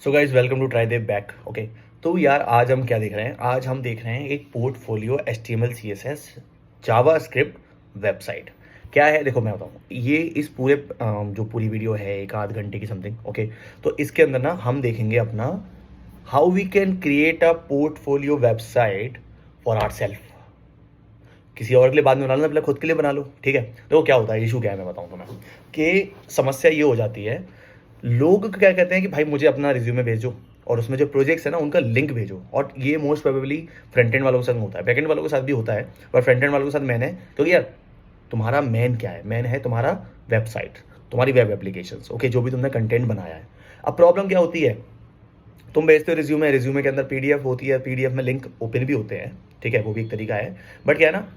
So guys welcome to try the back. Okay, तो यार आज हम क्या देख रहे हैं? आज हम देख रहे हैं एक पोर्टफोलियो HTML CSS जावा स्क्रिप्ट वेबसाइट। क्या है देखो मैं बताऊँ, ये इस पूरे जो पूरी वीडियो है एक आध घंटे की समथिंग। ओके, तो इसके अंदर ना हम देखेंगे अपना how we can create a portfolio website for our self. किसी और के लिए बाद में बना लो, पहले खुद के लिए बना लो। ठीक है, देखो क्या होता है, इशू क्या है मैं बताऊँ तुम्हें कि समस्या ये हो जाती है, लोग क्या कहते हैं कि भाई मुझे अपना रिज्यूमे भेजो और उसमें जो प्रोजेक्ट्स है ना उनका लिंक भेजो। और ये मोस्ट प्रोबेबली फ्रंट एंड वालों के साथ होता है, बैक एंड वालों के साथ भी होता है, पर फ्रंट एंड वालों के साथ मैन है। क्योंकि यार तुम्हारा मैन क्या है? मैन है तुम्हारा वेबसाइट, तुम्हारी वेब एप्लीकेशंस। ओके, जो भी तुमने कंटेंट बनाया है। अब प्रॉब्लम क्या होती है, तुम भेजते हो रिज्यूमे, रिज्यूमे के अंदर PDF होती है, PDF में लिंक ओपन भी होते हैं। ठीक है, वो भी एक तरीका है। बट क्या है ना,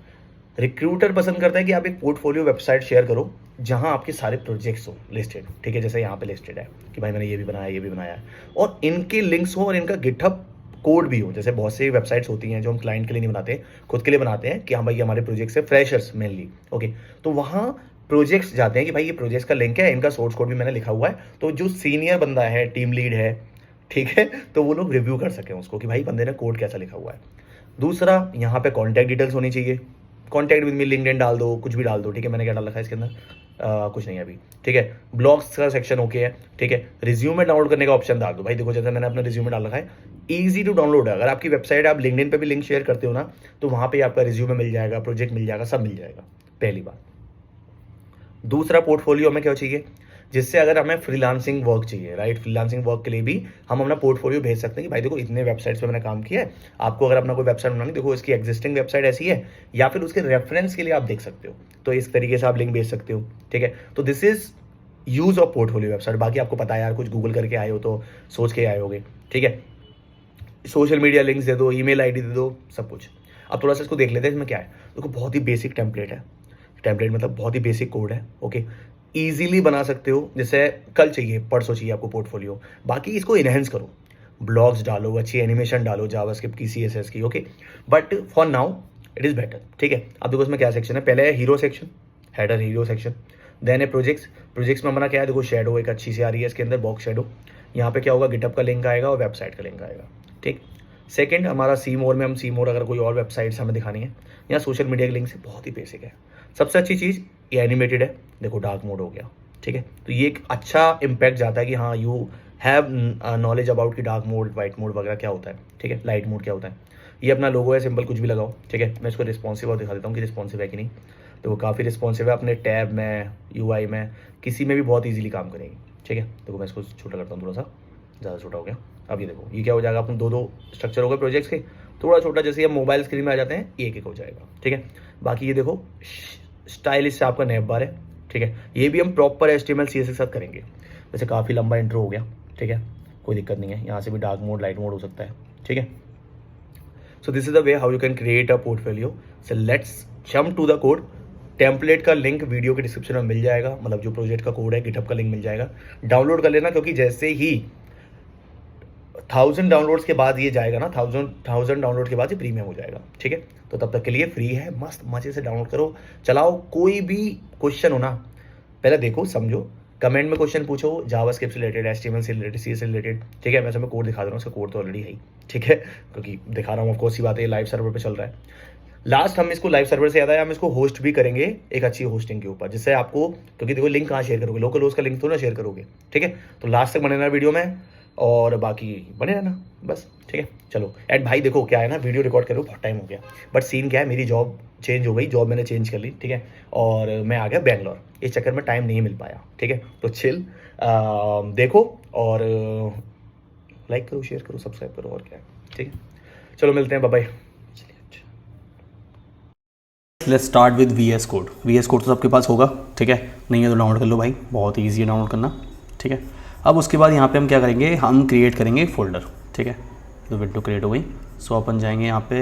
रिक्रूटर पसंद करता है कि आप एक पोर्टफोलियो वेबसाइट शेयर करो जहां आपके सारे प्रोजेक्ट्स हो लिस्टेड। ठीक है, जैसे यहाँ पे लिस्टेड है कि भाई मैंने ये भी बनाया, ये भी बनाया है, और इनके लिंक्स हो और इनका गिटहब कोड भी हो। जैसे बहुत सी वेबसाइट्स होती हैं जो हम क्लाइंट के लिए नहीं बनाते, खुद के लिए बनाते हैं कि हाँ भाई हमारे प्रोजेक्ट्स है, फ्रेशर्स मेनली। ओके, तो वहाँ प्रोजेक्ट्स जाते हैं कि भाई ये प्रोजेक्ट्स का लिंक है, इनका सोर्स कोड भी मैंने लिखा हुआ है, तो जो सीनियर बंदा है, टीम लीड है, ठीक है, तो वो लोग रिव्यू कर सकें उसको कि भाई बंदे ने कोड कैसा लिखा हुआ है। दूसरा, यहाँ पे कॉन्टैक्ट डिटेल्स होनी चाहिए। कॉन्टैक्ट विद मी, लिंक्डइन डाल दो, कुछ भी डाल दो। ठीक है, मैंने क्या डाल रखा है इसके अंदर? कुछ नहीं है अभी। ठीक है, ब्लॉग्स का सेक्शन ओके है। ठीक है, रिज्यूमे डाउनलोड करने का ऑप्शन डाल दो। भाई देखो, जैसे मैंने अपना रिज्यूमे डाल रखा है, ईजी टू डाउनलोड है। अगर आपकी वेबसाइट आप लिंक्डइन पे भी लिंक शेयर करते हो ना, तो वहाँ पे आपका रिज्यूमे मिल जाएगा, प्रोजेक्ट मिल जाएगा, सब मिल जाएगा। पहली बात। दूसरा, पोर्टफोलियो हमें क्या चाहिए? जिससे अगर हमें फ्रीलांसिंग वर्क चाहिए, राइट, फ्रीलांसिंग वर्क के लिए भी हम अपना पोर्टफोलियो भेज सकते हैं कि भाई देखो इतने वेबसाइट्स पे मैंने काम किया है। आपको अगर अपना कोई वेबसाइट बनानी, देखो इसकी एग्जिस्टिंग वेबसाइट ऐसी है, या फिर उसके रेफरेंस के लिए आप देख सकते हो, तो इस तरीके से आप लिंक भेज सकते हो। ठीक है, तो this is use of portfolio website. बाकी आपको पता है यार, कुछ गूगल करके आए हो तो सोच के आए होगे। ठीक है, सोशल मीडिया लिंक्स दे दो, ईमेल आईडी दे दो, सब कुछ। अब थोड़ा सा इसको देख लेते हैं इसमें क्या है। देखो बहुत ही बेसिक टेम्पलेट है। टेम्पलेट मतलब बहुत ही बेसिक कोड है। ओके, ईजिली बना सकते हो, जैसे कल चाहिए परसों चाहिए आपको पोर्टफोलियो। बाकी इसको इनहेंस करो, ब्लॉग्स डालो, अच्छी एनिमेशन डालो, जावास्क्रिप्ट की, CSS की। Okay, but for now it is better. ठीक है, अब देखो इसमें क्या सेक्शन है। पहले है hero section, header hero section. Then है प्रोजेक्ट्स। प्रोजेक्ट्स में हमारा क्या है, देखो शेडो एक अच्छी सी आ रही है इसके अंदर, बॉक्स शेडो। यहाँ पे क्या होगा, गिटअप का लिंक आएगा और वेबसाइट का लिंक आएगा। ठीक, सेकंड हमारा सी मोर में, हम सी मोर अगर कोई और वेबसाइट्स हमें दिखानी है, यहाँ सोशल मीडिया के लिंक से बहुत ही बेसिक है। सबसे अच्छी चीज़ ये एनिमेटेड है, देखो डार्क मोड हो गया। ठीक है, तो ये एक अच्छा इम्पैक्ट जाता है कि हाँ यू हैव नॉलेज अबाउट कि डार्क मोड, वाइट मोड वगैरह क्या होता है। ठीक है, लाइट मोड क्या होता है। ये अपना लोगो है, सिंपल कुछ भी लगाओ। ठीक है, मैं इसको रिस्पॉन्सिव और दिखा देता हूँ कि रिस्पॉन्सिव है कि नहीं। तो वो काफ़ी रिस्पॉन्सिव है, अपने टैब में, UI में, किसी में भी बहुत ईजिली काम करेगी। ठीक है, देखो मैं इसको छोटा करता हूँ, थोड़ा सा ज़्यादा छोटा हो गया। अब ये देखो, ये क्या हो जाएगा, अपने दो स्ट्रक्चर हो गए प्रोजेक्ट्स के, थोड़ा छोटा। जैसे हम मोबाइल स्क्रीन में आ जाते हैं, एक एक हो जाएगा। ठीक है, बाकी ये देखो स्टाइलिश से आपका नैप बार है। ठीक है, ये भी हम प्रॉपर HTML CSS के साथ करेंगे। वैसे काफ़ी लंबा इंट्रो हो गया। ठीक है, कोई दिक्कत नहीं है, यहाँ से भी डार्क मोड, लाइट मोड हो सकता है। ठीक है, so this is the way how you can create a portfolio. So let's jump to the code. Template का लिंक वीडियो के डिस्क्रिप्शन में मिल जाएगा, मतलब जो प्रोजेक्ट का कोड है, गिटहब का लिंक मिल जाएगा। डाउनलोड कर लेना, क्योंकि जैसे ही 1000 डाउनलोड्स के बाद ये जाएगा ना, 1000 डाउनलोड के बाद ये प्रीमियम हो जाएगा। ठीक है, तो तब तक के लिए फ्री है, मस्त मजे से डाउनलोड करो, चलाओ। कोई भी क्वेश्चन हो ना, पहले देखो, समझो, कमेंट में क्वेश्चन पूछो, जावास्क्रिप्ट से रिलेटेड, HTML से रिलेटेड, CSS से रिलेटेड। ठीक है, मैं तुम्हें कोड दिखा दे रहा हूँ, उसका कोड तो ऑलरेडी है ही। ठीक है, क्योंकि दिखा रहा हूँ, ऑफकोर्स सी बात है, लाइव सर्वर पे चल रहा है। लास्ट हम इसको लाइव सर्वर से याद आया, हम इसको होस्ट भी करेंगे एक अच्छी होस्टिंग के ऊपर, जिससे आपको, क्योंकि देखो लिंक कहाँ शेयर करोगे, लोकल होस्ट का लिंक तो ना शेयर करोगे। ठीक है, तो लास्ट तक बने रहना वीडियो में, और बाकी बने रहना बस। ठीक है, चलो। एंड भाई देखो क्या है ना, वीडियो रिकॉर्ड करो, बहुत टाइम हो गया, बट सीन क्या है, मेरी जॉब चेंज हो गई, जॉब मैंने चेंज कर ली। ठीक है, और मैं आ गया बैंगलोर, इस चक्कर में टाइम नहीं मिल पाया। ठीक है, तो चिल, देखो और लाइक करो, शेयर करो, सब्सक्राइब करो, और क्या है। ठीक है, चलो मिलते हैं, bye bye. Let's start with VS code. VS code तो सबके पास होगा। ठीक है, नहीं है तो डाउनलोड कर लो भाई, बहुत ईजी है डाउनलोड करना। ठीक है, अब उसके बाद यहाँ पे हम क्या करेंगे, हम क्रिएट करेंगे एक फ़ोल्डर। ठीक है, तो विंडो क्रिएट हो गई। सो अपन जाएंगे यहाँ पे,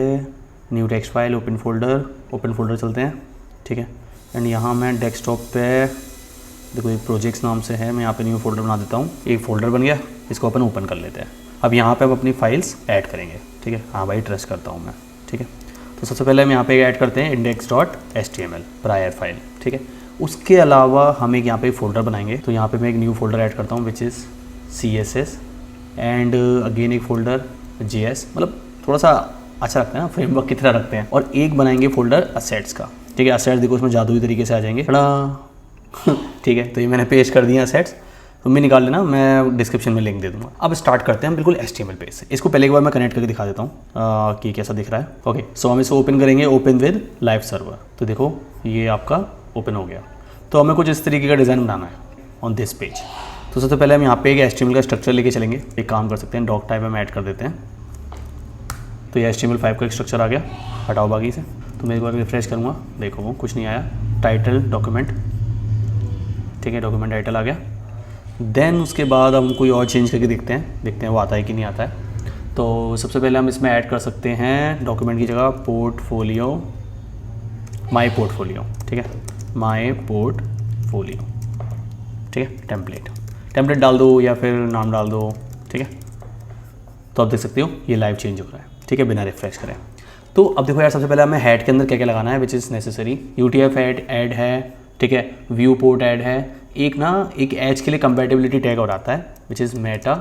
new text file, open folder चलते हैं। ठीक है, एंड यहाँ मैं डेस्कटॉप पे, देखो एक प्रोजेक्ट्स नाम से है, मैं यहाँ पे न्यू फोल्डर बना देता हूँ। एक फ़ोल्डर बन गया, इसको अपन ओपन कर लेते हैं। अब यहाँ पे हम अपनी फाइल्स ऐड करेंगे। ठीक है, हाँ भाई ट्रस्ट करता हूँ मैं। ठीक है, तो सबसे पहले हम यहाँ पे ऐड करते हैं index.html प्रायर फाइल। ठीक है, उसके अलावा हम एक यहाँ पे फोल्डर बनाएंगे। तो यहाँ पे मैं एक न्यू फोल्डर ऐड करता हूँ, which is CSS and again एक फोल्डर JS, मतलब थोड़ा सा अच्छा रखते हैं ना, फ्रेमवर्क की तरह रखते हैं। और एक बनाएंगे फोल्डर असेट्स का, ठीक है। असेट्स देखो इसमें जादुई तरीके से आ जाएंगे ठीक है, तो ये मैंने पेस्ट कर दिया असेट्स, तुम भी निकाल लेना, मैं डिस्क्रिप्शन में लिंक दे दूंगा। अब स्टार्ट करते हैं बिल्कुल HTML पेज से। इसको पहले एक बार मैं कनेक्ट करके दिखा देता हूँ कि कैसा दिख रहा है। ओके, सो हम इसे ओपन करेंगे, ओपन विद लाइव सर्वर। तो देखो ये आपका ओपन हो गया। तो हमें कुछ इस तरीके का डिज़ाइन बनाना है ऑन दिस पेज। तो सबसे पहले हम यहाँ पे एक HTML का स्ट्रक्चर लेके चलेंगे। एक काम कर सकते हैं, डॉक टाइप में ऐड कर देते हैं। तो ये HTML5 का एक स्ट्रक्चर आ गया, हटाओ बाकी से। तो मैं एक बार रिफ्रेश करूँगा, देखो वो कुछ नहीं आया। टाइटल डॉक्यूमेंट, ठीक है, डॉक्यूमेंट टाइटल आ गया। देन उसके बाद हम कोई और चेंज करके देखते हैं वो आता है कि नहीं आता है। तो सबसे पहले हम इसमें ऐड कर सकते हैं डॉक्यूमेंट की जगह पोर्टफोलियो, माई पोर्टफोलियो, ठीक है, माई पोर्टफोलियो, ठीक है। टेम्पलेट डाल दो या फिर नाम डाल दो, ठीक है। तो आप देख सकते हो ये लाइव चेंज हो रहा है, ठीक है, बिना रिफ्रेश करें। तो अब देखो यार, सबसे पहले हमें हेड के अंदर क्या क्या लगाना है, which is necessary. UTF add है, ठीक है, व्यू पोर्ट ऐड है। एक एज के लिए कंपैटिबिलिटी टैग और आता है, which is Meta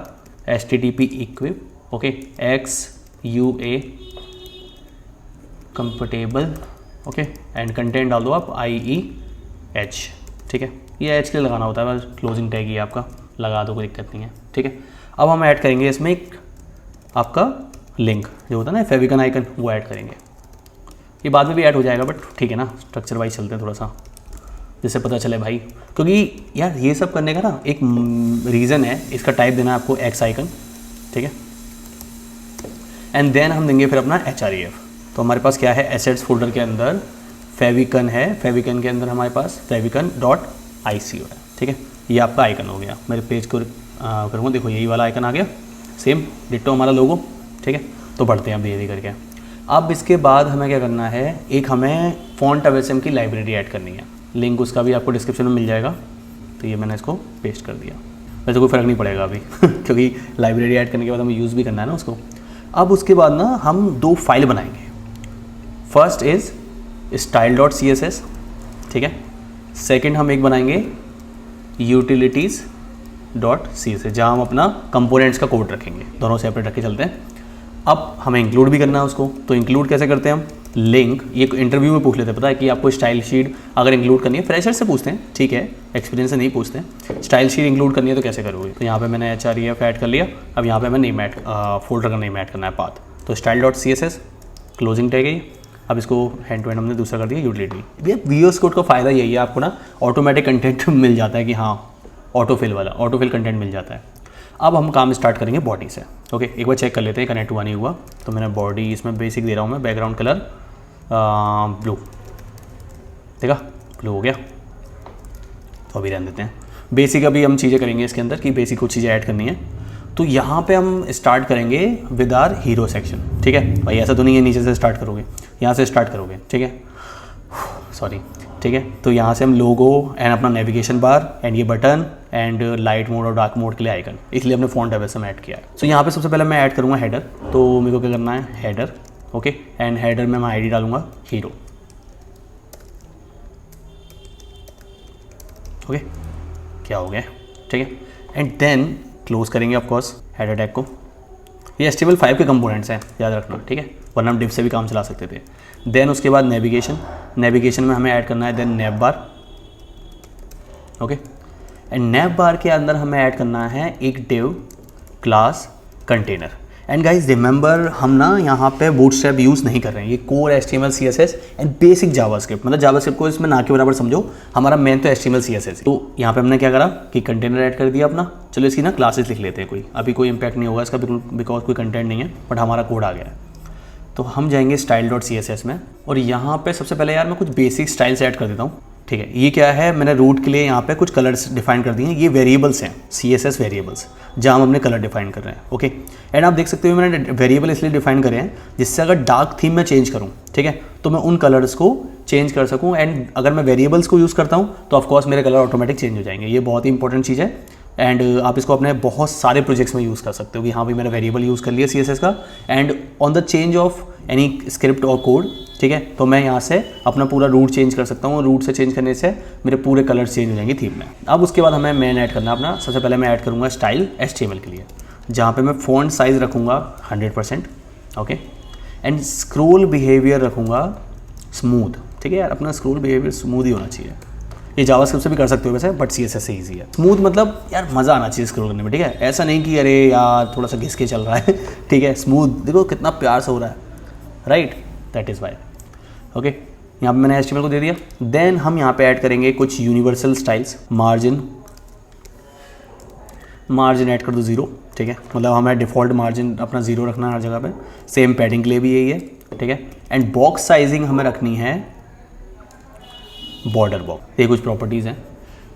HTTP equip, okay, XUA comfortable, okay, and content डाल दो आप IEH, ठीक है। ये एज के लिए लगाना होता है, बस क्लोजिंग टैग ही आपका लगा दो, कोई दिक्कत नहीं है, ठीक है। अब हम ऐड करेंगे इसमें एक आपका लिंक जो होता है ना, फेविकन आइकन, वो ऐड करेंगे। ये बाद में भी ऐड हो जाएगा, बट ठीक है ना, स्ट्रक्चर वाइज चलते हैं थोड़ा सा, जिससे पता चले भाई। क्योंकि यार ये सब करने का ना एक रीज़न है, इसका टाइप देना है आपको X आइकन, ठीक है। एंड देन हम देंगे फिर अपना HREF। तो हमारे पास क्या है, एसेट्स फोल्डर के अंदर फेविकन है, फेविकन के अंदर हमारे पास fevikan.ico है, ठीक है। ये आपका आइकन हो गया। मेरे पेज को करूँगा, देखो यही वाला आइकन आ गया, सेम डिट्टो हमारा लोगो, ठीक है। तो बढ़ते हैं अब धीरे करके। अब इसके बाद हमें क्या करना है, एक हमें FontAwesome की लाइब्रेरी ऐड करनी है। लिंक उसका भी आपको डिस्क्रिप्शन में मिल जाएगा। तो ये मैंने इसको पेस्ट कर दिया। वैसे कोई फ़र्क नहीं पड़ेगा अभी क्योंकि लाइब्रेरी ऐड करने के बाद हमें यूज़ भी करना है ना उसको। अब उसके बाद ना हम 2 फाइल बनाएंगे। फर्स्ट इज़ style.css, ठीक है। सेकंड हम एक बनाएंगे utilities.css, जहाँ हम अपना कंपोनेंट्स का कोड रखेंगे। दोनों सेपरेट रख के चलते हैं। अब हमें इंक्लूड भी करना है उसको। तो इंक्लूड कैसे करते हैं हम, लिंक, ये इंटरव्यू में पूछ लेते हैं, पता है कि आपको स्टाइल शीट अगर इंक्लूड करनी है, फ्रेशर से पूछते हैं, ठीक है, एक्सपीरियंस से नहीं पूछते हैं। स्टाइल शीट इंक्लूड करनी है तो कैसे करोगे। तो यहाँ पे मैंने HREF ऐड कर लिया। अब यहाँ पे हमें नेम ऐड, फोल्डर का नेम ऐड करना है, पाथ। तो style.css क्लोजिंग टैग है। अब इसको हैंड टू हैंड हमने दूसरा कर दिया यूटिलिटी। भैया VS कोड का फ़ायदा यही है, आपको ना ऑटोमेटिक कंटेंट मिल जाता है कि हाँ, ऑटोफिल कंटेंट मिल जाता है। अब हम काम स्टार्ट करेंगे बॉडी से। ओके, एक बार चेक कर लेते हैं कनेक्ट हुआ नहीं हुआ। तो मैंने बॉडी इसमें बेसिक दे रहा हूँ मैं, बैकग्राउंड कलर ब्लू, देखा ब्लू हो गया। तो अभी रहने देते हैं बेसिक। अभी हम चीज़ें करेंगे इसके अंदर कि बेसिक कुछ चीज़ें ऐड करनी है। तो यहाँ पे हम स्टार्ट करेंगे विद आर हीरो सेक्शन, ठीक है भाई। ऐसा तो नहीं है नीचे से स्टार्ट करोगे, यहाँ से स्टार्ट करोगे, ठीक है, सॉरी, ठीक है। तो यहाँ से हम लोगो एंड अपना नेविगेशन बार एंड ये बटन एंड लाइट मोड और डार्क मोड के लिए आइकन, इसलिए हमने FontAwesome ऐड किया है। सो यहाँ पे सबसे पहले मैं ऐड करूँगा हेडर। तो मेरे को क्या करना है, हेडर, ओके, एंड हेडर में मैं ID डालूंगा हीरो, ओके, क्या हो गया, ठीक है। एंड देन क्लोज करेंगे ऑफकोर्स हेडर टैग को। ये HTML5 के कंपोनेंट्स हैं, याद रखना, ठीक है, वरना हम डिव से भी काम चला सकते थे। देन उसके बाद नेविगेशन में हमें ऐड करना है then nav bar, okay. And nav bar के अंदर हमें ऐड करना है एक div class container. And guys remember, हम ना यहाँ पे बूटस्ट्रैप यूज़ नहीं कर रहे हैं, ये core HTML CSS and basic JavaScript, मतलब जावास्क्रिप्ट को इसमें ना के बराबर समझो, हमारा मेन तो HTML CSS। तो यहाँ पे हमने क्या करा कि कंटेनर ऐड कर दिया अपना। चलो इसकी ना क्लासेस लिख लेते हैं, कोई अभी कोई इंपैक्ट नहीं होगा इसका बिकॉज कोई कंटेंट नहीं है, बट हमारा कोड आ गया है। तो हम जाएंगे style.css में और यहाँ पे सबसे पहले यार मैं कुछ बेसिक स्टाइल्स ऐड कर देता हूँ, ठीक है। ये क्या है, मैंने रूट के लिए यहाँ पे कुछ कलर्स डिफाइन कर दिए हैं। ये वेरिएबल्स हैं, CSS वेरिएबल्स, जहाँ हम अपने कलर डिफाइन कर रहे हैं, ओके। एंड आप देख सकते हो मैंने वेरिएबल इसलिए डिफाइन करे हैं जिससे अगर डार्क थीम में चेंज करूँ, ठीक है, तो मैं उन कलर्स को चेंज कर सकूँ। एंड अगर मैं वेरिएबल्स को यूज़ करता हूँ तो ऑफकोर्स मेरे कलर ऑटोमेटिक चेंज हो जाएंगे। ये बहुत ही इंपॉर्टेंट चीज़ है। एंड आप इसको अपने बहुत सारे प्रोजेक्ट्स में यूज़ कर सकते हो कि हाँ भाई मैंने वेरिएबल यूज़ कर लिया CSS का, and on the change of any script और कोड, ठीक है, तो मैं यहाँ से अपना पूरा रूट चेंज कर सकता हूँ। रूट से चेंज करने से मेरे पूरे कलर चेंज हो जाएंगे थीम में। अब उसके बाद हमें मेन ऐड करना है अपना। सबसे पहले मैं ऐड करूँगा स्टाइल HTML के लिए। जहाँ पे मैं फ़ॉन्ट साइज़ रखूँगा 100%, ओके, एंड स्क्रोल बिहेवियर रखूँगा स्मूथ। ठीक है यार, अपना स्क्रोल बिहेवियर स्मूथ ही होना चाहिए। ये जावास्क्रिप्ट से भी कर सकते हो वैसे, बट CSS से ईजी है। स्मूथ मतलब यार मज़ा आना चाहिए स्क्रोल करने में, ठीक है, ऐसा नहीं कि अरे यार थोड़ा सा घिस के चल रहा है ठीक है, स्मूथ देखो कितना प्यार से हो रहा है, right, that is why. Okay, यहाँ पे मैंने HTML को दे दिया। देन हम यहाँ पे ऐड करेंगे कुछ यूनिवर्सल स्टाइल्स। मार्जिन ऐड कर दो 0, ठीक है, मतलब हमें डिफ़ॉल्ट मार्जिन अपना 0 रखना है हर जगह पे। सेम पैडिंग के लिए भी यही है, ठीक है। एंड बॉक्स साइजिंग हमें रखनी है बॉर्डर बॉक्स, ये कुछ प्रॉपर्टीज़ हैं।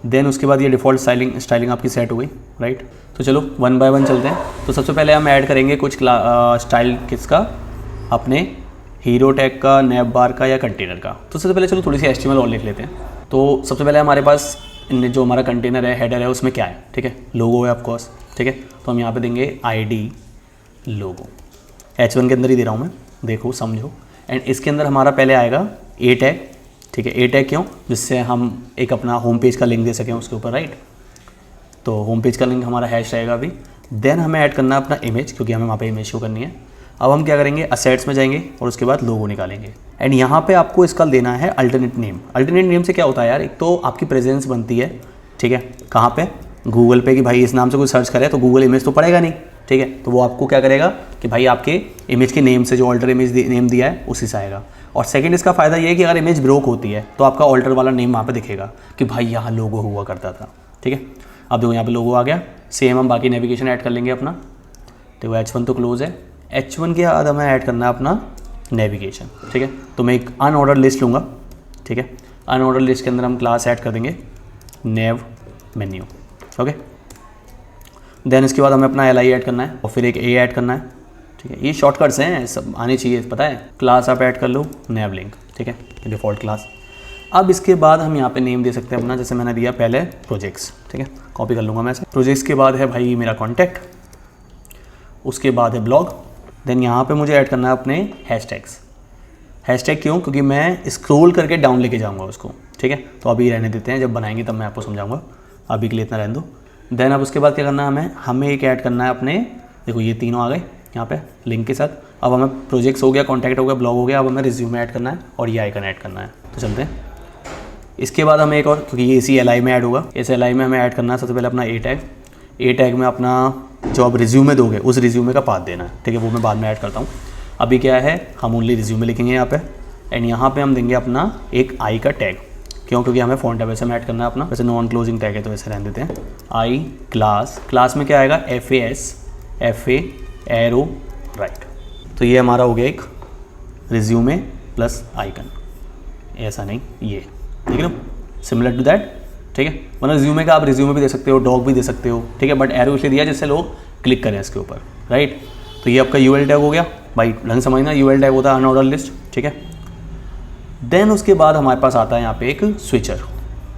देन उसके बाद ये डिफ़ॉल्ट स्टाइलिंग आपकी सेट हो गई, राइट। तो चलो 1 बाय 1 चलते हैं। तो सबसे पहले हम ऐड करेंगे कुछ स्टाइल किसका, अपने हीरो टैग का, नैप बार का या कंटेनर का। तो सबसे पहले चलो थोड़ी सी HTML और लिख लेते हैं। तो सबसे पहले हमारे पास जो हमारा कंटेनर है, हेडर है, उसमें क्या है, ठीक है, लोगो है ऑफकोर्स, ठीक है। तो हम यहाँ पे देंगे ID लोगो, H1 के अंदर ही दे रहा हूँ मैं, देखो समझो। एंड इसके अंदर हमारा पहले आएगा A टैग, ठीक है। A टैग क्यों, जिससे हम एक अपना होम पेज का लिंक दे सकें उसके ऊपर, राइट। तो होम पेज का लिंक हमारा हैश रहेगा अभी। देन हमें ऐड करना है अपना इमेज, क्योंकि हमें वहाँ पे इमेज शो करनी है। अब हम क्या करेंगे, असेट्स में जाएंगे और उसके बाद लोगो निकालेंगे। एंड यहाँ पे आपको इसका देना है अल्टरनेट नेम। अल्टरनेट नेम से क्या होता है यार, एक तो आपकी प्रेजेंस बनती है, ठीक है, कहाँ पे, गूगल पे, कि भाई इस नाम से कोई सर्च करे तो गूगल इमेज तो पड़ेगा नहीं, ठीक है। तो वो आपको क्या करेगा कि भाई आपके इमेज के नेम से जो ऑल्टर इमेज नेम दिया है उसी से आएगा। और सेकंड इसका फ़ायदा ये है कि अगर इमेज ब्रोक होती है तो आपका ऑल्टर वाला नेम वहाँ पे दिखेगा कि भाई यहाँ लोगो हुआ करता था, ठीक है। अब देखो यहाँ पे लोगो आ गया। सेम हम बाकी नेविगेशन ऐड कर लेंगे अपना। देखो H1 तो क्लोज है, H1 के बाद हमें ऐड करना है अपना नेविगेशन, ठीक है। तो मैं एक अनऑर्डर लिस्ट लूँगा, ठीक है। अनऑर्डर लिस्ट के अंदर हम क्लास ऐड कर देंगे नेव मेन्यू, ओके। देन इसके बाद हमें अपना LI ऐड करना है और फिर एक A ऐड करना है, ठीक है। ये शॉर्टकट्स हैं, सब आने चाहिए, पता है। क्लास आप ऐड कर लो नेव लिंक, ठीक है, डिफ़ॉल्ट क्लास। अब इसके बाद हम यहाँ पे नेम दे सकते हैं अपना, जैसे मैंने दिया पहले प्रोजेक्ट्स, ठीक है, कॉपी कर लूँगा मैं ऐसे। प्रोजेक्ट्स के बाद है भाई मेरा कॉन्टैक्ट, उसके बाद है ब्लॉग। देन यहाँ पे मुझे ऐड करना है अपने हैशटैग्स। हैशटैग क्यों, क्योंकि मैं स्क्रॉल करके डाउन लेके जाऊँगा उसको, ठीक है। तो अभी रहने देते हैं, जब बनाएंगे तब मैं आपको समझाऊँगा, अभी के लिए इतना रहने दो। देन अब उसके बाद क्या करना है, हमें एक ऐड करना है अपने, देखो ये तीनों आ गए यहाँ पे लिंक के साथ। अब हमें प्रोजेक्ट्स हो गया, कॉन्टैक्ट हो गया, ब्लॉग हो गया। अब हमें रिज्यूमे ऐड करना है और ये आइकन ऐड करना है। तो चलते हैं। इसके बाद हमें एक और, क्योंकि ये इसी LI में ऐड होगा, इस LI में हमें ऐड करना है सबसे पहले अपना A टैग। A टैग में अपना जो आप रिज्यूमे दोगे उस रिज्यूमे का पाथ देना है, ठीक है, वो मैं बाद में ऐड करता हूँ। अभी क्या है, हम ओनली रिज्यूमे लिखेंगे यहाँ पे। एंड यहाँ पे हम देंगे अपना एक I का टैग, क्यों, क्योंकि हमें फॉन्ट है वैसे में ऐड करना है अपना, वैसे नॉन क्लोजिंग टैग है तो वैसे रहने देते हैं। I क्लास में क्या आएगा, FA एरो राइट। तो ये हमारा हो गया एक रिज्यूमे प्लस आइकन, ऐसा नहीं, ये ठीक है ना, सिमिलर टू दैट, ठीक है। मतलब रिज्यूमे का आप रिज्यूमे भी दे सकते हो, डॉग भी दे सकते हो, ठीक है, बट एरो इसलिए दिया जिससे लोग क्लिक करें इसके ऊपर, राइट। तो ये आपका UL टैग हो गया भाई, ढंग समझना, UL टैग होता है अनऑर्डर लिस्ट, ठीक है। देन उसके बाद हमारे पास आता है यहाँ पे एक स्विचर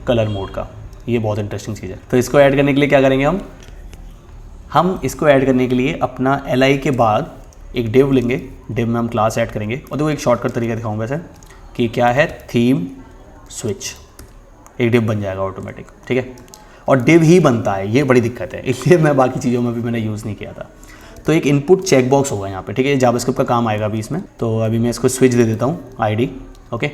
कलर मोड का, ये बहुत इंटरेस्टिंग चीज़ है। तो इसको ऐड करने के लिए क्या करेंगे, हम इसको ऐड करने के लिए अपना LI के बाद एक डिव लेंगे, डिव में हम क्लास ऐड करेंगे। और देखो एक शॉर्टकट तरीका दिखाऊंगा वैसे, कि क्या है, थीम स्विच, एक डिव बन जाएगा ऑटोमेटिक, ठीक है। और डिव ही बनता है, ये बड़ी दिक्कत है, इसलिए मैं बाकी चीज़ों में भी मैंने यूज़ नहीं किया था। तो एक इनपुट चेक बॉक्स होगा यहाँ पे, ठीक है, जावास्क्रिप्ट का काम आएगा अभी इसमें। तो अभी मैं इसको स्विच दे देता हूँ ID, ओके।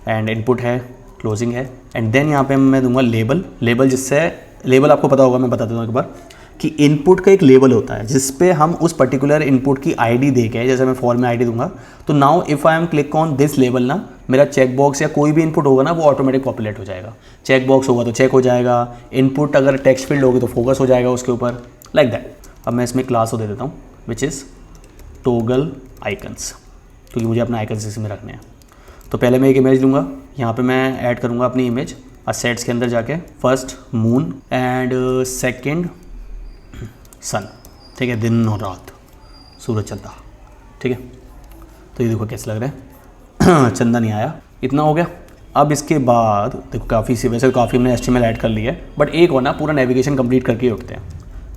एंड इनपुट है, क्लोजिंग है। एंड देन यहाँ पे मैं दूंगा लेबल, जिससे लेबल आपको पता होगा, मैं बता देता हूँ एक बार, कि इनपुट का एक लेबल होता है जिस पे हम उस पर्टिकुलर इनपुट की ID दे के, जैसे मैं फॉर में ID दूंगा, तो now if I am click on this label ना, मेरा चेक बॉक्स या कोई भी इनपुट होगा ना वो ऑटोमेटिक पॉपुलेट हो जाएगा। चेक बॉक्स होगा तो चेक हो जाएगा, इनपुट अगर टेक्स्ट फील्ड होगी तो फोकस हो जाएगा उसके ऊपर, लाइक दैट। अब मैं इसमें क्लास दे देता हूँ विच इज़ टॉगल आइकन्स, क्योंकि मुझे अपना आइकन्स इसमें रखने हैं। तो पहले मैं एक इमेज लूँगा, यहाँ पे मैं ऐड करूँगा अपनी इमेज असेट्स के अंदर जाके, फर्स्ट मून एंड सेकंड सन, ठीक है, दिन और रात, सूरज चलता, ठीक है। तो ये देखो कैसे लग रहा है चंदा नहीं आया, इतना हो गया। अब इसके बाद देखो काफ़ी सी, वैसे काफ़ी हमने HTML ऐड कर लिया है, बट एक और ना पूरा नेविगेशन कंप्लीट करके ही उठते हैं।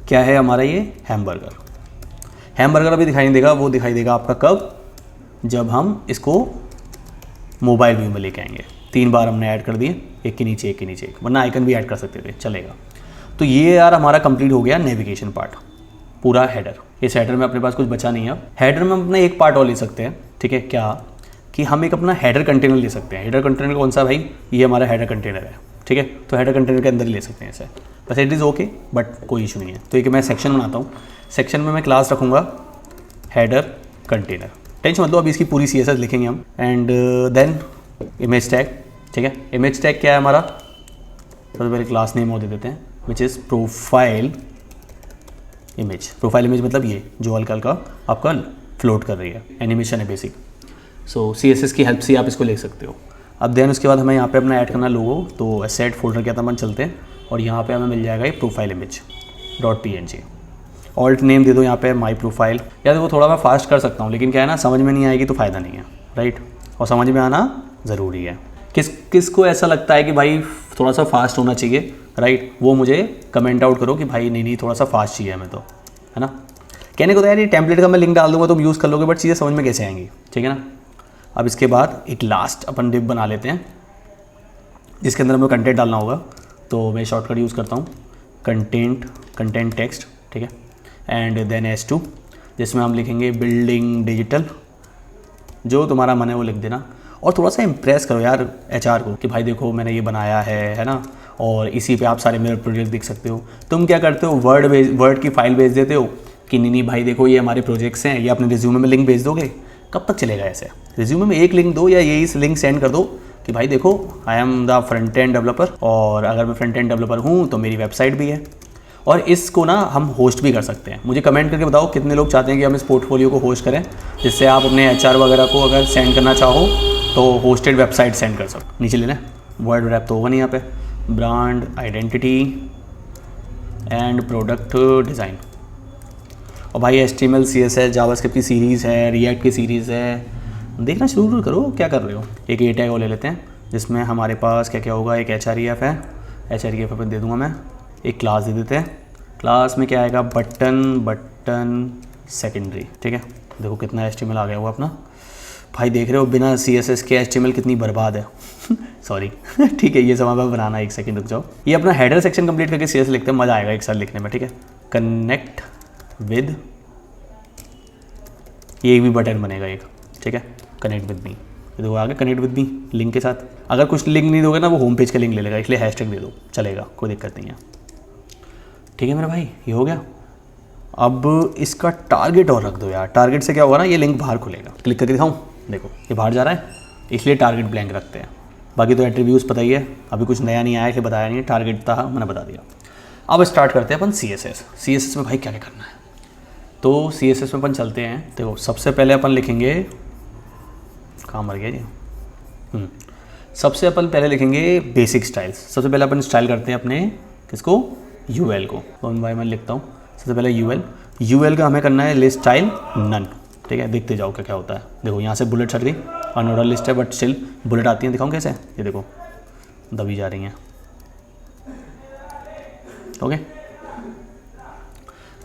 क्या है हमारा ये हैमबर्गर अभी दिखाई नहीं देगा, वो दिखाई देगा आपका कब, जब हम इसको मोबाइल व्यू में लेके आएंगे। 3 बार हमने ऐड कर दिए, एक के नीचे एक, वरना आइकन भी ऐड कर सकते थे, चलेगा। तो ये यार हमारा कंप्लीट हो गया नेविगेशन पार्ट, पूरा हेडर। इस हेडर में अपने पास कुछ बचा नहीं है। अब हेडर में हम अपना एक पार्ट और ले सकते हैं, ठीक है, क्या कि हम एक अपना हेडर कंटेनर ले सकते हैं। हेडर कंटेनर कौन सा भाई, ये हमारा हेडर कंटेनर है, ठीक है, तो हेडर कंटेनर के अंदर ही ले सकते हैं इसे। बस इट इज़ ओके, बट कोई इशू नहीं है। तो एक मैं सेक्शन बनाता हूँ, सेक्शन में मैं क्लास रखूँगा हेडर कंटेनर। टेंशन मतलब अभी इसकी पूरी CSS लिखेंगे हम। एंड देन इमेज टैग, ठीक है। इमेज टैग क्या है हमारा, सबसे पहले क्लास नेम और दे देते हैं, which is profile image. Profile image मतलब ये जो हल्का हल्का आपका फ्लोट कर रही है, एनिमेशन है बेसिक। सो CSS की हेल्प से आप इसको ले सकते हो। अब देन उसके बाद हमें यहाँ पे अपना ऐड करना लोगो, तो एसेट फोल्डर के अंदर अपन चलते हैं और यहाँ पे हमें मिल जाएगा ये profile image .png। Alt name दे दो यहाँ पे माई प्रोफाइल। या देखो थोड़ा मैं फास्ट कर सकता हूँ, लेकिन क्या है ना, समझ में नहीं आएगी तो फ़ायदा नहीं है, राइट। और समझ में आना ज़रूरी है। किसको ऐसा लगता है कि भाई थोड़ा सा फास्ट होना चाहिए, राइट, वो मुझे कमेंट आउट करो कि भाई नहीं थोड़ा सा फास्ट चाहिए हमें, तो है ना। कहने को तो यार ये टेम्पलेट का मैं लिंक डाल दूंगा, तुम यूज़ कर लोगे, बट चीज़ें समझ में कैसे आएंगी, ठीक है ना। अब इसके बाद एक लास्ट अपन डिव बना लेते हैं जिसके अंदर हमें कंटेंट डालना होगा। तो मैं शॉर्टकट यूज़ करता हूँ, कंटेंट टेक्स्ट, ठीक है, एंड देन S2, जिसमें हम लिखेंगे बिल्डिंग डिजिटल। जो तुम्हारा मन है वो लिख देना, और थोड़ा सा इम्प्रेस करो यार HR को कि भाई देखो मैंने ये बनाया है ना, और इसी पे आप सारे मेरे प्रोजेक्ट देख सकते हो। तुम क्या करते हो, वर्ड की फाइल भेज देते हो कि नहीं भाई देखो ये हमारे प्रोजेक्ट्स हैं, ये अपने रिज्यूमे में लिंक भेज दोगे। कब तक चलेगा ऐसे, रिज्यूमे में एक लिंक दो या यही लिंक सेंड कर दो कि भाई देखो I am the front end developer, और अगर मैं फ्रंट एंड डेवलपर हूँ तो मेरी वेबसाइट भी है। और इसको ना हम होस्ट भी कर सकते हैं। मुझे कमेंट करके बताओ कितने लोग चाहते हैं कि हम इस पोर्टफोलियो को होस्ट करें, जिससे आप अपने HR वगैरह को अगर सेंड करना चाहो तो होस्टेड वेबसाइट सेंड कर सकते। नीचे लेना वर्ड रैप तो होगा नहीं यहाँ पे, brand identity and product design. और भाई HTML CSS जावास्क्रिप्ट की सीरीज़ है, रिएक्ट की सीरीज़ है, देखना शुरू करो क्या कर रहे हो। एक ये टैग वो ले लेते हैं जिसमें हमारे पास क्या क्या होगा, एक HREF है, HREF अपन दे दूंगा मैं। एक क्लास दे देते हैं, क्लास में क्या आएगा, बटन सेकेंडरी, ठीक है। देखो कितना HTML आ गया हुआ अपना। भाई देख रहे हो बिना CSS के HTML कितनी बर्बाद है सॉरी ठीक है, ये सब हमें बनाना, एक सेकंड रुक जाओ। ये अपना हेडर सेक्शन कंप्लीट करके CSS लिखते हैं, मज़ा आएगा एक साथ लिखने में, ठीक है। कनेक्ट विद, ये भी बटन बनेगा एक, ठीक है, कनेक्ट विद मी। ये देखो आगे कनेक्ट विद मी लिंक के साथ। अगर कुछ लिंक नहीं दोगे ना वो होम पेज का लिंक ले लेगा, इसलिए हैशटैग दे दो, चलेगा, कोई दिक्कत नहीं है, ठीक है मेरा भाई। ये हो गया। अब इसका टारगेट और रख दो यार। टारगेट से क्या होगा ना, ये लिंक बाहर खुलेगा। क्लिक करके दिखाऊं, देखो ये बाहर जा रहा है, इसलिए टारगेट ब्लैंक रखते हैं। बाकी तो एट्रीब्यूट्स पता ही है, अभी कुछ नया नहीं आया इसलिए बताया नहीं है, टारगेट था मैंने बता दिया। अब स्टार्ट करते हैं अपन CSS में भाई क्या क्या करना है। तो CSS में अपन चलते हैं। देखो सबसे पहले अपन लिखेंगे, कहाँ मर गया जी, सबसे अपन पहले लिखेंगे बेसिक स्टाइल्स। सबसे पहले अपन स्टाइल करते हैं अपने किसको, UL को। तो भाई मैं लिखता हूँ सबसे पहले UL का हमें करना है लिस्ट स्टाइल नन, ठीक है। देखते जाओ क्या क्या होता है। देखो यहाँ से बुलेट चढ़ गई, अनऑर्डर लिस्ट है बट स्टिल बुलेट आती है। दिखाऊँ कैसे, ये देखो दबी जा रही हैं, ओके।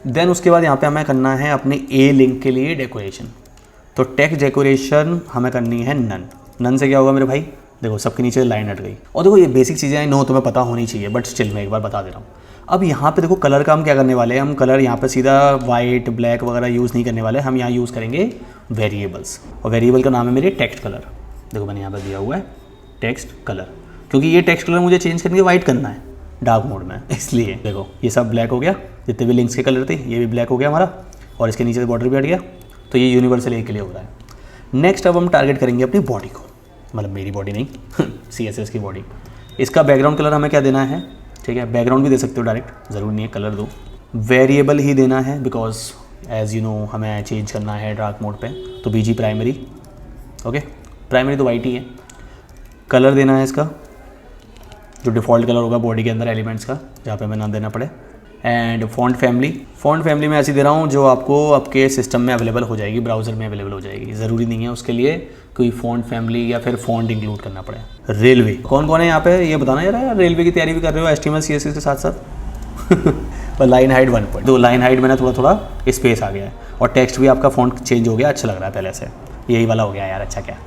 देन उसके बाद यहाँ पे हमें करना है अपने A लिंक के लिए डेकोरेशन। तो टेक्स्ट डेकोरेशन हमें करनी है नन से क्या होगा मेरे भाई, देखो सबके नीचे लाइन हट गई। और देखो ये बेसिक चीज़ें नो तुम्हें पता होनी चाहिए, बट स्टिल मैं एक बार बता दे रहा हूँ। अब यहाँ पे देखो कलर का हम क्या करने वाले हैं, हम कलर यहाँ पे सीधा वाइट ब्लैक वगैरह यूज़ नहीं करने वाले, हम यहाँ यूज़ करेंगे वेरिएबल्स। और वेरिएबल का नाम है मेरे टेक्स्ट कलर। देखो मैंने यहाँ पर दिया हुआ है टेक्स्ट कलर, क्योंकि ये टेक्स्ट कलर मुझे चेंज करके वाइट करना है डार्क मोड में, इसलिए देखो ये सब ब्लैक हो गया, जितने भी लिंक्स के कलर थे ये भी ब्लैक हो गया हमारा, और इसके नीचे से बॉर्डर भी हट गया। तो ये यूनिवर्सल ए के लिए हो रहा है। नेक्स्ट अब हम टारगेट करेंगे अपनी बॉडी को, मतलब मेरी बॉडी नहीं CSS की बॉडी। इसका बैकग्राउंड कलर हमें क्या देना है, ठीक है, बैकग्राउंड भी दे सकते हो डायरेक्ट, ज़रूरी नहीं है कलर दो। वेरिएबल ही देना है बिकॉज एज़ यू नो हमें चेंज करना है डार्क मोड पे, तो BG प्राइमरी, ओके, प्राइमरी तो वाइट ही है। कलर देना है इसका जो डिफ़ॉल्ट कलर होगा बॉडी के अंदर एलिमेंट्स का, जहाँ पे हमें नाम देना पड़े। एंड फ़ॉन्ट फैमिली मैं ऐसी दे रहा हूँ जो आपको आपके सिस्टम में अवेलेबल हो जाएगी, ब्राउज़र में अवेलेबल हो जाएगी। ज़रूरी नहीं है उसके लिए कोई फ़ॉन्ट फैमिली या फिर फ़ॉन्ट इंक्लूड करना पड़े। रेलवे कौन कौन है यहाँ पे ये बताना यार, रेलवे की तैयारी भी कर रहे हो HTML CSS के साथ साथ। और लाइन हाइट 1 तो लाइन हाइट में ना थोड़ा स्पेस आ गया है, और टेक्स्ट भी आपका फ़ॉन्ट चेंज हो गया, अच्छा लग रहा है पहले से, यही वाला हो गया यार, अच्छा क्या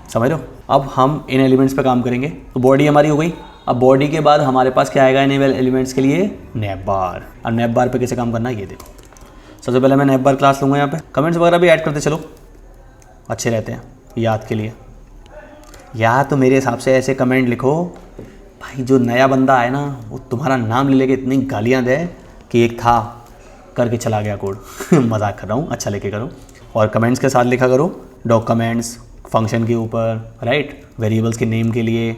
समझ लो। अब हम इन एलिमेंट्स पे काम करेंगे। तो बॉडी हमारी हो गई, अब बॉडी के बाद हमारे पास क्या आएगा इनेबल एलिमेंट्स के लिए, नैप बार। और नैप बार पे कैसे काम करना है ये देखो। सबसे पहले मैं नैप बार क्लास लूँगा यहाँ पे। कमेंट्स वगैरह भी ऐड करते चलो, अच्छे रहते हैं याद के लिए। या तो मेरे हिसाब से ऐसे कमेंट लिखो भाई, जो नया बंदा आए ना वो तुम्हारा नाम ले लेके इतनी गालियाँ दे कि एक था करके चला गया कोड। मजाक कर रहा हूँ, अच्छा लेके करो। और कमेंट्स के साथ लिखा करो डॉक्यूमेंट्स फंक्शन के ऊपर, राइट, वेरिएबल्स के नेम के लिए,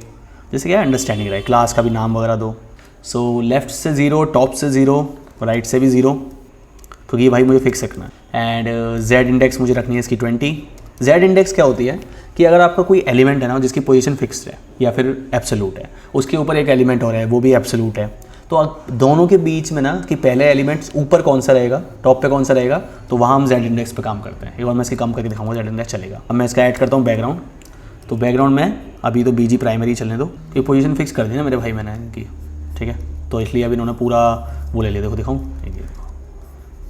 जैसे क्या अंडरस्टैंडिंग रहे, क्लास का भी नाम वगैरह दो। सो लेफ्ट से 0, टॉप से 0, राइट से भी 0, क्योंकि भाई मुझे फिक्स रखना है। एंड जेड इंडेक्स मुझे रखनी है इसकी 20। जेड इंडेक्स क्या होती है कि अगर आपका कोई एलिमेंट है ना जिसकी पोजीशन फिक्स्ड है या फिर एब्सोल्यूट है, उसके ऊपर एक एलिमेंट और है वो भी एब्सोल्यूट है, तो दोनों के बीच में ना कि पहले एलिमेंट्स ऊपर कौन सा रहेगा, टॉप पे कौन सा रहेगा, तो वहाँ हम जेड इंडेक्स पे काम करते हैं। एक बार मैं इसकी कम करके दिखाऊंगा, जेड इंडेक्स चलेगा। अब मैं इसका ऐड करता हूँ बैकग्राउंड। तो बैकग्राउंड में अभी तो बीजी प्राइमरी चलने दो, ये पोजीशन फिक्स कर दी ना मेरे भाई मैंने इनकी, ठीक है। तो इसलिए अभी इन्होंने पूरा वो ले लिया, देखो दिखाऊँ,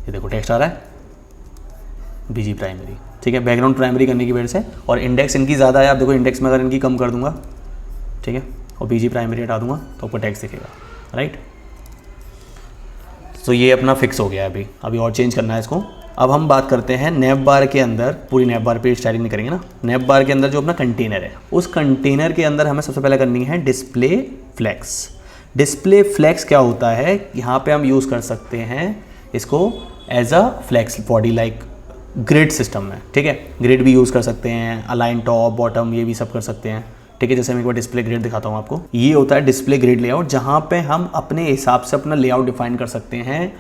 ये देखो टेक्स्ट आ रहा है बीजी प्राइमरी, ठीक है, बैकग्राउंड प्राइमरी करने की वजह से। और इंडेक्स इनकी ज़्यादा है, आप देखो इंडेक्स में अगर इनकी कम कर दूंगा, ठीक है, और बीजी प्राइमरी हटा दूंगा तो आपको टेक्स्ट दिखेगा, राइट। तो ये अपना फिक्स हो गया है। अभी और चेंज करना है इसको। अब हम बात करते हैं नैप बार के अंदर, पूरी नैप बार पे स्टाइलिंग नहीं करेंगे ना, नैप बार के अंदर जो अपना कंटेनर है, उस कंटेनर के अंदर हमें सबसे पहले करनी है डिस्प्ले फ्लेक्स। डिस्प्ले फ्लेक्स क्या होता है, यहाँ पे हम यूज़ कर सकते हैं इसको as a flex body like grid system में, ठीक है। ग्रिड भी यूज़ कर सकते हैं, अलाइन टॉप बॉटम ये भी सब कर सकते हैं, ठीक है। जैसे मैं एक बार डिस्प्ले ग्रिड दिखाता हूँ आपको। ये होता है डिस्प्ले ग्रिड लेआउट, जहाँ पे हम अपने हिसाब से अपना लेआउट डिफाइन कर सकते हैं।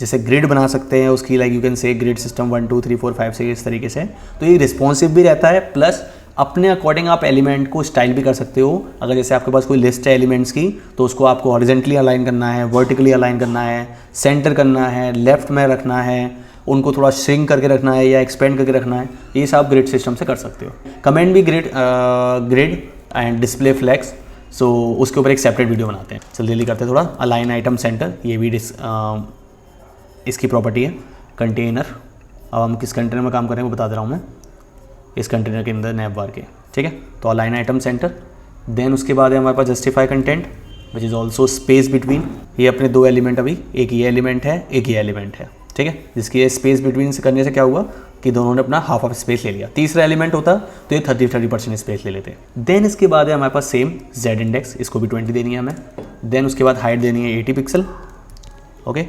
जैसे ग्रिड बना सकते हैं उसकी, like you can say grid system 1 2 3 4 5 6 इस तरीके से। तो ये रिस्पॉन्सिव भी रहता है, प्लस अपने अकॉर्डिंग आप एलिमेंट को स्टाइल भी कर सकते हो। अगर जैसे आपके पास कोई लिस्ट है एलिमेंट्स की, तो उसको आपको हॉरिजॉन्टली अलाइन करना है, वर्टिकली अलाइन करना है, सेंटर करना है, लेफ्ट में रखना है, उनको थोड़ा श्रिंक करके रखना है या एक्सपेंड करके रखना है, ये सब ग्रिड सिस्टम से कर सकते हो। कमेंट भी ग्रिड एंड डिस्प्ले फ्लेक्स, सो उसके ऊपर एक सेपरेट वीडियो बनाते हैं। चल जल्दी करते हैं थोड़ा। अलाइन आइटम सेंटर, ये भी इसकी प्रॉपर्टी है। कंटेनर, अब हम किस कंटेनर में काम करें वो बता दे रहा हूँ मैं, इस कंटेनर के अंदर नैप बार के, ठीक है। तो अलाइन आइटम सेंटर, देन उसके बाद है हमारे पास justify content which is also space between. ये अपने दो एलिमेंट, अभी एक ये एलिमेंट है एक ये एलिमेंट है, ठीक है, जिसकी स्पेस बिटवीन से करने से क्या हुआ कि दोनों ने अपना हाफ ऑफ स्पेस ले लिया। तीसरा एलिमेंट होता तो ये 30% स्पेस ले लेते। देन इसके बाद है हमारे पास सेम जेड इंडेक्स, इसको भी 20 देनी है हमें। देन उसके बाद हाइट देनी है 80 पिक्सल, ओके,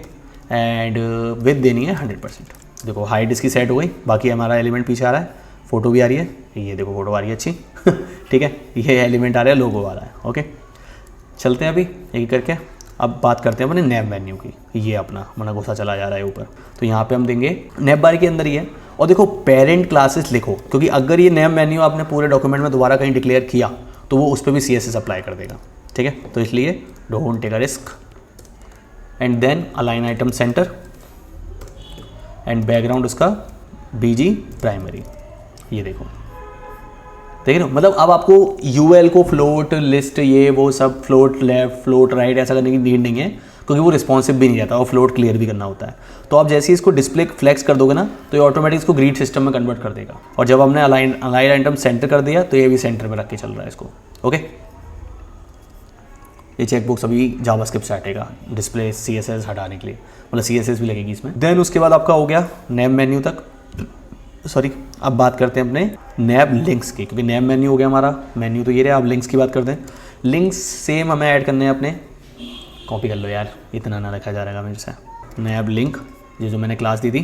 एंड विड्थ देनी है 100%। देखो हाइट इसकी सेट हो गई, बाकी हमारा एलिमेंट पीछे आ रहा है, फोटो भी आ रही है, ये देखो फोटो आ रही है अच्छी। ठीक है, ये एलिमेंट आ रहा है, लोगो आ रहा है, ओके। चलते हैं अभी एक करके। अब बात करते हैं अपने नैप मेन्यू की। ये अपना मना गुस्सा चला जा रहा है ऊपर, तो यहाँ पे हम देंगे नैप बार के अंदर ही है। और देखो पेरेंट क्लासेस लिखो, क्योंकि अगर ये नैप मेन्यू आपने पूरे डॉक्यूमेंट में दोबारा कहीं डिक्लेयर किया तो वो उस पर भी CSS अप्लाई कर देगा, ठीक है। तो इसलिए don't take a risk. And then align item center and background उसका BG प्राइमरी। ये देखो, देख रहे हो, मतलब अब आपको UL को फ्लोट लिस्ट ये वो सब फ्लोट लेफ्ट फ्लोट राइट ऐसा करने की नीड नहीं है, क्योंकि वो रिस्पॉन्सिव भी नहीं रहता और फ्लोट क्लियर भी करना होता है। तो आप जैसे ही इसको डिस्प्ले फ्लेक्स कर दोगे ना, तो ये ऑटोमेटिक इसको ग्रिड सिस्टम में कन्वर्ट कर देगा। और जब हमने अलाइन आइटम सेंटर कर दिया तो ये भी सेंटर में रख के चल रहा है इसको, ओके। ये चेकबॉक्स अभी जावास्क्रिप्ट से हटेगा डिस्प्ले CSS हटाने के लिए, मतलब CSS भी लगेगी इसमें। देन उसके बाद आपका हो गया नैप मेन्यू तक, सॉरी। अब बात करते हैं अपने नैप लिंक्स की, क्योंकि नैप मेन्यू हो गया हमारा, मेन्यू तो ये रहा। अब लिंक्स की बात करते हैं। लिंक्स सेम हमें ऐड करने हैं अपने, कॉपी कर लो यार, इतना ना रखा जा रहेगा मेरे से। नैप लिंक, ये जो मैंने क्लास दी थी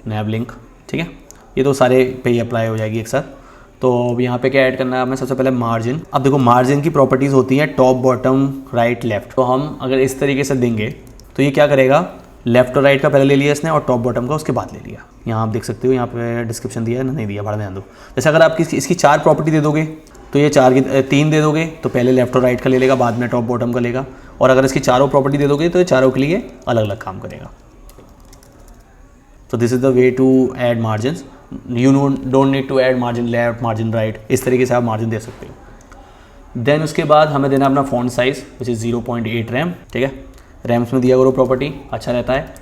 नैप लिंक, ठीक है, ये तो सारे पे ही अप्लाई हो जाएगी एक साथ। तो अब यहाँ पे क्या ऐड करना है हमें, सबसे पहले मार्जिन। अब देखो मार्जिन की प्रॉपर्टीज़ होती हैं टॉप बॉटम राइट लेफ्ट। तो हम अगर इस तरीके से देंगे तो ये क्या करेगा, लेफ्ट और राइट का पहले ले लिया इसने और टॉप बॉटम का उसके बाद ले लिया। यहाँ आप देख सकते हो, यहाँ पे डिस्क्रिप्शन दिया है ना, नहीं दिया, भाड़ में दो। जैसे अगर आप इसकी 4 प्रॉपर्टी दे दोगे तो ये 4 की 3 दे दोगे तो पहले लेफ्ट और राइट का ले लेगा, बाद में टॉप बॉटम का लेगा। और अगर इसकी चारों प्रॉपर्टी दे दोगे तो ये चारों के लिए अलग अलग काम करेगा। तो this is the way to add margin. You don't need to add margin left margin right, इस तरीके से आप मार्जिन दे सकते हो। देन उसके बाद हमें देना अपना font size which is 0.8 RAM, ठीक है। रैम्स में दिया करो प्रॉपर्टी, अच्छा रहता है,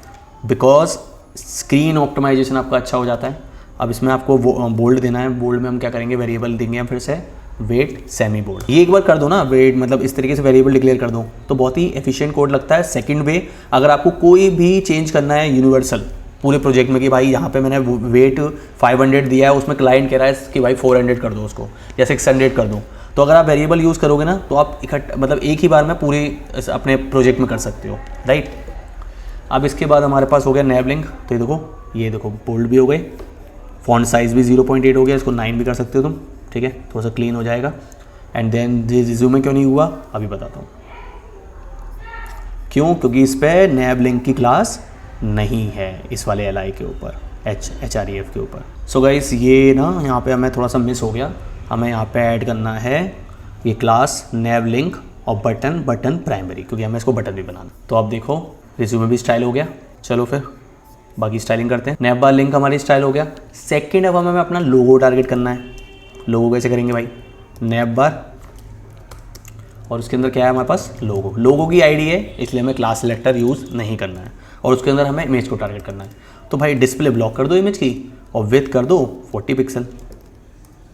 बिकॉज स्क्रीन ऑप्टिमाइजेशन आपका अच्छा हो जाता है। अब इसमें आपको बोल्ड देना है। बोल्ड में हम क्या करेंगे, वेरिएबल देंगे हम फिर से वेट सेमी बोल्ड। ये एक बार कर दो ना, वेट मतलब इस तरीके से वेरिएबल डिक्लेयर कर दो तो बहुत ही एफिशिएंट कोड लगता है। सेकंड वे, अगर आपको कोई भी चेंज करना है यूनिवर्सल पूरे प्रोजेक्ट में कि भाई यहाँ पे मैंने वेट 500 दिया है, उसमें क्लाइंट कह रहा है कि भाई 400 कर दो उसको या 600 कर दो, तो अगर आप वेरिएबल यूज़ करोगे ना तो आप इकट्ठा मतलब एक ही बार में पूरे अपने प्रोजेक्ट में कर सकते हो, राइट। अब इसके बाद हमारे पास हो गया नैब लिंक, तो ये देखो बोल्ड भी हो गए, फॉन्ट साइज़ भी 0.8 हो गया, इसको 9 भी कर सकते हो तुम, ठीक है, थोड़ा सा क्लीन हो जाएगा। एंड देन रिज्यूमे क्यों नहीं हुआ अभी बताता हूँ क्यों, क्योंकि इस पर नैब लिंक की क्लास नहीं है इस वाले LI के ऊपर, HREF के ऊपर। सो गाइस ये ना यहाँ पे हमें थोड़ा सा मिस हो गया, हमें यहाँ पे ऐड करना है ये क्लास नैब लिंक और बटन प्राइमरी, क्योंकि हमें इसको बटन भी बनाना। तो आप देखो रिज्यूमे भी स्टाइल हो गया, चलो फिर बाकी स्टाइलिंग करते हैं। नैब बार लिंक हमारी स्टाइल हो गया। सेकेंड अब हमें अपना लोगो टारगेट करना है। लोगो कैसे करेंगे भाई, नैब बार और उसके अंदर क्या है हमारे पास लोगो की आईडी है, इसलिए हमें क्लास सेलेक्टर यूज़ नहीं करना है और उसके अंदर हमें इमेज को टारगेट करना है। तो भाई डिस्प्ले ब्लॉक कर दो इमेज की और विड्थ कर दो 40 पिक्सल।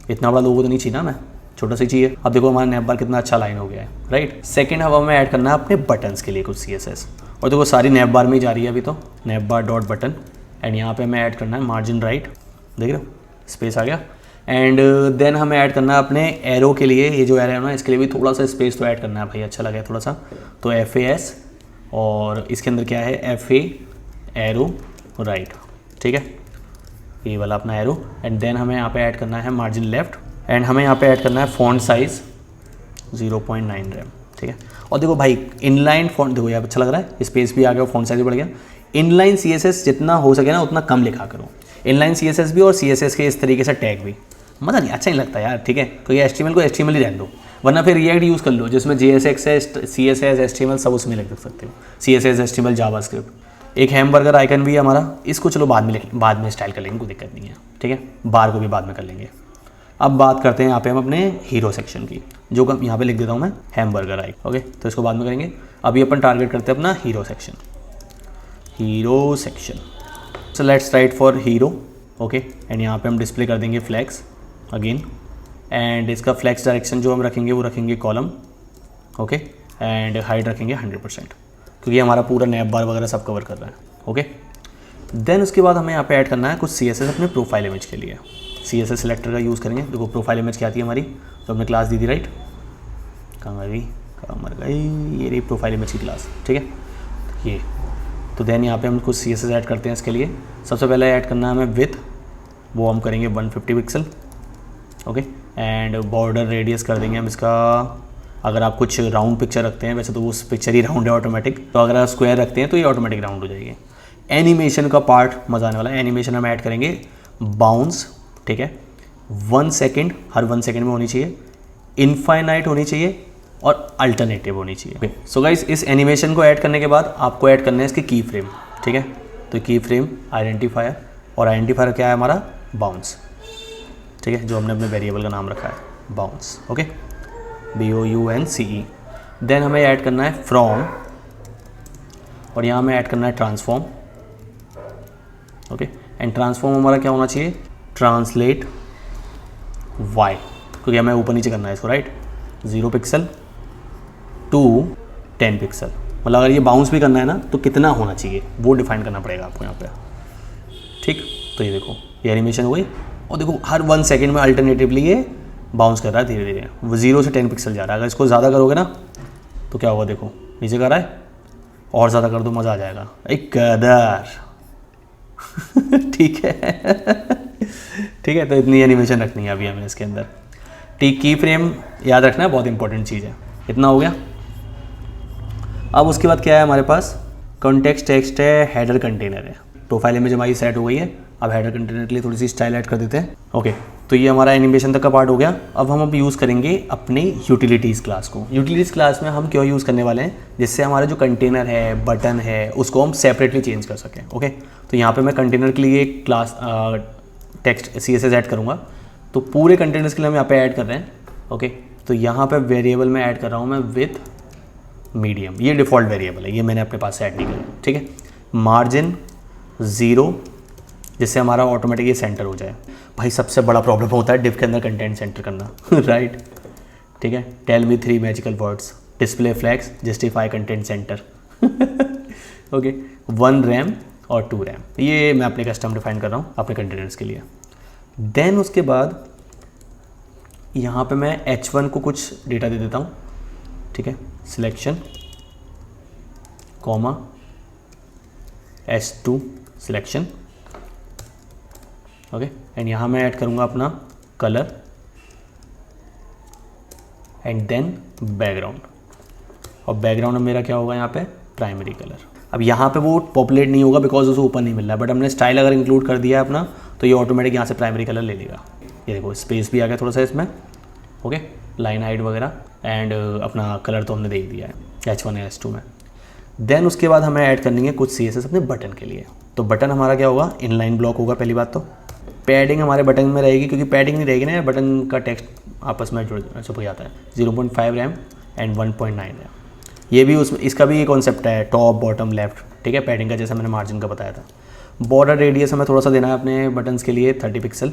इतना बड़ा लोगो तो नहीं चाहिए ना, मैं छोटा सा चाहिए। अब देखो हमारा नैब बार कितना अच्छा लाइन हो गया है, राइट। सेकंड अब हमें ऐड करना है अपने बटन्स के लिए कुछ CSS, और देखो सारी नैब बार में ही जा रही है अभी तो, नैब बार डॉट बटन। एंड यहाँ पे हमें ऐड करना है मार्जिन राइट, देख रहे हो स्पेस आ गया। एंड देन हमें ऐड करना है अपने एरो के लिए, ये जो एरो है ना इसके लिए भी थोड़ा सा स्पेस तो ऐड करना है भाई, अच्छा लगे थोड़ा सा। तो FAS और इसके अंदर क्या है FA एरो राइट, ठीक है, ये वाला अपना एरो। एंड देन हमें यहाँ पे ऐड करना है मार्जिन लेफ्ट, एंड हमें यहाँ पे ऐड करना है फॉन्ट साइज़ 0.9 रैम, ठीक है। और देखो भाई इनलाइन फॉन्ट देखो यहाँ अच्छा लग रहा है, स्पेस भी आ गया, फॉन्ट साइज भी बढ़ गया। इनलाइन CSS जितना हो सके ना उतना कम लिखा करो, इनलाइन CSS भी और CSS के इस तरीके से टैग भी, मज़ा नहीं, अच्छा नहीं लगता यार, ठीक है। क्योंकि HTML को HTML ही रहने दो, वरना फिर रिएक्ट यूज़ कर लो जिसमें JSX है, CSS HTML सब उसमें लिख सकते हो, CSS HTML जावास्क्रिप्ट। एक हैमबर्गर आइकन भी है हमारा, इसको चलो बाद में स्टाइल कर लेंगे, कोई दिक्कत नहीं है, ठीक है। बार को भी बाद में कर लेंगे। अब बात करते हैं यहाँ पे हम अपने हीरो सेक्शन की, जो यहाँ पे लिख देता हूँ मैं हैमबर्गर आइकन, ओके, तो इसको बाद में करेंगे। अभी अपन टारगेट करते हैं अपना hero section. So let's write for hero, okay. And यहाँ पे हम डिस्प्ले कर देंगे फ्लैक्स अगेन, एंड इसका फ्लैक्स डायरेक्शन जो हम रखेंगे वो रखेंगे कॉलम, ओके। एंड हाइट रखेंगे 100%, क्योंकि हमारा पूरा नैब बार वगैरह सब कवर कर रहा है, ओके। देन उसके बाद हमें यहाँ पे ऐड करना है कुछ CSS अपने प्रोफाइल इमेज के लिए। CSS सिलेक्टर का यूज़ करेंगे। देखो प्रोफाइल इमेज क्या आती है हमारी, तो हमने क्लास दी थी, राइट, कहाँ मर गई, ये रही प्रोफाइल इमेज की क्लास, ठीक है, ये। तो देन यहाँ पे हम कुछ CSS ऐड करते हैं इसके लिए। सबसे पहले ऐड करना है हमें विथ, वो हम करेंगे 150 pixel, okay. And border radius कर देंगे हम इसका, अगर आप कुछ राउंड पिक्चर रखते हैं, वैसे तो वो पिक्चर ही राउंड है ऑटोमेटिक, तो अगर आप स्क्वायर रखते हैं तो ये ऑटोमेटिक राउंड हो जाएगी। एनिमेशन का पार्ट मज़ा आने वाला है, एनिमेशन हम ऐड करेंगे बाउंस, ठीक है, 1 सेकेंड, हर 1 सेकेंड में होनी चाहिए, इनफाइनाइट होनी चाहिए और अल्टरनेटिव होनी चाहिए। सो गाइस इस एनिमेशन को ऐड करने के बाद आपको ऐड करना है इसकी की फ्रेम, ठीक है। तो की फ्रेम आइडेंटिफायर, और आइडेंटिफायर क्या है हमारा बाउंस, ठीक है, जो हमने अपने वेरिएबल का नाम रखा है बाउंस, ओके, BOUNCE। देन हमें ऐड करना है फ्रॉम, और यहाँ हमें ऐड करना है ट्रांसफॉर्म, ओके। एंड ट्रांसफॉर्म हमारा क्या होना चाहिए, ट्रांसलेट Y, क्योंकि हमें ऊपर नीचे करना है इसको, राइट, 0 पिक्सल टू 10 पिक्सल। मतलब अगर ये बाउंस भी करना है ना तो कितना होना चाहिए वो डिफाइन करना पड़ेगा आपको यहाँ पे, ठीक। तो ये देखो ये एनिमेशन हो गई, और देखो हर 1 सेकेंड में अल्टरनेटिवली ये बाउंस कर रहा है धीरे धीरे, वो 0 से 10 पिक्सल जा रहा है। अगर इसको ज़्यादा करोगे ना तो क्या होगा, देखो नीचे कर रहा है, और ज़्यादा कर दो मज़ा आ जाएगा, एक कदर ठीक है ठीक है। तो इतनी एनिमेशन रखनी है अभी हमें इसके अंदर, ठीक। की फ्रेम याद रखना है, बहुत इंपॉर्टेंट चीज़ है। इतना हो गया। अब उसके बाद क्या है हमारे पास, कॉन्टेक्स्ट टेक्स्ट है, हेडर कंटेनर है। प्रोफाइल इमेज हमारी सेट हो गई है। अब हेडर कंटेनर के लिए थोड़ी सी स्टाइल ऐड कर देते हैं, ओके। तो ये हमारा एनिमेशन तक का पार्ट हो गया। अब हम यूज़ करेंगे अपने यूटिलिटीज़ क्लास को। यूटिलिटीज़ क्लास में हम क्यों यूज़ करने वाले हैं, जिससे हमारा जो कंटेनर है, बटन है, उसको हम सेपरेटली चेंज कर सकें, ओके। तो यहाँ पे मैं कंटेनर के लिए एक क्लास टेक्स्ट CSS ऐड करूँगा, तो पूरे कंटेनर्स के लिए हम यहाँ पे ऐड कर रहे हैं, ओके। तो यहाँ पे वेरिएबल में ऐड कर रहा हूँ मैं विथ मीडियम, ये डिफ़ॉल्ट वेरिएबल है, ये मैंने अपने पास से ऐड नहीं किया, ठीक है। मार्जिन 0, जिससे हमारा ऑटोमेटिक ये सेंटर हो जाए। भाई सबसे बड़ा प्रॉब्लम होता है डिव के अंदर कंटेंट सेंटर करना राइट। ठीक है, tell me 3 magical words, display flags, justify content center. Okay, 1 rem और 2 रैम, ये मैं अपने कस्टम डिफाइन कर रहा हूँ अपने कंटेनर्स के लिए। देन उसके बाद यहाँ पे मैं H1 को कुछ डेटा दे देता हूँ, ठीक है, selection comma S2 selection, okay, and यहाँ मैं ऐड करूँगा अपना कलर एंड देन बैकग्राउंड, और बैकग्राउंड में मेरा क्या होगा यहाँ पे प्राइमरी कलर। अब यहाँ पे वो पॉपुलेट नहीं होगा बिकॉज उसे ऊपर नहीं मिल रहा है, बट हमने स्टाइल अगर इंक्लूड कर दिया है अपना तो ये ऑटोमेटिक यहाँ से प्राइमरी कलर ले लेगा। ये देखो स्पेस भी आ गया थोड़ा सा इसमें, ओके, लाइन हाइट वगैरह, एंड अपना कलर तो हमने दे दिया है H1 या H2 में। देन उसके बाद हमें ऐड करनी है कुछ CSS अपने बटन के लिए। तो बटन हमारा क्या होगा, इनलाइन ब्लॉक होगा पहली बात। तो पैडिंग हमारे बटन में रहेगी, क्योंकि पैडिंग नहीं रहेगी ना, बटन का टेक्स्ट आपस में जुड़ छुप जाता है। 0.5 रैम एंड 1.9 रैम, ये भी उसमें इसका भी कॉन्सेप्ट है, टॉप बॉटम लेफ्ट, ठीक है, पैडिंग का जैसा मैंने मार्जिन का बताया था। बॉर्डर रेडियस हमें थोड़ा सा देना है अपने बटन्स के लिए 30 pixel,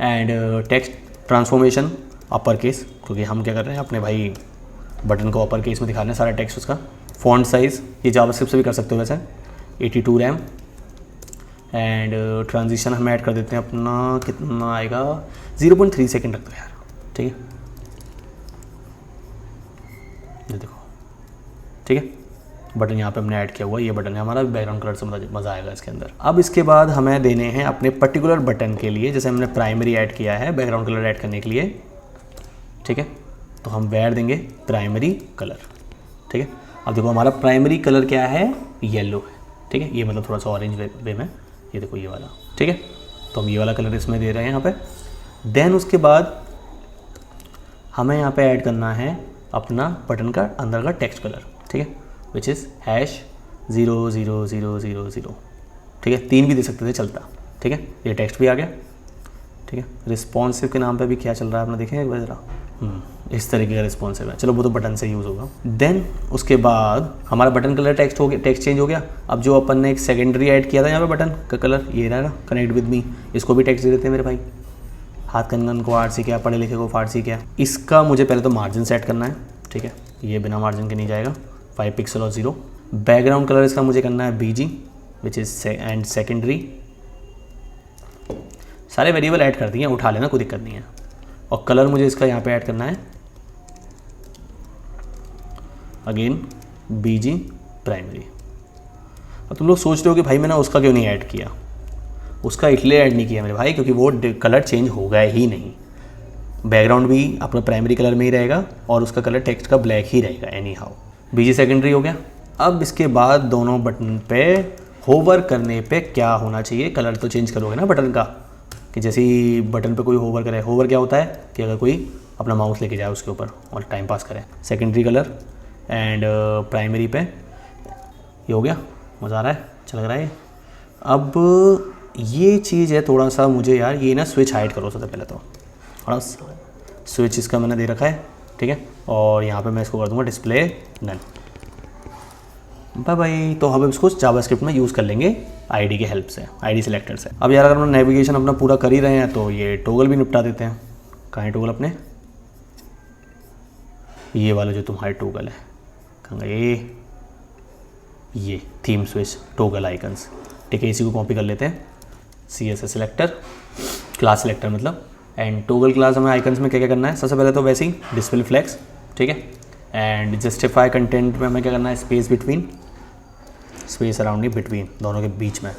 and text transformation upper case, क्योंकि हम क्या कर रहे हैं अपने भाई बटन को अपर केस में दिखा रहे हैं सारा टेक्स्ट उसका। फॉन्ट साइज़ ये जावास्क्रिप्ट से भी कर सकते हो वैसे, 82 रैम, एंड ट्रांजिशन हम ऐड कर देते हैं अपना, कितना आएगा 0.3 सेकेंड रख दो यार, ठीक है, ये देखो, ठीक है, बटन यहाँ पे हमने ऐड किया हुआ, ये बटन है हमारा, बैकग्राउंड कलर से मज़ा आएगा इसके अंदर। अब इसके बाद हमें देने हैं अपने पर्टिकुलर बटन के लिए, जैसे हमने प्राइमरी ऐड किया है बैकग्राउंड कलर ऐड करने के लिए, ठीक है, तो हम वेयर देंगे प्राइमरी कलर, ठीक है। अब देखो हमारा प्राइमरी कलर क्या है, येलो है, ठीक है, ये मतलब थोड़ा सा ऑरेंज वे में, ये देखो ये वाला, ठीक है, तो हम ये वाला कलर इसमें दे रहे हैं यहाँ पे। देन उसके बाद हमें यहाँ पे ऐड करना है अपना बटन का अंदर का टेक्स्ट कलर, ठीक है, विच इज़ #0000, ठीक है, 3 भी दे सकते थे चलता, ठीक है, ये टेक्स्ट भी आ गया, ठीक है। रिस्पॉन्सिव के नाम पे भी क्या चल रहा है आपने देखें एक बार ज़रा, इस तरीके का रिस्पॉन्सिव है, चलो वो तो बटन से यूज़ होगा। देन उसके बाद हमारा बटन कलर टेक्स्ट हो गया, टेक्स्ट चेंज हो गया। अब जो अपन ने एक सेकेंडरी ऐड किया था यहाँ पे बटन का कलर, ये रहा ना, कनेक्ट विद मी, इसको भी टेक्स्ट दे देते हैं मेरे भाई। हाथ कंगन को फारसी क्या, पढ़े लिखे को फारसी क्या। इसका मुझे पहले तो मार्जिन सेट करना है, ठीक है, ये बिना मार्जिन के नहीं जाएगा, 5 पिक्सल और 0। बैकग्राउंड कलर इसका मुझे करना है BG which is and secondary. सारे वेरिएबल ऐड कर दिए, उठा लेना, कोई दिक्कत नहीं है। और कलर मुझे इसका यहाँ पे ऐड करना है अगेन BG प्राइमरी। अब तुम लोग सोच रहे हो कि भाई मैंने उसका क्यों नहीं ऐड किया, उसका इसलिए ऐड नहीं किया मेरे भाई क्योंकि वो कलर चेंज होगा ही नहीं, बैकग्राउंड भी अपना प्राइमरी कलर में ही रहेगा और उसका कलर टेक्स्ट का ब्लैक ही रहेगा एनी हाउ। BG सेकेंडरी हो गया। अब इसके बाद दोनों बटन पे होवर करने पे क्या होना चाहिए, कलर तो चेंज करोगे ना बटन का, कि जैसे ही बटन पे कोई होवर करे, होवर क्या होता है कि अगर कोई अपना माउस लेके जाए उसके ऊपर और टाइम पास करे। सेकेंडरी कलर एंड प्राइमरी पे ये हो गया, मज़ा आ रहा है, अच्छा लग रहा है। अब ये चीज़ है थोड़ा सा मुझे यार, ये ना स्विच हाइड करो सबसे पहले, तो थोड़ा स्विच इसका मैंने दे रखा है, ठीक है, और यहाँ पे मैं इसको कर दूँगा डिस्प्ले नन, बाय बाय। तो हम इसको जावास्क्रिप्ट में यूज़ कर लेंगे ID के हेल्प से, ID सिलेक्टर से। अब यार अगर हम नेविगेशन अपना पूरा कर ही रहे हैं तो ये टोगल भी निपटा देते हैं। कहाँ है टोगल अपने, ये वाला जो तुम्हारे टोगल है, कहाँ ये थीम स्विच टोगल आइकन्स, ठीक है, इसी को कॉपी कर लेते हैं। CSS सिलेक्टर, क्लास सिलेक्टर मतलब, एंड टोगल क्लास हमें आइकन्स में क्या क्या करना है, सबसे पहले तो वैसे ही डिस्प्ले फ्लैग्स, ठीक है, एंड जस्टिफाई कंटेंट में हमें क्या करना है, स्पेस बिटवीन, स्पेस अराउंड नहीं, बिटवीन, दोनों के बीच में,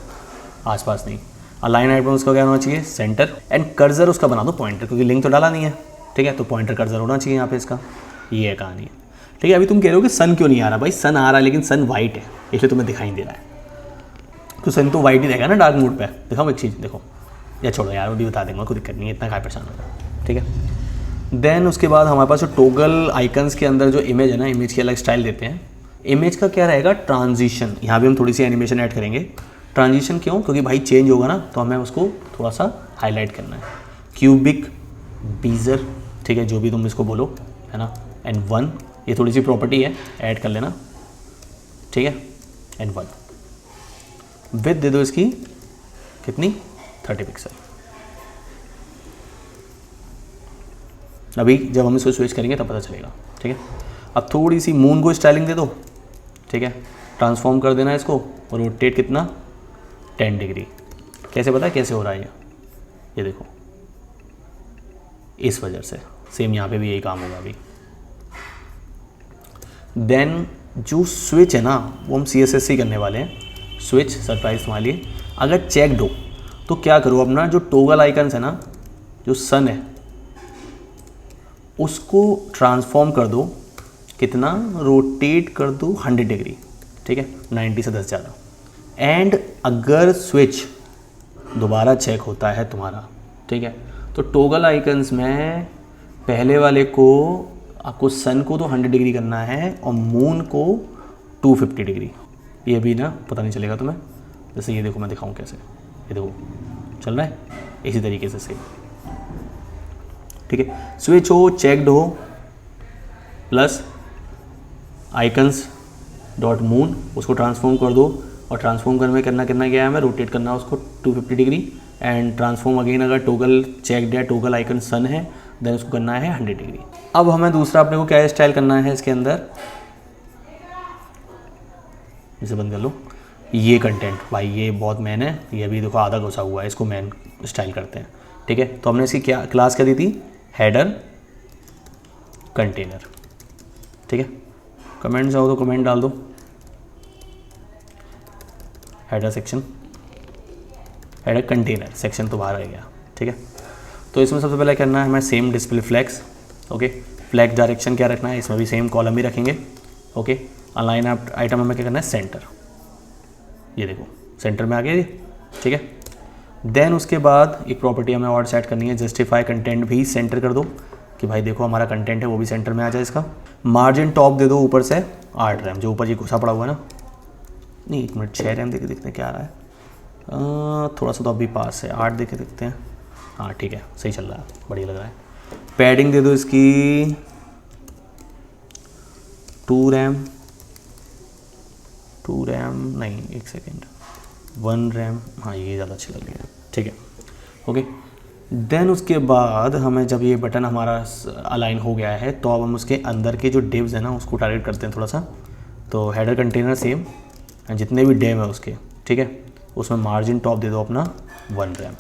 आसपास नहीं। अलाइन हाइट में उसका क्या होना चाहिए, सेंटर, एंड कर्सर उसका बना दो पॉइंटर, क्योंकि लिंक तो डाला नहीं है, ठीक है, तो पॉइंटर कर्सर होना चाहिए यहाँ पे इसका। ये है कहानी, ठीक है। अभी तुम कह रहे हो कि सन क्यों नहीं आ रहा, भाई सन आ रहा है लेकिन सन वाइट है, इसलिए तुम्हें दिखाई दे रहा है, तो सन तो वाइट ही रहेगा ना डार्क मोड पे। दिखाऊँ एक चीज़, देखो, या छोड़ो यार, वो भी बता देंगे, कोई दिक्कत नहीं है, इतना काय परेशान होगा, ठीक है। देन उसके बाद हमारे पास जो टोगल आइकन्स के अंदर जो इमेज है ना, इमेज की अलग स्टाइल देते हैं। इमेज का क्या रहेगा, ट्रांजिशन, यहाँ भी हम थोड़ी सी एनिमेशन ऐड करेंगे। ट्रांजिशन क्यों, क्योंकि भाई चेंज होगा ना, तो हमें उसको थोड़ा सा हाईलाइट करना है। क्यूबिक, बीजर, ठीक है, जो भी तुम इसको बोलो, है ना, एंड 1, ये थोड़ी सी प्रॉपर्टी है, ऐड कर लेना, ठीक है, एंड 1 विद दे दो इसकी कितनी, 30 पिक्सल। अभी जब हम इसको स्विच करेंगे तब पता चलेगा, ठीक है। अब थोड़ी सी मून को स्टाइलिंग दे दो, ठीक है, ट्रांसफॉर्म कर देना इसको, रोटेट कितना 10 डिग्री। कैसे पता है कैसे हो रहा है ये देखो, इस वजह से सेम यहाँ पे भी यही काम होगा अभी। देन जो स्विच है ना वो हम CSS करने वाले हैं। स्विच सरप्राइज तुम्हारे लिए, अगर चेकड हो तो क्या करो, अपना जो टॉगल आइकन्स है ना, जो सन है उसको ट्रांसफॉर्म कर दो, कितना, रोटेट कर दो 100 डिग्री, ठीक है, 90 से 10 ज़्यादा। एंड अगर स्विच दोबारा चेक होता है तुम्हारा, ठीक है, तो टॉगल आइकन्स में पहले वाले को आपको सन को तो 100 डिग्री करना है और मून को 250 डिग्री। ये भी ना पता नहीं चलेगा तुम्हें, जैसे ये देखो मैं दिखाऊं कैसे, ये देखो चल रहा है इसी तरीके से सेम, ठीक है। स्विच हो, चेकड हो, प्लस आइकन्स डॉट मून, उसको ट्रांसफॉर्म कर दो, और ट्रांसफॉर्म करने में करना क्या है, हमें रोटेट करना है उसको 250 डिग्री। एंड ट्रांसफॉर्म अगेन, अगर टॉगल चेकड है, टॉगल आइकन सन है, देन उसको करना है 100 डिग्री। अब हमें दूसरा अपने को क्या स्टाइल करना है इसके अंदर, इसे बंद कर लो। ये कंटेंट भाई ये बहुत मैन है, ये अभी देखो आधा घुसा हुआ है, इसको मैन स्टाइल करते हैं, ठीक है। तो हमने इसकी क्या क्लास क्या दी थी, हेडर कंटेनर, ठीक है। कमेंट चाहो तो कमेंट डाल दो, header section, header container section तो बाहर आ गया, ठीक है। तो इसमें सबसे पहले करना है हमें same display flags, okay. Flag direction क्या रखना है, इसमें भी सेम कॉलम ही रखेंगे, ओके। अलाइन आइटम हमें क्या करना है, सेंटर, ये देखो सेंटर में आ गया ये, ठीक है। देन उसके बाद एक प्रॉपर्टी हमें और सेट करनी है, जस्टिफाई कंटेंट भी सेंटर कर दो, कि भाई देखो हमारा कंटेंट है वो भी सेंटर में आ जाए इसका। मार्जिन टॉप दे दो ऊपर से 8 रैम, जो ऊपर ये घुसा पड़ा हुआ है ना, नहीं 1 मिनट 6 रैम देखे देखते हैं क्या आ रहा है, थोड़ा सा तो अभी पास है, 8 देखे देखते हैं, हाँ ठीक है सही चल रहा है, बढ़िया लग रहा है। पैडिंग दे दो इसकी 2 रैम नहीं 1 सेकेंड 1 रैम, हाँ ये ज़्यादा अच्छा लग रहा है, ठीक है, ओके। देन उसके बाद हमें जब ये बटन हमारा अलाइन हो गया है, तो अब हम उसके अंदर के जो डिव्स हैं ना उसको टारगेट करते हैं थोड़ा सा। तो हेडर कंटेनर सेम, जितने भी डिव है उसके, ठीक है, उसमें मार्जिन टॉप दे दो अपना 1 रैम।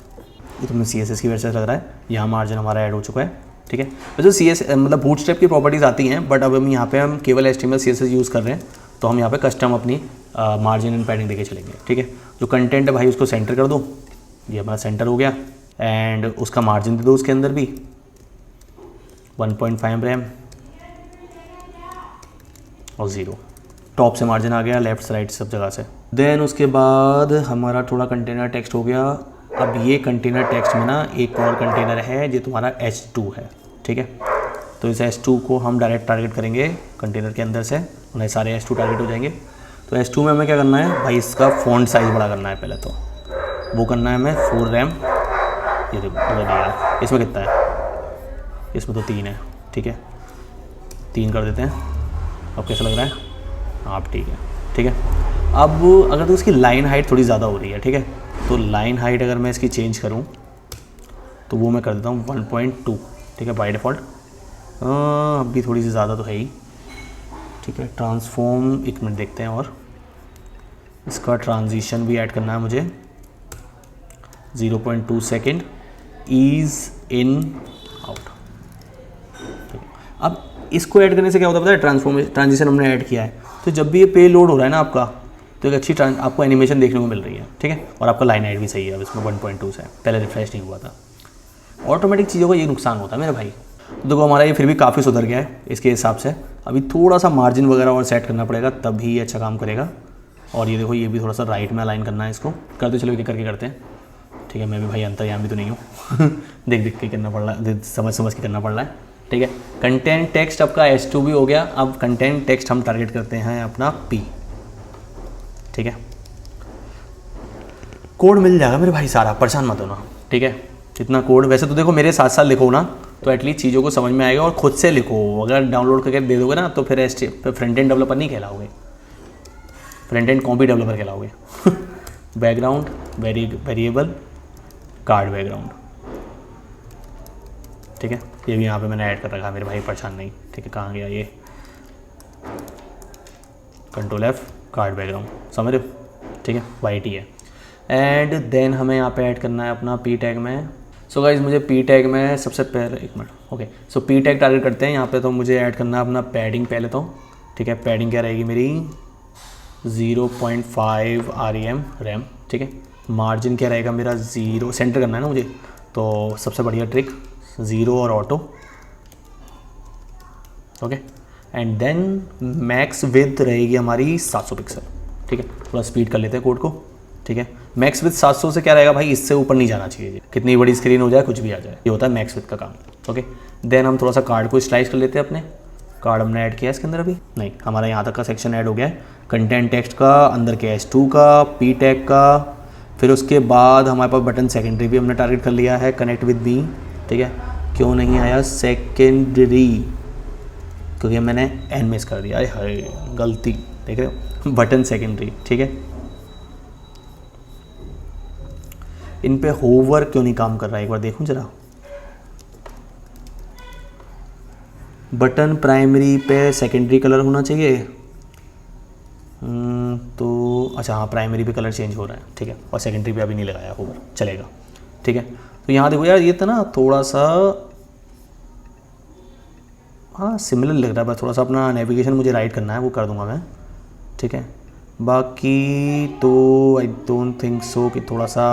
ये तुम्हें CSS की वजह से लग रहा है, यहाँ मार्जिन हमारा ऐड हो चुका है, ठीक है। वैसे CSS मतलब बूटस्ट्रैप की प्रॉपर्टीज़ आती हैं, बट अब हम यहाँ पे हम केवल HTML CSS यूज़ कर रहे हैं, तो हम यहाँ पे कस्टम अपनी मार्जिन एंड पैडिंग देके चलेंगे, ठीक है। जो कंटेंट है भाई उसको सेंटर कर दो, ये हमारा सेंटर हो गया। एंड उसका मार्जिन दे दो उसके अंदर भी 1.5 रैम और 0, टॉप से मार्जिन आ गया, लेफ्ट से राइट सब जगह से। देन उसके बाद हमारा थोड़ा कंटेनर टेक्स्ट हो गया। अब ये कंटेनर टेक्स्ट में ना एक और कंटेनर है जो तुम्हारा H2 है, ठीक है। तो इस H2 को हम डायरेक्ट टारगेट करेंगे कंटेनर के अंदर से, उन्हें सारे H2 टारगेट हो जाएंगे। तो H2 में हमें क्या करना है भाई, इसका फ़ॉन्ट साइज़ बड़ा करना है पहले, तो वो करना है हमें 4 रैम। ये देखो उधर दिया, इसमें कितना है, इसमें तो 3 है, ठीक है, 3 कर देते हैं। अब कैसा लग रहा है, हाँ ठीक है, ठीक है। अब अगर तो इसकी लाइन हाइट थोड़ी ज़्यादा हो रही है, ठीक है, तो लाइन हाइट अगर मैं इसकी चेंज करूँ तो वो मैं कर देता हूँ 1.2, ठीक है, बाय डिफ़ॉल्ट। अभी थोड़ी सी ज़्यादा तो है ही, ठीक है। ट्रांसफॉर्म 1 मिनट देखते हैं, और इसका ट्रांजिशन भी ऐड करना है मुझे 0.2 सेकेंड, ईज़ इन आउट। अब इसको ऐड करने से क्या होता है पता है, ट्रांजिशन हमने ऐड किया है, तो जब भी ये पे लोड हो रहा है ना आपका, तो एक अच्छी आपको एनिमेशन देखने को मिल रही है, ठीक है। और आपका लाइन हाइट भी सही है, अब इसमें 1.2 से, पहले रिफ्रेश नहीं हुआ था। ऑटोमेटिक चीज़ों का ये नुकसान होता है मेरे भाई। तो देखो हमारा ये फिर भी काफ़ी सुधर गया है इसके हिसाब से, अभी थोड़ा सा मार्जिन वगैरह और सेट करना पड़ेगा, तभी ये अच्छा काम करेगा। और ये देखो ये भी थोड़ा सा राइट में अलाइन करना है इसको, करते चलो एक करके करते हैं, ठीक है। मैं भी भाई अंतर्यामी तो नहीं हूँ देख के करना पड़ रहा है, समझ के करना पड़ रहा है, ठीक है। कंटेंट टेक्स्ट आपका H2 भी हो गया। अब कंटेंट टेक्स्ट हम टारगेट करते हैं अपना P, ठीक है। कोड मिल जाएगा मेरे भाई सारा, परेशान मत होना, ठीक है। इतना कोड वैसे तो देखो मेरे साथ साथ लिखो ना, तो एटलीस्ट चीज़ों को समझ में आएगा, और खुद से लिखो। अगर डाउनलोड करके दे दोगे ना तो फिर फ्रंट एंड डेवलपर नहीं कहलाओगे, फ्रंट एंड कॉपी डेवलपर कहलाओगे बैकग्राउंड वेरिएबल कार्ड बैकग्राउंड, ठीक है। ये भी यहाँ पे मैंने ऐड कर रखा है मेरे भाई, परेशान नहीं। ठीक है, कहाँ गया ये, Ctrl F कार्ड बैकग्राउंड, समझ रहे हो? ठीक है, वाइट ही है। एंड देन हमें यहाँ पे ऐड करना है अपना पी टैग में। सो गाइज मुझे पी टैग में सबसे पहले, एक मिनट, ओके, सो पी टैग टारगेट करते हैं यहाँ पे। तो मुझे ऐड करना है अपना पैडिंग पहले तो। ठीक है, पैडिंग क्या रहेगी मेरी 0.5 REM रैम। ठीक है, मार्जिन क्या रहेगा मेरा 0, सेंटर करना है ना मुझे, तो सबसे बढ़िया ट्रिक 0 और auto. Okay, and then max width रहेगी हमारी 700 पिक्सल। ठीक है, थोड़ा स्पीड कर लेते हैं कोड को। ठीक है, मैक्स विड्थ 700 से क्या रहेगा भाई, इससे ऊपर नहीं जाना चाहिए। कितनी बड़ी स्क्रीन हो जाए, कुछ भी आ जाए, ये होता है मैक्स विड्थ का काम। ओके, देन हम थोड़ा सा कार्ड को स्लाइस कर लेते हैं अपने। कार्ड हमने ऐड किया इसके अंदर अभी नहीं, हमारा यहाँ तक का सेक्शन ऐड हो गया है। कंटेंट टेक्स्ट का, अंदर के S2 का, पी टैग का, फिर उसके बाद हमारे पास बटन सेकेंडरी भी हमने टारगेट कर लिया है, कनेक्ट विद मी। ठीक है, क्यों नहीं आया सेकेंडरी, क्योंकि मैंने एन मिस कर दिया, अरे गलती, देख रहे हो, बटन सेकेंडरी। ठीक है, इन पे होवर क्यों नहीं काम कर रहा है, एक बार देखूं जरा। बटन प्राइमरी पे सेकेंडरी कलर होना चाहिए, तो अच्छा हाँ, प्राइमरी पे कलर चेंज हो रहा है। ठीक है, और सेकेंडरी पे अभी नहीं लगाया होवर, चलेगा। ठीक है, तो यहाँ देखो यार, ये था ना थोड़ा सा, हाँ सिमिलर लग रहा है, बस थोड़ा सा अपना नेविगेशन मुझे राइट करना है, वो कर दूंगा मैं। ठीक है, बाकी तो आई डोंट थिंक सो कि थोड़ा सा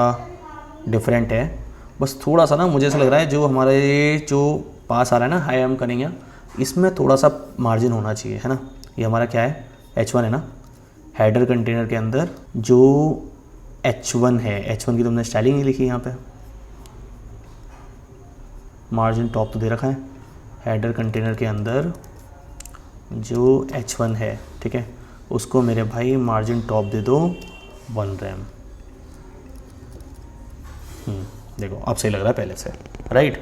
डिफरेंट है, बस थोड़ा सा ना मुझे ऐसा लग रहा है जो हमारे जो पास आ रहा है ना, हाई एम करेंगे, इसमें थोड़ा सा मार्जिन होना चाहिए, है ना। ये हमारा क्या है, H1 है ना, हेडर कंटेनर के अंदर जो H1 है, H1 की तुमने स्टाइलिंग नहीं लिखी यहाँ पे, मार्जिन टॉप तो दे रखा है, हेडर कंटेनर के अंदर जो H1 है, ठीक है, उसको मेरे भाई मार्जिन टॉप दे दो 1 रैम। देखो अब सही लग रहा है पहले से, राइट।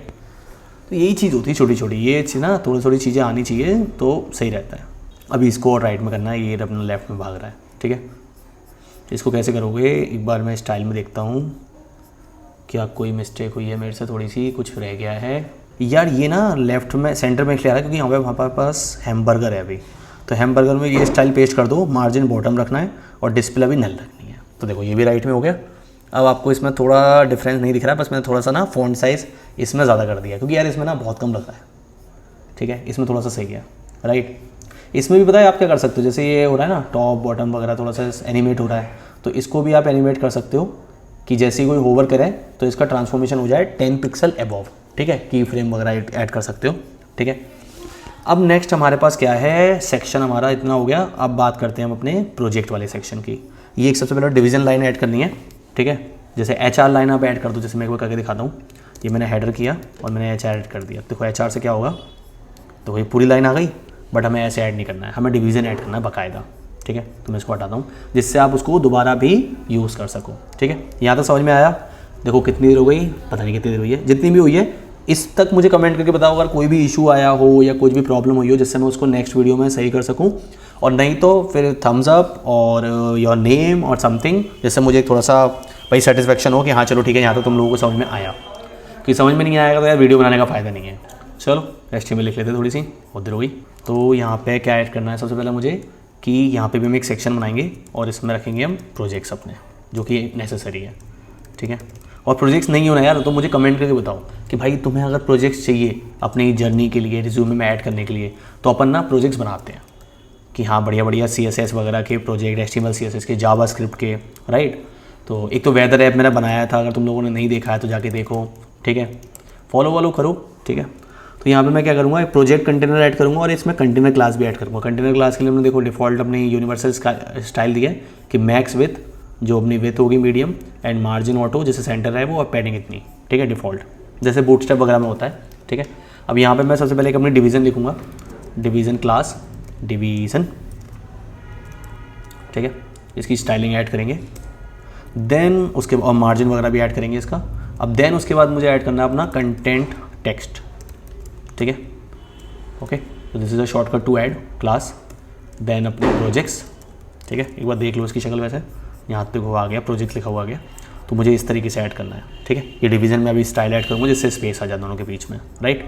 तो यही चीज़ होती है छोटी छोटी, ये चीज़ ना थोड़ी थोड़ी चीज़ें आनी चाहिए तो सही रहता है। अभी इसको और राइट में करना है, ये अपना लेफ्ट में भाग रहा है। ठीक है, इसको कैसे करोगे, एक बार मैं स्टाइल में देखता हूँ क्या कोई मिस्टेक हुई है मेरे से, थोड़ी सी कुछ रह गया है यार। ये ना लेफ्ट में सेंटर में इसलिए आ रहा है क्योंकि यहाँ पे हमारे पास हैमबर्गर है अभी, तो हैमबर्गर में ये स्टाइल पेस्ट कर दो, मार्जिन बॉटम रखना है और डिस्प्ले भी नल रखनी है। तो देखो ये भी राइट में हो गया। अब आपको इसमें थोड़ा डिफरेंस नहीं दिख रहा है, बस मैंने थोड़ा सा ना फ़ॉन्ट साइज़ इसमें ज़्यादा कर दिया क्योंकि यार इसमें ना बहुत कम लग रहा है। ठीक है, इसमें थोड़ा सा सही है, राइट। इसमें भी पता है आप क्या कर सकते हो, जैसे ये हो रहा है ना टॉप बॉटम वगैरह थोड़ा सा एनिमेट हो रहा है, तो इसको भी आप एनिमेट कर सकते हो कि जैसे ही कोई होवर करे तो इसका ट्रांसफॉर्मेशन हो जाए 10 पिक्सल एबव। ठीक है, की फ्रेम वगैरह ऐड कर सकते हो। ठीक है, अब नेक्स्ट हमारे पास क्या है, सेक्शन हमारा इतना हो गया। अब बात करते हैं हम अपने प्रोजेक्ट वाले सेक्शन की। ये एक सबसे पहले डिवीज़न लाइन ऐड करनी है। ठीक है, जैसे HR लाइन आप ऐड कर दो, जैसे मैं एक बार करके दिखाता हूँ। ये मैंने हेडर किया और मैंने HR ऐड कर दिया। देखो HR से क्या होगा, तो ये पूरी लाइन आ गई, बट हमें ऐसे ऐड नहीं करना है, हमें डिवीज़न ऐड करना है बाकायदा। ठीक है, तो मैं इसको हटाता हूँ जिससे आप उसको दोबारा भी यूज़ कर सको। ठीक है, यहाँ तक समझ में आया। देखो कितनी देर हो गई, पता नहीं कितनी देर हुई है, जितनी भी हुई है इस तक मुझे कमेंट करके बताओ अगर कोई भी इशू आया हो या कुछ भी प्रॉब्लम हुई हो, जिससे मैं उसको नेक्स्ट वीडियो में सही कर सकूं। और नहीं तो फिर थम्स अप और योर नेम और समथिंग, जिससे मुझे थोड़ा सा भाई सेटिस्फेक्शन हो कि हाँ चलो ठीक है, यहाँ तो तुम लोगों को समझ में आया। कि समझ में नहीं आएगा तो यार वीडियो बनाने का फ़ायदा नहीं है। चलो HTML लिख लेते थोड़ी सी, बहुत देर हो गई। तो यहाँ पे क्या ऐड करना है सबसे पहले मुझे, कि यहाँ पे भी हम एक सेक्शन बनाएंगे और इसमें रखेंगे हम प्रोजेक्ट्स अपने, जो कि नेसेसरी है। ठीक है, और प्रोजेक्ट्स नहीं होना यार तो मुझे कमेंट करके बताओ कि भाई तुम्हें अगर प्रोजेक्ट्स चाहिए अपनी जर्नी के लिए, रिज्यूमे में ऐड करने के लिए, तो अपन ना प्रोजेक्ट्स बनाते हैं कि हाँ बढ़िया बढ़िया CSS वगैरह के प्रोजेक्ट, HTML CSS के, जावास्क्रिप्ट के, राइट। तो एक तो वेदर ऐप मैंने बनाया था, अगर तुम लोगों ने नहीं देखा है तो जाके देखो। ठीक है, फॉलो करो। ठीक है, तो यहाँ पे मैं क्या करूँगा, एक प्रोजेक्ट कंटेनर ऐड करूँगा और इसमें कंटेनर क्लास भी ऐड करूँगा। कंटेनर क्लास के लिए हमने देखो डिफ़ॉल्ट अपनी यूनिवर्सल स्टाइल दिया है कि मैक्स विथ, जो अपनी विथ होगी मीडियम, एंड मार्जिन ऑटो जैसे सेंटर है वो, और पैडिंग इतनी। ठीक है, डिफ़ॉल्ट जैसे बूटस्ट्रैप वगैरह में होता है। ठीक है, अब यहाँ पे मैं सबसे पहले एक अपनी डिवीज़न लिखूँगा, डिवीज़न क्लास, डिवीज़न। ठीक है, इसकी स्टाइलिंग ऐड करेंगे, देन उसके और मार्जिन वगैरह भी ऐड करेंगे इसका। अब देन उसके बाद मुझे ऐड करना है अपना कंटेंट टेक्स्ट। ठीक है, ओके, तो this is a shortcut to add class, then अपने प्रोजेक्ट्स। ठीक है, एक बार देख लो इसकी शक्ल, वैसे यहाँ तक वो आ गया, प्रोजेक्ट लिखा हुआ आ गया। तो मुझे इस तरीके से ऐड करना है। ठीक है, ये डिवीज़न में अभी स्टाइल ऐड करूँगा जिससे स्पेस आ जाए दोनों के बीच में, राइट।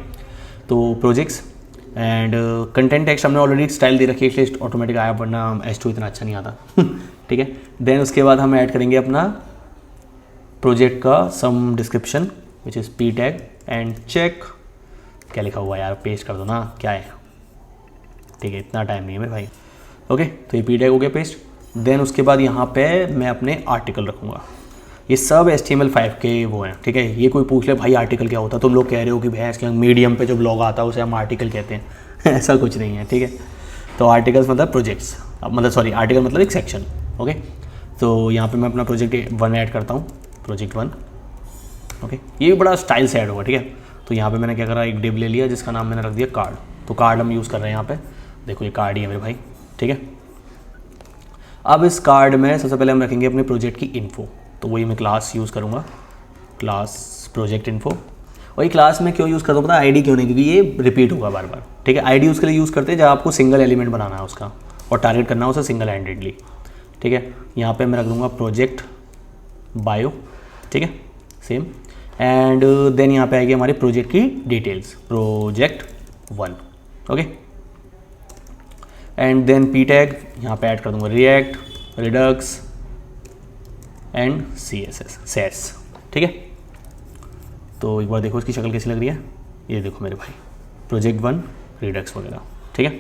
तो प्रोजेक्ट्स एंड कंटेंट टेक्स्ट हमने ऑलरेडी स्टाइल दे रखी है, इसलिए ऑटोमेटिक आया, वरना H2 इतना अच्छा नहीं आता ठीक है। देन उसके बाद हम ऐड करेंगे अपना प्रोजेक्ट का some description which is P tag and check, क्या लिखा हुआ है यार, पेस्ट कर दो ना, क्या है, ठीक है, इतना टाइम नहीं है मेरे भाई। ओके, तो ये पी टैग हो गया पेस्ट। देन उसके बाद यहाँ पे मैं अपने आर्टिकल रखूँगा, ये सब HTML5 के वो हैं, ठीक है। ये कोई पूछ ले भाई आर्टिकल क्या होता है, तुम लोग कह रहे हो कि भैया इसके मीडियम पे जो ब्लॉग आता है उसे हम आर्टिकल कहते हैं ऐसा कुछ नहीं है, ठीक है। तो आर्टिकल्स मतलब प्रोजेक्ट्स, मतलब सॉरी आर्टिकल मतलब एक सेक्शन। ओके, तो यहाँ पे मैं अपना प्रोजेक्ट 1 ऐड करता हूँ, प्रोजेक्ट 1। ओके, ये भी बड़ा स्टाइल से ऐड होगा, ठीक है। तो यहाँ पे मैंने क्या करा, एक डिव ले लिया जिसका नाम मैंने रख दिया कार्ड। तो कार्ड हम यूज़ कर रहे हैं यहाँ पे, देखो ये कार्ड ही है मेरे भाई, ठीक है। अब इस कार्ड में सबसे पहले हम रखेंगे अपने प्रोजेक्ट की इन्फो, तो वही मैं क्लास यूज़ करूँगा, क्लास प्रोजेक्ट इन्फो। और ये क्लास में क्यों यूज़ करता हूँ पता है, ID क्यों नहीं, क्योंकि ये रिपीट होगा बार बार, ठीक है। ID उसके लिए यूज़ करते हैं जब आपको सिंगल एलिमेंट बनाना है उसका और टारगेट करना है उसे सिंगल हैंडेडली, ठीक है। यहाँ पे मैं रख दूँगा प्रोजेक्ट बायो, ठीक है, सेम। एंड देन यहाँ पे आएगी हमारे प्रोजेक्ट की details, project 1। Okay, and then P tag यहाँ पे ऐड कर दूँगा रिएक्ट, रिडक्स एंड CSS, ठीक है। तो एक बार देखो इसकी शक्ल कैसी लग रही है, ये देखो मेरे भाई, प्रोजेक्ट 1 रिडक्स वगैरह, ठीक है।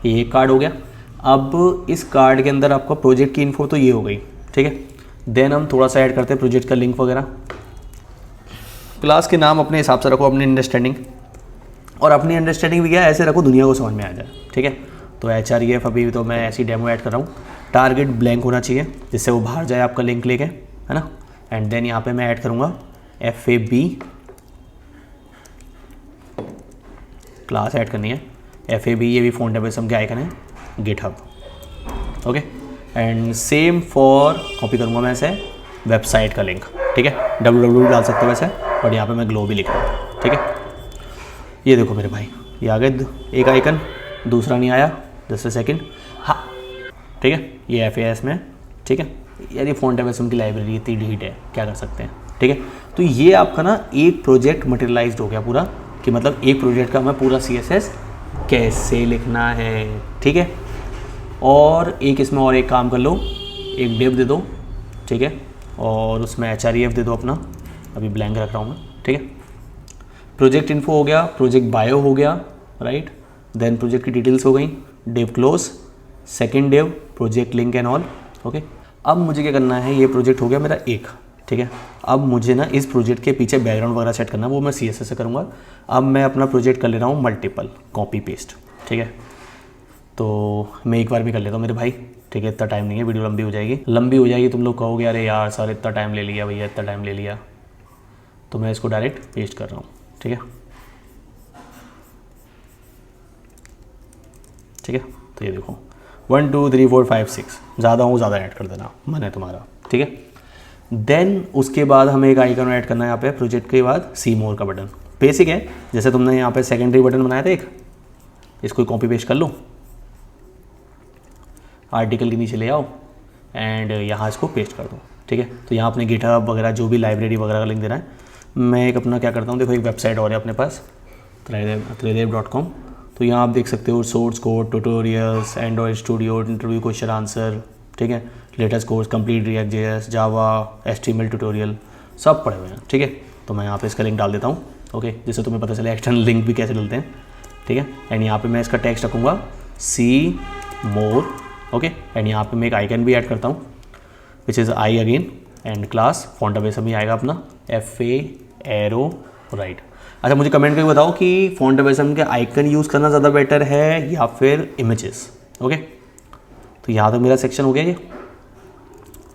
ये एक कार्ड हो गया। अब इस कार्ड के अंदर आपका प्रोजेक्ट की इन्फो तो ये हो गई, ठीक है। देन हम थोड़ा सा ऐड करते हैं प्रोजेक्ट का लिंक वगैरह। क्लास के नाम अपने हिसाब से रखो, अपनी अंडरस्टैंडिंग, और अपनी अंडरस्टैंडिंग भी क्या है, ऐसे रखो दुनिया को समझ में आ जाए, ठीक है। तो HREF अभी तो मैं ऐसी डेमो ऐड कर रहा हूँ। टारगेट ब्लैंक होना चाहिए जिससे वो बाहर जाए आपका लिंक लेके, है ना। एंड देन यहाँ पे मैं ऐड करूँगा FAB, क्लास ऐड करनी है FAB, ये भी फोनटेबल के आइकन है, GitHub. Okay, and same for, copy करूँगा मैं ऐसे वेबसाइट का लिंक, ठीक है, www डाल सकते हो वैसे, और यहाँ पे मैं ग्लो भी लिख रहा हूँ, ठीक है। ये देखो मेरे भाई, ये आ गया एक आइकन, दूसरा नहीं आया, जस्ट अ सेकंड, हाँ, ठीक है, ये FAS में, ठीक है। यार ये फोनटेबल की लाइब्रेरी इतनी ढीठ है, क्या कर सकते हैं, ठीक है। तो ये आपका ना एक प्रोजेक्ट मटेरियलाइज्ड हो गया पूरा, कि मतलब एक प्रोजेक्ट का मैं पूरा CSS कैसे लिखना है, ठीक है। और एक इसमें और एक काम कर लो, एक डिव दे दो, ठीक है, और उसमें HREF दे दो अपना, अभी ब्लैंक रख रहा हूँ मैं, ठीक है। प्रोजेक्ट इन्फो हो गया, प्रोजेक्ट बायो हो गया, राइट। देन प्रोजेक्ट की डिटेल्स हो गई, div close, second div project link and all. Okay, अब मुझे क्या करना है, ये प्रोजेक्ट हो गया मेरा एक, ठीक है। अब मुझे ना इस प्रोजेक्ट के पीछे बैकग्राउंड वगैरह सेट करना है, वो मैं CSS से करूँगा। अब मैं अपना प्रोजेक्ट कर ले रहा हूँ मल्टीपल, कॉपी पेस्ट, ठीक है। तो मैं एक बार भी कर लेता हूँ मेरे भाई, ठीक है, इतना टाइम नहीं है, वीडियो लंबी हो जाएगी, तुम लोग कहोगे अरे यार सर इतना टाइम ले लिया भैया, इतना टाइम ले लिया। तो मैं इसको डायरेक्ट पेस्ट कर रहा हूँ, ठीक है, ठीक है। तो ये देखो 1 2 3 4 5 6, ज़्यादा हूँ ज़्यादा ऐड कर देना, मन है तुम्हारा, ठीक है। देन उसके बाद हमें एक आइकन ऐड करना है यहाँ पे, प्रोजेक्ट के बाद सी मोर का बटन, बेसिक है, जैसे तुमने यहाँ पे सेकेंडरी बटन बनाया था एक, इसको कॉपी पेस्ट कर लो, आर्टिकल के नीचे ले आओ एंड यहाँ इसको पेस्ट कर दो, ठीक है। तो यहाँ अपने गिटहब वगैरह जो भी लाइब्रेरी वगैरह का लिंक देना है। मैं एक अपना क्या करता हूँ, देखो एक वेबसाइट और है अपने पास, tridev.com। तो यहाँ आप देख सकते हो source code, tutorials, Android studio, interview question answer, ठीक है, लेटेस्ट कोर्स, कंप्लीट React.js, जावा, HTML ट्यूटोरियल, सब पड़े हुए हैं, ठीक है। तो मैं यहाँ पे इसका लिंक डाल देता हूँ, ओके, जिससे तुम्हें पता चले एक्सटर्नल लिंक भी कैसे डलते हैं, ठीक है। एंड यहाँ पे मैं इसका टेक्स्ट रखूँगा सी मोर, ओके। एंड यहाँ पे मैं एक आइकन भी ऐड करता हूँ which is I again, and class font awesome भी आएगा अपना FA एरो राइट। अच्छा, मुझे कमेंट करके बताओ कि फोंटाबेस के आइकन यूज़ करना ज़्यादा बेटर है या फिर इमेजेस, ओके। तो यहाँ तक मेरा सेक्शन हो गया ये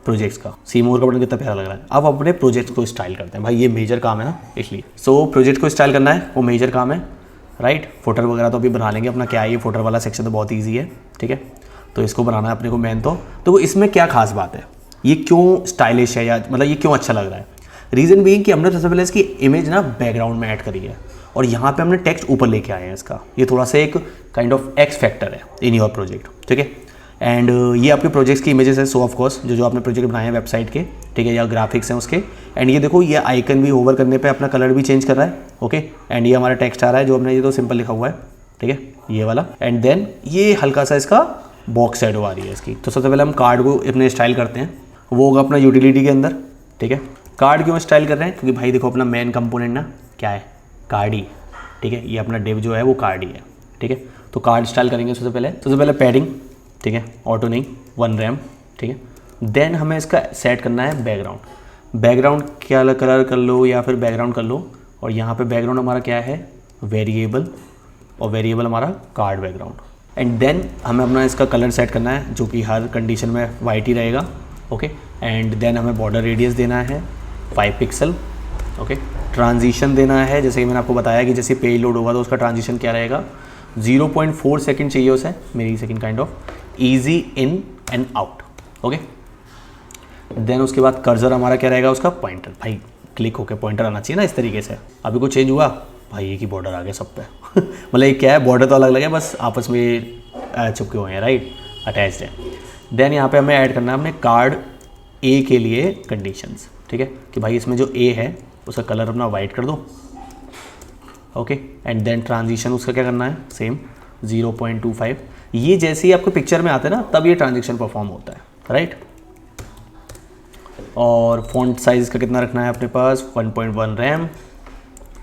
प्रोजेक्ट्स का। सी मोर का बटन कितना प्यारा लग रहा है। अब अपने प्रोजेक्ट को स्टाइल करते हैं भाई, ये मेजर काम है ना, इसलिए सो प्रोजेक्ट को स्टाइल करना है, वो मेजर काम है, राइट। फोटर वगैरह तो अभी बना लेंगे अपना, क्या है ये फोटर वाला सेक्शन तो बहुत ईजी है, ठीक है। तो इसको बनाना है अपने को मेन, तो इसमें क्या खास बात है, ये क्यों स्टाइलिश है, या मतलब ये क्यों अच्छा लग रहा है। रीज़न भी कि हमने सबसे पहले इसकी इमेज ना बैकग्राउंड में ऐड करी है, और यहाँ पे हमने टेक्स्ट ऊपर लेके आए हैं इसका, ये थोड़ा सा एक काइंड ऑफ एक्स फैक्टर है इन योर प्रोजेक्ट, ठीक है। एंड ये आपके प्रोजेक्ट्स की इमेजेस है, सो ऑफ कोर्स जो आपने प्रोजेक्ट बनाए हैं वेबसाइट के, ठीक है, या ग्राफिक्स हैं उसके। एंड ये देखो ये आइकन भी होवर करने पे अपना कलर भी चेंज कर रहा है, ओके। एंड ये हमारा टेक्स्ट आ रहा है जो हमने, ये तो सिंपल लिखा हुआ है, ठीक है, ये वाला। एंड देन ये हल्का सा इसका बॉक्स शैडो आ रही है इसकी। तो सबसे पहले हम कार्ड को अपने स्टाइल करते हैं, वो होगा अपना यूटिलिटी के अंदर, ठीक है। कार्ड क्यों स्टाइल कर रहे हैं, क्योंकि भाई देखो अपना मेन कंपोनेंट ना क्या है, कार्ड ही, ठीक है, ये अपना डिव जो है वो कार्ड ही है, ठीक है। तो कार्ड स्टाइल करेंगे सबसे पहले पैडिंग, ठीक है, ऑटो नहीं 1 रैम, ठीक है। देन हमें इसका सेट करना है बैकग्राउंड क्या कलर कर लो या फिर बैकग्राउंड कर लो। और यहाँ पे बैकग्राउंड हमारा क्या है, वेरिएबल, और वेरिएबल हमारा कार्ड बैकग्राउंड। एंड देन हमें अपना इसका कलर सेट करना है जो कि हर कंडीशन में वाइट ही रहेगा, ओके। एंड देन हमें बॉर्डर रेडियस देना है 5 पिक्सल, ओके। ट्रांजिशन देना है, जैसे कि मैंने आपको बताया कि जैसे पेज लोड होगा तो उसका ट्रांजिशन क्या रहेगा, 0.4 सेकेंड चाहिए उसे, millisecond kind of, easy in and out, okay. Then उसके बाद कर्सर हमारा क्या रहेगा, उसका पॉइंटर, भाई क्लिक होकर पॉइंटर आना चाहिए ना इस तरीके से। अभी कुछ चेंज हुआ भाई, एक ही बॉर्डर आ गया सब पे मतलब ये क्या है, बॉर्डर तो अलग अलग है, बस आपस में चिपके हुए हैं, राइट, अटैच्ड है। देन यहाँ पे हमें ऐड करना है अपने कार्ड ए के लिए कंडीशंस, ठीक है, कि भाई इसमें जो ए है उसका कलर अपना वाइट कर दो, ओके। एंड देन ट्रांजिशन उसका क्या करना है, सेम 0.25। ये जैसे ही आपको पिक्चर में आते हैं ना तब ये ट्रांजिशन परफॉर्म होता है, राइट। और फॉन्ट साइज़ का कितना रखना है अपने पास, 1.1 रैम,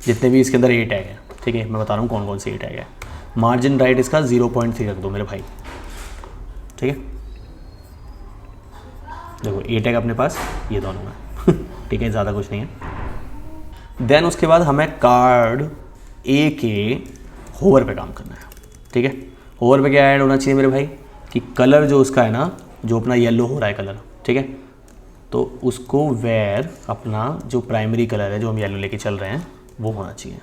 जितने भी इसके अंदर ए टैग है, ठीक है, मैं बता रहा हूँ कौन कौन से ए टैग है। मार्जिन राइट इसका 0.3 रख दो मेरे भाई, ठीक है। देखो ए टैग अपने पास ये दोनों में ठीक है, ज़्यादा कुछ नहीं है। देन उसके बाद हमें कार्ड ए के होवर पे काम करना है, ठीक है। होवर पे क्या ऐड होना चाहिए मेरे भाई, कि कलर जो उसका है ना, जो अपना येलो हो रहा है कलर, ठीक है, तो उसको वेयर अपना जो प्राइमरी कलर है जो हम येलो लेके चल रहे हैं वो होना चाहिए,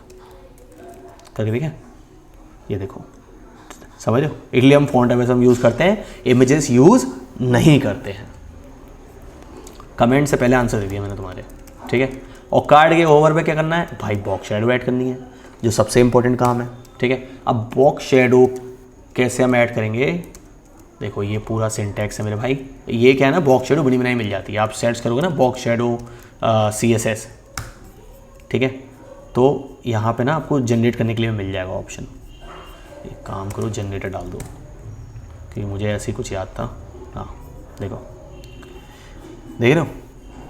करके देखिए, ये देखो, समझ लो। इसलिए हम फॉन्ट वैसे हम यूज़ करते हैं, इमेजेस यूज़ नहीं करते हैं। कमेंट से पहले आंसर दे दिया मैंने तुम्हारे, ठीक है। और कार्ड के ओवर पे क्या करना है भाई, बॉक्स शेडो ऐड करनी है, जो सबसे इंपॉर्टेंट काम है, ठीक है। अब बॉक्स शेडो कैसे हम ऐड करेंगे, देखो ये पूरा सिंटैक्स है मेरे भाई। ये क्या है ना, बॉक्स शेडो बनी बनाई मिल जाती है, आप सर्च करोगे ना बॉक्स शेडो CSS, ठीक है, तो यहाँ पे ना आपको जनरेट करने के लिए मिल जाएगा ऑप्शन। एक काम करो, जनरेटर डाल दो, क्योंकि मुझे ऐसे ही कुछ याद था। हाँ देखो, देख रहे हो,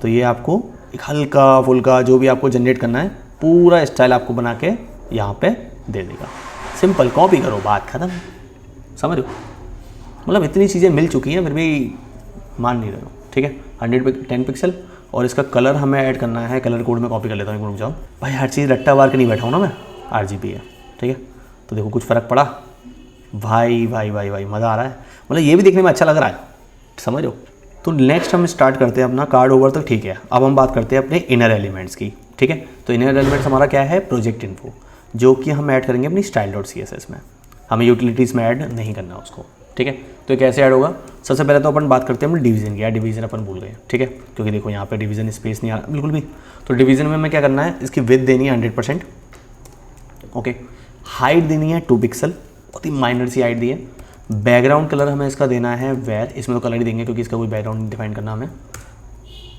तो ये आपको एक हल्का फुल्का जो भी आपको जनरेट करना है पूरा स्टाइल आपको बना के यहाँ पे दे देगा। सिंपल, कॉपी करो, बात खत्म, समझ रहे हो। मतलब इतनी चीज़ें मिल चुकी हैं, फिर भी मान नहीं रहे हो, ठीक है। 110 पिक्सल, और इसका कलर हमें ऐड करना है, कलर कोड में कॉपी कर लेता हूँ, रुक जाओ भाई, हर चीज़ रट्टा मार के नहीं बैठा हूँ ना मैं, RGB है, ठीक है। तो देखो कुछ फ़र्क पड़ा भाई, भाई भाई भाई मज़ा आ रहा है, मतलब ये भी देखने में अच्छा लग रहा है, समझ लो। तो नेक्स्ट हम स्टार्ट करते हैं अपना कार्ड ओवर तक, ठीक है। अब हम बात करते हैं अपने इनर एलिमेंट्स की, ठीक है। तो इनर एलिमेंट्स हमारा क्या है, प्रोजेक्ट इन्फो, जो कि हम ऐड करेंगे अपनी style.css में, हमें यूटिलिटीज़ में ऐड नहीं करना उसको, ठीक है। तो कैसे ऐड होगा, सबसे पहले तो अपन बात करते हैं अपने डिवीज़न की। यार डिवीज़न अपन भूल गए, ठीक है, क्योंकि देखो यहाँ पे डिवीज़न स्पेस नहीं आ रहा बिल्कुल भी। तो डिवीज़न में हमें क्या करना है, इसकी विड्थ देनी है 100%, ओके। हाइट देनी है 2 पिक्सल, बहुत ही माइनर सी हाइट दी है। बैकग्राउंड कलर हमें इसका देना है वेयर, इसमें तो कलर ही देंगे क्योंकि इसका कोई बैकग्राउंड डिफाइन करना हमें,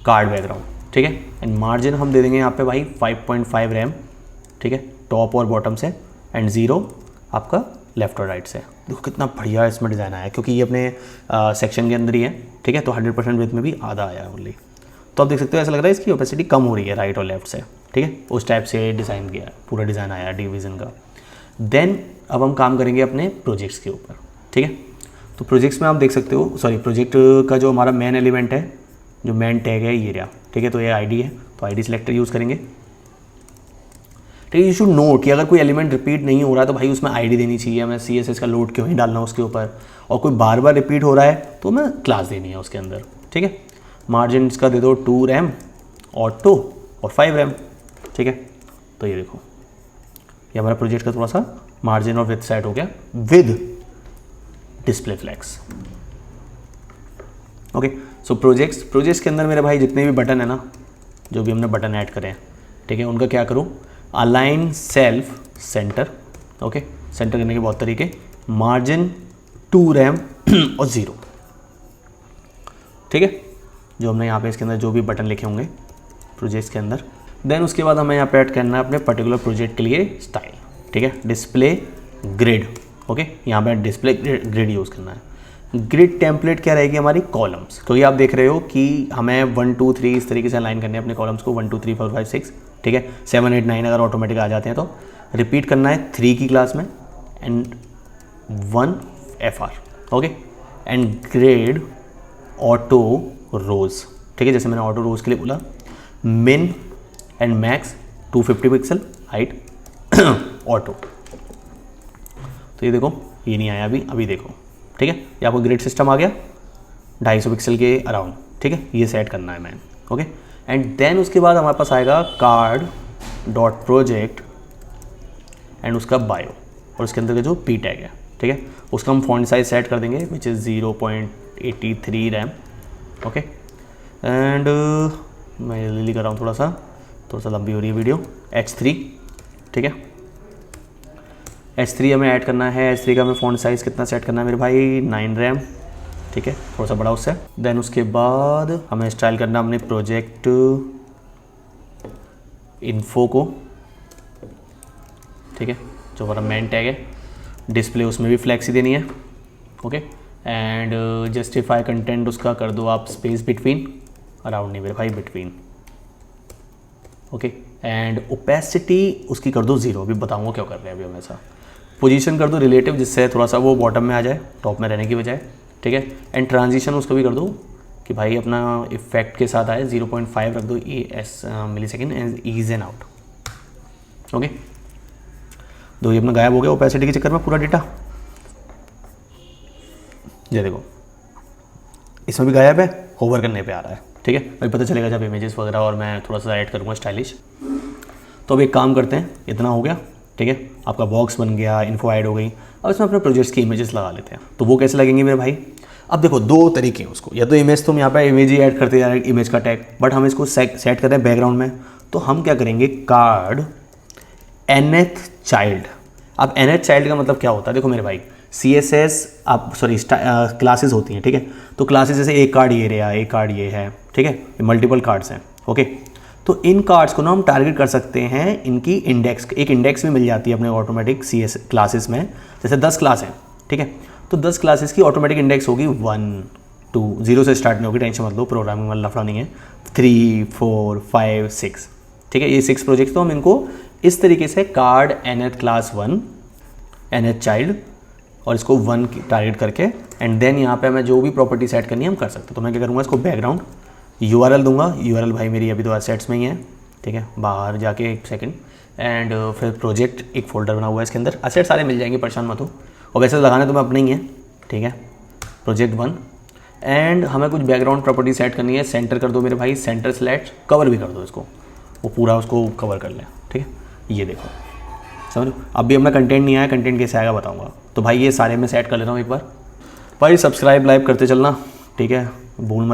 कार्ड बैकग्राउंड, ठीक है। एंड मार्जिन हम दे देंगे यहाँ पे भाई 5.5 रैम, ठीक है, टॉप और बॉटम से, एंड 0 आपका लेफ्ट और राइट से। देखो कितना बढ़िया इसमें डिज़ाइन आया है, क्योंकि ये अपने सेक्शन के अंदर ही है, ठीक है। तो 100% विड्थ में भी आधा आया है ओनली। तो आप देख सकते हो, ऐसा लग रहा है इसकी ओपेसिटी कम हो रही है राइट और लेफ्ट से, ठीक है। उस टाइप से डिज़ाइन किया है, पूरा डिज़ाइन आया है डिवीज़न का। देन अब हम काम करेंगे अपने प्रोजेक्ट्स के ऊपर, ठीक है। तो प्रोजेक्ट्स में आप देख सकते हो, सॉरी प्रोजेक्ट का जो हमारा मेन एलिमेंट है, जो मेन टैग है ये रहा, ठीक है। तो ये ID है, तो ID सिलेक्टर यूज़ करेंगे, ठीक है। यू शुड नोट कि अगर कोई एलिमेंट रिपीट नहीं हो रहा है तो भाई उसमें ID देनी चाहिए, हमें CSS का लोड क्यों ही डालना उसके ऊपर, और कोई बार बार रिपीट हो रहा है तो हमें क्लास देनी है उसके अंदर, ठीक है। मार्जिन इसका दे दो 2 रैम, ऑटो और 5 रैम, ठीक है। तो ये देखो, ये हमारा प्रोजेक्ट का थोड़ा सा मार्जिन और विथ सेट हो गया with display flags, okay. So projects के अंदर मेरे भाई जितने भी बटन है ना, जो भी हमने बटन ऐड करें, ठीक है, उनका क्या करूँ, align self centre, okay. Centre करने के बहुत तरीके, मार्जिन 2 रैम और 0, ठीक है, जो हमने यहाँ पे इसके अंदर जो भी बटन लिखे होंगे प्रोजेक्ट्स के अंदर। देन उसके बाद हमें यहाँ पे ऐड करना है अपने पर्टिकुलर प्रोजेक्ट के लिए स्टाइल, ठीक है, डिस्प्ले ग्रिड। ओके, यहाँ पे डिस्प्ले ग्रिड यूज़ करना है। ग्रिड टेम्पलेट क्या रहेगी हमारी, कॉलम्स, क्योंकि आप देख रहे हो कि हमें 1 2 3 इस तरीके से अलाइन करने हैं अपने कॉलम्स को, 1 2 3 4 5 6, ठीक है। 7 8 9 अगर ऑटोमेटिक आ जाते हैं तो रिपीट करना है 3 की क्लास में and 1 FR, okay. And grid auto rows, ठीक है, जैसे मैंने ऑटो रोज के लिए बोला, मिन and max 250 pixel height auto. तो ये देखो, ये नहीं आया अभी देखो, ठीक है, ये आपको ग्रिड सिस्टम आ गया 250 पिक्सल के अराउंड, ठीक है, ये सेट करना है मैंने, ओके। एंड देन उसके बाद हमारे पास आएगा कार्ड डॉट प्रोजेक्ट एंड उसका बायो और उसके अंदर का जो पी टैग है, ठीक है, उसका हम फॉन्ट साइज सेट कर देंगे which is 0.83 RAM, okay. And मैं जल्दी कर रहा हूँ, थोड़ा सा लंबी हो रही है वीडियो। H3, ठीक है, H3 हमें ऐड करना है। H3 का हमें फॉन्ट साइज़ कितना सेट करना है मेरे भाई, 9 रैम, ठीक है, थोड़ा सा बड़ा उससे। देन उसके बाद हमें स्टाइल करना अपने प्रोजेक्ट इन्फो को, ठीक है, जो हमारा मेन टैग है। डिस्प्ले उसमें भी फ्लैक्सी देनी है, ओके। एंड जस्टिफाई कंटेंट उसका कर दो आप स्पेस बिटवीन, अराउंड नहीं मेरे भाई, बिटवीन, ओके। एंड ओपेसिटी उसकी कर दो 0, अभी बताऊँगा क्या कर रहे हैं अभी हमेशा। पोजीशन कर दो रिलेटिव, जिससे थोड़ा सा वो बॉटम में आ जाए टॉप में रहने की बजाय, ठीक है। एंड ट्रांजिशन उसको भी कर दो कि भाई अपना इफेक्ट के साथ आए, 0.5 रख दो ES millisecond and ease and out, okay. दो ये अपना गायब हो गया ओपेसिटी के चक्कर में पूरा डेटा, ये देखो इसमें भी गायब है, होवर करने पे आ रहा है, ठीक है। अभी पता चलेगा जब इमेजेस वगैरह और मैं थोड़ा सा ऐड करूँगा स्टाइलिश। तो अब एक काम करते हैं, इतना हो गया, ठीक है, आपका बॉक्स बन गया, इन्फो ऐड हो गई। अब इसमें अपने प्रोजेक्ट्स की इमेजेस लगा लेते हैं। तो वो कैसे लगेंगे मेरे भाई, अब देखो 2 तरीके हैं उसको, या तो इमेज तुम यहाँ पे इमेज ही ऐड करते जा रहे इमेज का टैग, बट हम इसको सेट करते हैं बैकग्राउंड में। तो हम क्या करेंगे, कार्ड nth चाइल्ड। अब nth चाइल्ड का मतलब क्या होता है, देखो मेरे भाई CSS आप क्लासेस होती हैं, ठीक है। तो क्लासेस जैसे एक कार्ड ये रहा, एक कार्ड ये है, ठीक है, मल्टीपल कार्ड्स हैं, ओके। तो इन कार्ड्स को ना हम टारगेट कर सकते हैं, इनकी इंडेक्स, एक इंडेक्स भी मिल जाती है अपने ऑटोमेटिक CS क्लासेस में। जैसे 10 क्लास हैं, ठीक है, तो 10 क्लासेस की ऑटोमेटिक इंडेक्स होगी 1 2, 0 से स्टार्ट नहीं होगी, टेंशन मत लो, प्रोग्रामिंग वाला लफड़ा नहीं है। 3 4 5 6, ठीक है, ये 6 प्रोजेक्ट्स। तो हम इनको इस तरीके से card nth class 1 nth child और इसको 1 की टारगेट करके, एंड देन यहाँ पे हमें जो भी प्रॉपर्टी सेट करनी है हम कर सकते हैं। तो मैं क्या करूँगा, इसको बैकग्राउंड URL दूंगा। URL भाई मेरी अभी तो एसेट्स में ही है, ठीक है, बाहर जाके एक सेकंड। एंड फिर प्रोजेक्ट, एक फोल्डर बना हुआ है इसके अंदर, एसेट सारे मिल जाएंगे, परेशान मत हो। और वैसे लगाने तो मैं अपने ही है, ठीक है, प्रोजेक्ट 1। एंड हमें कुछ बैकग्राउंड प्रॉपर्टी सेट करनी है। सेंटर कर दो मेरे भाई, सेंटर सेलेक्ट, कवर भी कर दो इसको, वो पूरा उसको कवर कर ले, ठीक है। ये देखो, समझो अभी अपना कंटेंट नहीं आया, कंटेंट कैसे आएगा बताऊँगा। तो भाई ये सारे मैं सेट कर लेता हूँ एक बार। भाई सब्सक्राइब लाइव करते चलना, ठीक है, भूल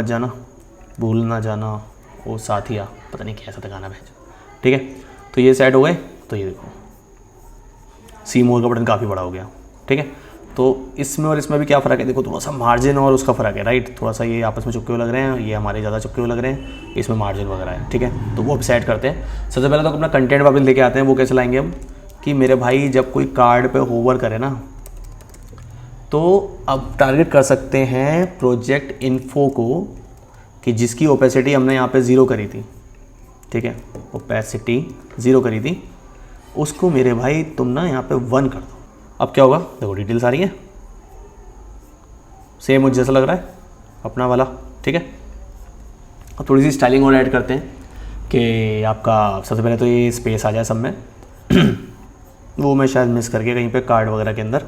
ना जाना वो साथिया, पता नहीं कैसा था गाना भेज, ठीक है। तो ये सेट हो गए। तो ये देखो सी मोर का बटन काफ़ी बड़ा हो गया, ठीक है। तो इसमें और इसमें भी क्या फ़र्क है, देखो थोड़ा सा मार्जिन और उसका फ़र्क है, राइट, थोड़ा सा ये आपस में चिपके हुए लग रहे हैं, ये हमारे ज़्यादा चिपके हुए लग रहे हैं, इसमें मार्जिन वगैरह है, ठीक है। तो वो अब सेट करते हैं। सबसे पहले तो अपना कंटेंट वापस लेके आते हैं। वो कैसे लाएंगे हम, कि मेरे भाई जब कोई कार्ड पे होवर करे ना, तो अब टारगेट कर सकते हैं प्रोजेक्ट इन्फो को, कि जिसकी ओपेसिटी हमने यहाँ पे 0 करी थी, ठीक है, ओपेसिटी 0 करी थी, उसको मेरे भाई तुम ना यहाँ पे 1 कर दो। अब क्या होगा, देखो डिटेल्स आ रही है, सेम मुझे जैसा लग रहा है अपना वाला, ठीक है। अब थोड़ी सी स्टाइलिंग और ऐड करते हैं कि आपका सबसे पहले तो ये स्पेस आ जाए सब में वो मैं शायद मिस करके कहीं पे कार्ड वगैरह के अंदर,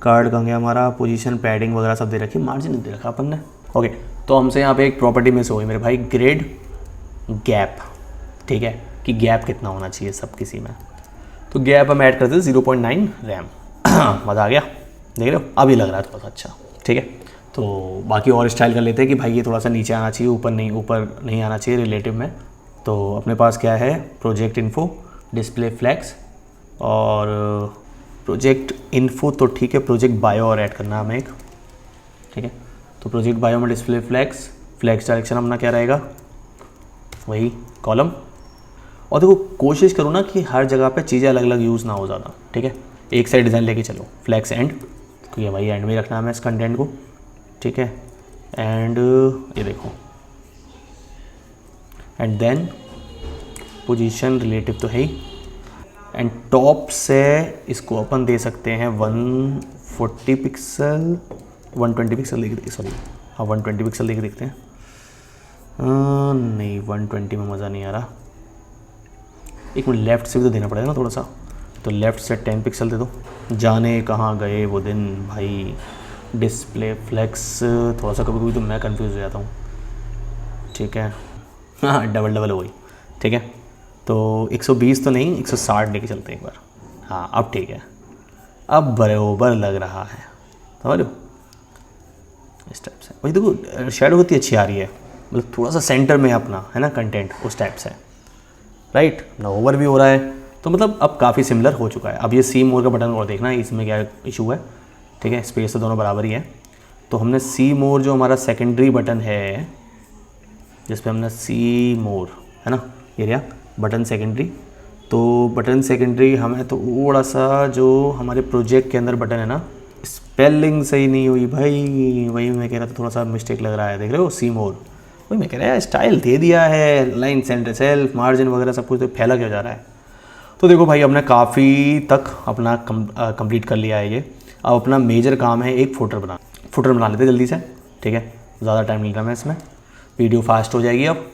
कार्ड कहाँ गया हमारा, पोजीशन पैडिंग वगैरह सब दे रखी, मार्जिन नहीं दे रखा अपन ने, ओके। तो हमसे यहाँ पे एक प्रॉपर्टी मिस हो गई मेरे भाई, ग्रेड गैप, ठीक है, कि गैप कितना होना चाहिए सब किसी में। तो गैप हम ऐड करते हैं 0.9 रैम मज़ा आ गया, देख रहे हो, अभी लग रहा है थोड़ा सा अच्छा, ठीक है। तो बाकी और स्टाइल कर लेते हैं कि भाई ये थोड़ा सा नीचे आना चाहिए, ऊपर नहीं आना चाहिए रिलेटिव में। तो अपने पास क्या है, प्रोजेक्ट इन्फो, डिस्प्ले फ्लैक्स और प्रोजेक्ट इन्फो, तो ठीक है, प्रोजेक्ट बायो और ऐड करना हमें एक, ठीक है। तो तो प्रोजेक्ट बायो में डिस्प्ले फ्लैग्स, फ्लैग्स डायरेक्शन अपना क्या रहेगा, वही कॉलम। और देखो कोशिश करो ना कि हर जगह पे चीज़ें अलग अलग यूज़ ना हो ज़्यादा, ठीक है। एक साइड डिज़ाइन लेके चलो, फ्लैग्स एंड, तो ये भाई एंड में रखना है हमें इस कंटेंट को, ठीक है। एंड ये देखो, एंड देन पोजीशन रिलेटिव तो है ही, एंड टॉप से इसको अपन दे सकते हैं 140 पिक्सल, 120 पिक्सल देख, सॉरी हाँ 120 पिक्सल देख देखते हैं। नहीं 120 में मज़ा नहीं आ रहा, एक मिनट लेफ़्ट से भी तो देना पड़ेगा ना थोड़ा सा, तो लेफ़्ट से 10 पिक्सल दे दो। जाने कहाँ गए वो दिन भाई, डिस्प्ले फ्लेक्स थोड़ा सा कभी कभी तो मैं कंफ्यूज हो जाता हूँ, ठीक है। हाँ डबल डबल हो गई, ठीक है। तो 120 तो नहीं 160 लेके चलते हैं एक बार, हाँ अब ठीक है, अब बराबर लग रहा है, समझ लो इस टाइप से। वही देखो शेडो होती अच्छी आ रही है, मतलब थोड़ा सा सेंटर में अपना है ना कंटेंट उस टाइप से, राइट ना ओवर भी हो रहा है, तो मतलब अब काफ़ी सिमिलर हो चुका है। अब ये सी मोर का बटन और देखना इसमें क्या इशू है, ठीक है। स्पेस तो दोनों बराबर ही है, तो हमने सी मोर जो हमारा सेकेंडरी बटन है, जिस पे हमने सी मोर है ना एरिया बटन सेकेंडरी, तो बटन सेकेंडरी हमें थोड़ा सा जो हमारे प्रोजेक्ट के अंदर बटन है ना, स्पेलिंग सही नहीं हुई भाई, वही मैं कह रहा था थोड़ा सा मिस्टेक लग रहा है, देख रहे हो सी मोर, वही मैं कह रहा है स्टाइल दे दिया है, लाइन सेंटर सेल्फ मार्जिन वगैरह सब कुछ तो फैला क्यों जा रहा है। तो देखो भाई हमने काफ़ी तक अपना कंप्लीट कर लिया है ये। अब अपना मेजर काम है एक फुटर बना लेते जल्दी से, ठीक है। ज़्यादा टाइम नहीं रहा मैं इसमें, वीडियो फास्ट हो जाएगी अब।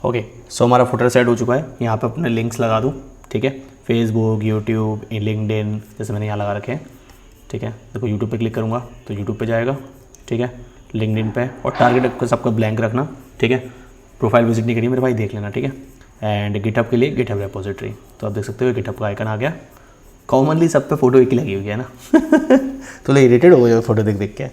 ओके सो हमारा फुटर सेट हो चुका है, यहाँ पे अपने लिंक्स लगा दूँ, ठीक है। फेसबुक, यूट्यूब, लिंक्डइन जैसे मैंने यहाँ लगा रखे हैं, ठीक है। देखो यूट्यूब पे क्लिक करूँगा तो यूट्यूब पे जाएगा, ठीक है। लिंक्डइन पे, और टारगेट आपका सबका ब्लैंक रखना, ठीक है। प्रोफाइल विजिट नहीं करिए मेरे भाई, देख लेना, ठीक है। एंड गिटहब के लिए गिटहब रेपोजिटरी, तो आप देख सकते हो गिटहब का आइकन आ गया। कॉमनली सब पे फोटो एक ही लगी हुई है ना तो इरिटेट हो गया फोटो देख देख के,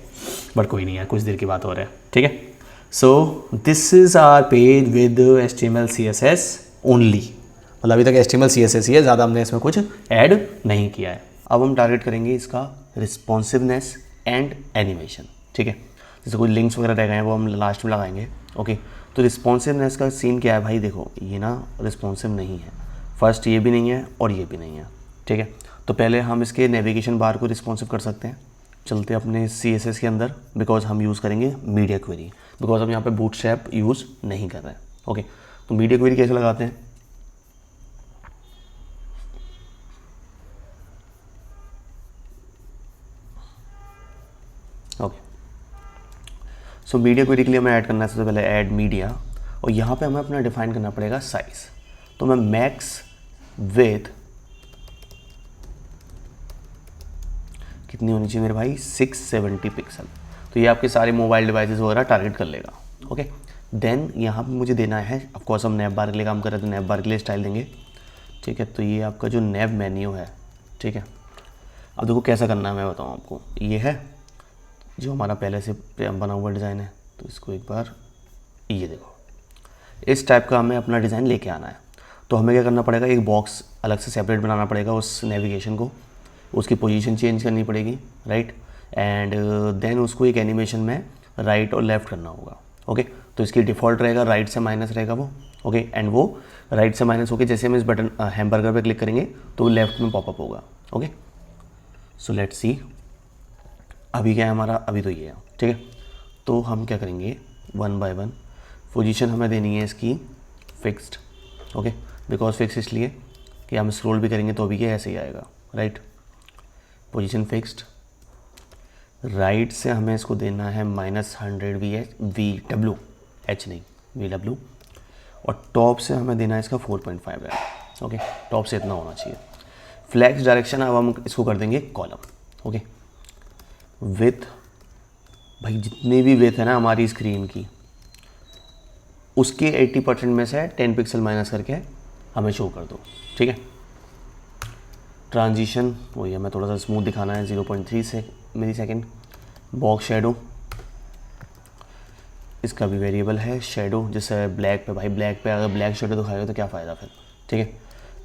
बट कोई नहीं है, कुछ देर की बात हो रहा है, ठीक है। So this is our page with HTML CSS only, मतलब अभी तक HTML CSS ही है, ज़्यादा हमने इसमें कुछ ऐड नहीं किया है। अब हम टारगेट करेंगे इसका रिस्पॉन्सिवनेस एंड एनिमेशन, ठीक है। जैसे कोई लिंक्स वगैरह रह गए हैं वो हम लास्ट में लगाएंगे, ओके। तो रिस्पॉन्सिवनेस का सीन क्या है भाई, देखो ये ना रिस्पॉन्सिव नहीं है, फर्स्ट ये भी नहीं है और ये भी नहीं है, ठीक है। तो पहले हम इसके नेविगेशन बार को रिस्पॉन्सिव कर सकते हैं, चलते अपने CSS के अंदर, बिकॉज हम यूज़ करेंगे मीडिया क्वेरी, बिकॉज हम यहाँ पे बूटस्ट्रैप यूज़ नहीं कर रहे हैं, ओके। तो मीडिया क्वेरी कैसे लगाते हैं, ओके। सो मीडिया क्वेरी के लिए हमें ऐड करना है सबसे पहले ऐड मीडिया, और यहाँ पे हमें अपना डिफाइन करना पड़ेगा साइज़। तो मैं मैक्स विथ कितनी होनी चाहिए मेरे भाई, 670 पिक्सल। तो ये आपके सारे मोबाइल डिवाइसेस वगैरह टारगेट कर लेगा, ओके। देन यहाँ पे मुझे देना है, ऑफकोर्स हम नैव बार के लिए काम कर रहे हैं तो नैव बार के लिए स्टाइल देंगे, ठीक है। तो ये आपका जो नैव मेन्यू है, ठीक है। अब देखो कैसा करना है मैं बताऊँ आपको, ये है जो हमारा पहले से बना हुआ डिज़ाइन है, तो इसको एक बार ये देखो, इस टाइप का हमें अपना डिज़ाइन लेके आना है। तो हमें क्या करना पड़ेगा, एक बॉक्स अलग से सेपरेट बनाना पड़ेगा उस नेविगेशन को, उसकी पोजीशन चेंज करनी पड़ेगी, राइट। एंड देन उसको एक एनिमेशन में राइट और लेफ़्ट करना होगा, ओके। तो इसकी डिफ़ॉल्ट रहेगा राइट से माइनस रहेगा वो, ओके। एंड वो राइट से माइनस होके जैसे हम इस बटन हैमबर्गर पे क्लिक करेंगे तो वो लेफ्ट में पॉपअप होगा, ओके। सो लेट्स सी अभी क्या है हमारा, अभी तो ये है, ठीक है। तो हम क्या करेंगे, 1 बाय 1 पोजीशन हमें देनी है इसकी फिक्स्ड, ओके। बिकॉज फिक्स इसलिए कि हम स्क्रॉल भी करेंगे तो अभी क्या ऐसे ही आएगा, राइट। पोजीशन फिक्स्ड, राइट से हमें इसको देना है -100 VW, H नहीं VW, और टॉप से हमें देना है इसका 4.5 है, ओके। टॉप से इतना होना चाहिए। फ्लैक्स डायरेक्शन अब हम इसको कर देंगे कॉलम, ओके। विथ, भाई जितनी भी विथ है ना हमारी स्क्रीन की, उसके 80% में से 10 पिक्सल माइनस करके हमें शो कर दो, ठीक है। ट्रांजिशन वही हमें थोड़ा सा स्मूथ दिखाना है, 0.3 से मिलीसेकंड। बॉक्स शेडो, इसका भी वेरिएबल है शेडो, जैसे ब्लैक पे, भाई ब्लैक पे अगर ब्लैक शेडो दिखाएगा तो क्या फ़ायदा फिर, ठीक है।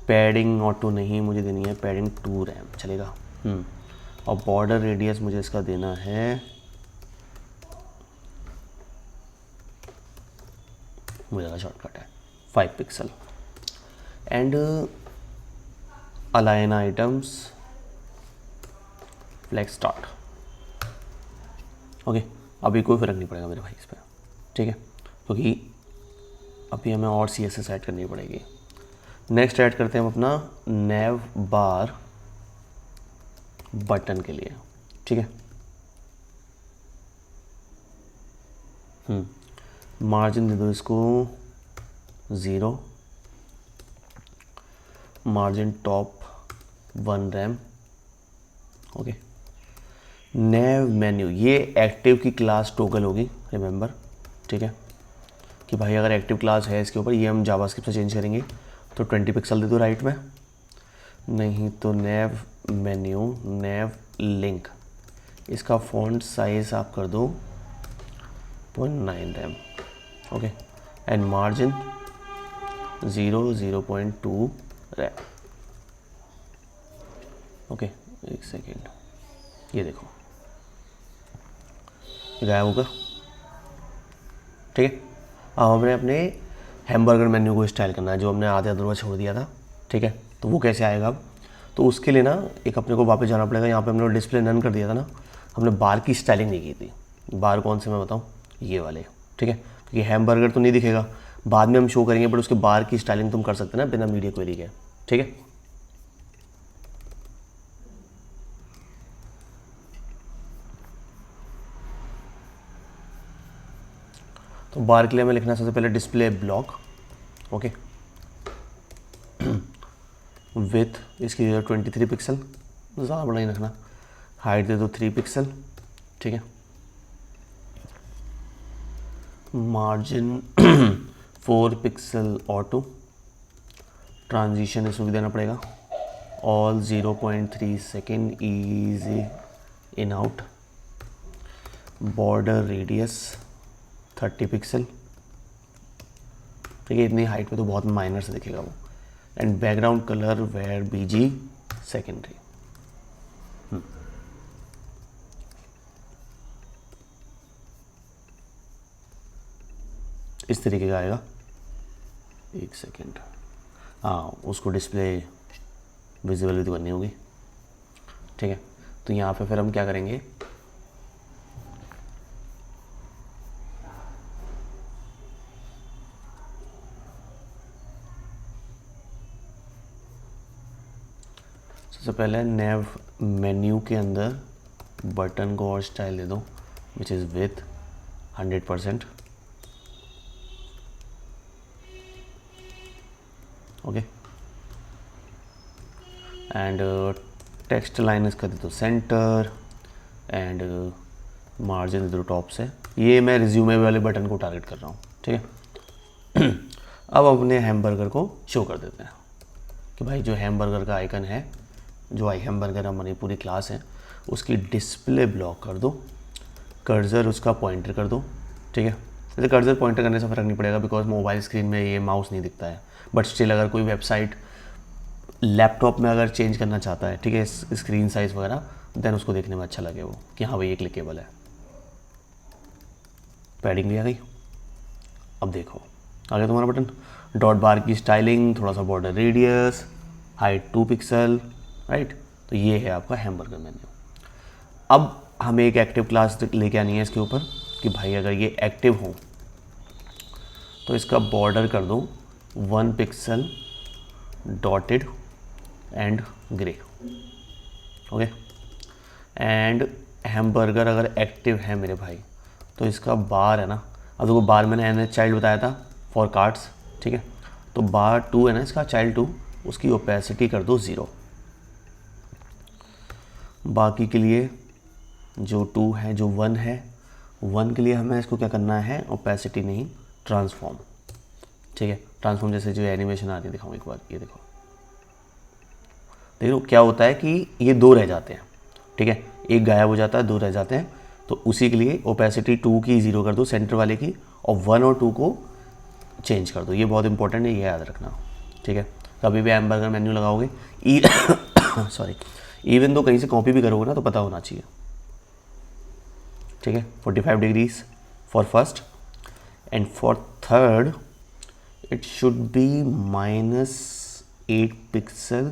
पैडिंग ऑटो नहीं मुझे देनी है, पैडिंग 2 रैम चलेगा, और बॉर्डर रेडियस मुझे इसका देना है, मुझे ज़्यादा शॉर्टकट है, 5 pixel. And align items flex start, okay. अभी कोई फ़र्क नहीं पड़ेगा मेरे भाई इस पर, ठीक है, क्योंकि अभी हमें और CSS ऐड करनी पड़ेगी। नेक्स्ट ऐड करते हैं हम अपना नैव बार बटन के लिए, ठीक है। मार्जिन दे दो इसको 0, मार्जिन टॉप 1 रैम, ओके। नैव मेन्यू, ये एक्टिव की क्लास टोगल होगी, रिमेंबर, ठीक है, कि भाई अगर एक्टिव क्लास है इसके ऊपर, ये हम जावास्क्रिप्ट से चेंज करेंगे। तो 20 पिक्सल दे दो राइट में, नहीं तो नैव मेन्यू नैव लिंक, इसका फॉन्ट साइज आप कर दो 0.9 RAM, okay. And margin 0.2 RAM, okay. एक सेकेंड, ये देखो गायब होगा, ठीक है। अब हमने अपने हैमबर्गर मेन्यू को स्टाइल करना है, जो हमने आधे अधूरा छोड़ दिया था, ठीक है। तो वो कैसे आएगा अब, तो उसके लिए ना एक अपने को वापस जाना पड़ेगा। यहाँ पे हमने डिस्प्ले नन कर दिया था ना, हमने बार की स्टाइलिंग नहीं की थी। बार कौन से मैं बताऊँ, ये वाले, ठीक है, क्योंकि हैमबर्गर तो नहीं दिखेगा, बाद में हम शो करेंगे, बट उसके बार की स्टाइलिंग तुम कर सकते ना बिना मीडिया क्वेरी के, ठीक है। तो बार के लिए हमें लिखना है सबसे पहले डिस्प्ले ब्लॉक, ओके। विथ इसकी 23 पिक्सल, ज़्यादा बड़ा नहीं रखना। हाइट दे दो 3 पिक्सल, ठीक है। Margin 4 pixel auto. ट्रांजिशन इसमें भी देना पड़ेगा। All 0.3 second easy in out. Border radius 30 pixel, ठीक है। इतनी हाइट पे तो बहुत माइनर से दिखेगा वो। एंड background colour var BG secondary. इस तरीके का आएगा। एक सेकेंड, हाँ उसको डिस्प्ले विजिबल भी तो करनी होगी, ठीक है। तो यहाँ पे फिर हम क्या करेंगे, सबसे पहले नैव मेन्यू के अंदर बटन को और स्टाइल दे दो which is with 100%, okay. And text line इसका दे दो सेंटर, एंड मार्जिन दे दो टॉप से। ये मैं रिज्यूमे वाले बटन को टारगेट कर रहा हूँ, ठीक है। अब अपने हैमबर्गर को शो कर देते हैं कि भाई जो हैमबर्गर का आइकन है, जो हैमबर्गर हमारी पूरी क्लास है, उसकी डिस्प्ले ब्लॉक कर दो। कर्सर उसका पॉइंटर कर दो, ठीक है। जैसे कर्सर पॉइंटर करने से फ़र्क नहीं पड़ेगा बिकॉज मोबाइल स्क्रीन में ये माउस नहीं दिखता है, बट स्टिल अगर कोई वेबसाइट लैपटॉप में अगर चेंज करना चाहता है, ठीक है, स्क्रीन साइज़ वगैरह, देन उसको देखने में अच्छा लगे वो कि हाँ भाई ये क्लिकेबल है। पैडिंग भी आ गई। अब देखो आ गया तुम्हारा बटन। डॉट बार की स्टाइलिंग, थोड़ा सा border radius, height 2 pixel, right. तो ये है आपका हैमबर्गर मेन्यू। अब हमें एक एक्टिव क्लास लेके आनी है इसके ऊपर कि भाई अगर ये एक्टिव हो तो इसका बॉर्डर कर दो 1 pixel dotted and grey, okay. And hamburger अगर एक्टिव है मेरे भाई तो इसका बार है ना, अब देखो बार मैंने एन चाइल्ड बताया था फॉर कार्ड्स, ठीक है। तो बार 2 है ना इसका, चाइल्ड 2, उसकी ओपेसिटी कर दो 0। बाकी के लिए जो 2 है, जो 1 है, 1 के लिए हमें इसको क्या करना है, ओपेसिटी नहीं, ट्रांसफॉर्म, ठीक है। ट्रांसफॉर्म जैसे जो एनिमेशन आ रही है, दिखाऊँ एक बार, ये देखो, देखो क्या होता है कि ये 2 रह जाते हैं, ठीक है, एक गायब हो जाता है, 2 रह जाते हैं। तो उसी के लिए ओपेसिटी 2 की 0 कर दो सेंटर वाले की, और 1 और 2 को चेंज कर दो। ये बहुत इंपॉर्टेंट है, ये याद रखना, ठीक है। कभी भी हैमबर्गर मेन्यू लगाओगे सॉरी, इवन तो कहीं से कॉपी भी करोगे ना तो पता होना चाहिए, ठीक है। 45 degrees for first, and for third it should be -8 pixel.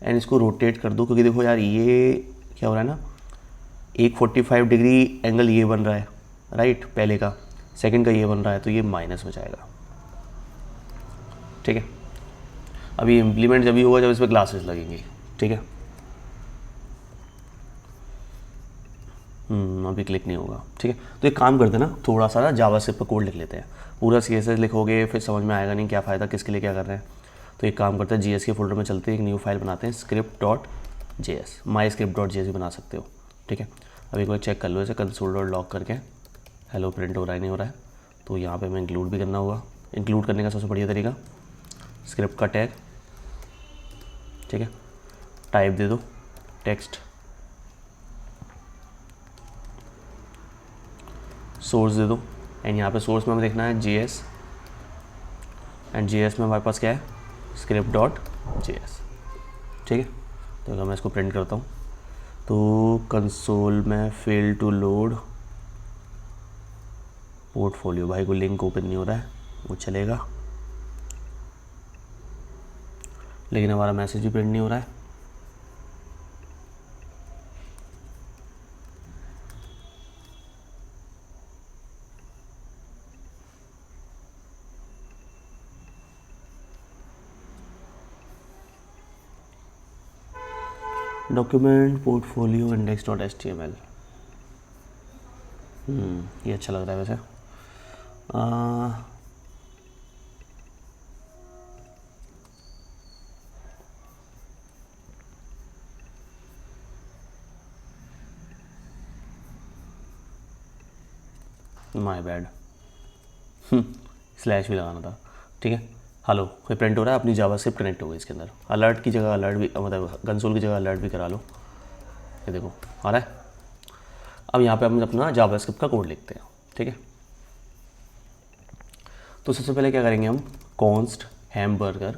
And इसको रोटेट कर दो, क्योंकि देखो यार ये क्या हो रहा है ना, एक 45 डिग्री एंगल ये बन रहा है, राइट, पहले का, सेकंड का ये बन रहा है, तो ये माइनस हो जाएगा, ठीक है। अभी इम्प्लीमेंट जब भी होगा जब इस पर ग्लासेस लगेंगी, ठीक है। अभी क्लिक नहीं होगा, ठीक है। तो एक काम करते हैं ना, थोड़ा सा ना जावास्क्रिप्ट पर कोड लिख लेते हैं। पूरा CSS लिखोगे फिर समझ में आएगा नहीं क्या फ़ायदा, किसके लिए क्या कर रहे हैं। तो एक काम करते हैं, GS के फोल्डर में चलते हैं, एक न्यू फाइल बनाते हैं, script.js, myscript.js भी बना सकते हो, ठीक है। अभी कोई चेक कर लो इसे, console.log करके हेलो प्रिंट हो रहा है नहीं हो रहा है, तो यहाँ पे हमें इंक्लूड भी करना होगा। इंक्लूड करने का सबसे बढ़िया तरीका, स्क्रिप्ट का टैग, ठीक है, टाइप दे दो टेक्स्ट, सोर्स दे दो, एंड यहाँ पे सोर्स में हमें देखना है JS, एंड JS में हमारे पास क्या है, script.js, ठीक है। तो अगर मैं इसको प्रिंट करता हूँ तो कंसोल में फेल टू लोड पोर्टफोलियो, भाई को लिंक ओपन नहीं हो रहा है, वो चलेगा, लेकिन हमारा मैसेज भी प्रिंट नहीं हो रहा है। डॉक्यूमेंट पोर्टफोलियो index.html, ये अच्छा लग रहा है वैसे। आ, माय बैड, स्लैश भी लगाना था, ठीक है। हेलो, कोई प्रिंट हो रहा है, अपनी जावास्क्रिप्ट कनेक्ट हो गई इसके अंदर। अलर्ट की जगह अलर्ट भी, मतलब कंसोल की जगह अलर्ट भी करा लो। ये देखो आ रहा है। अब यहाँ पे हम अपना जावास्क्रिप्ट का कोड लिखते हैं, ठीक है। तो सबसे पहले क्या करेंगे हम, कॉन्स्ट हैमबर्गर,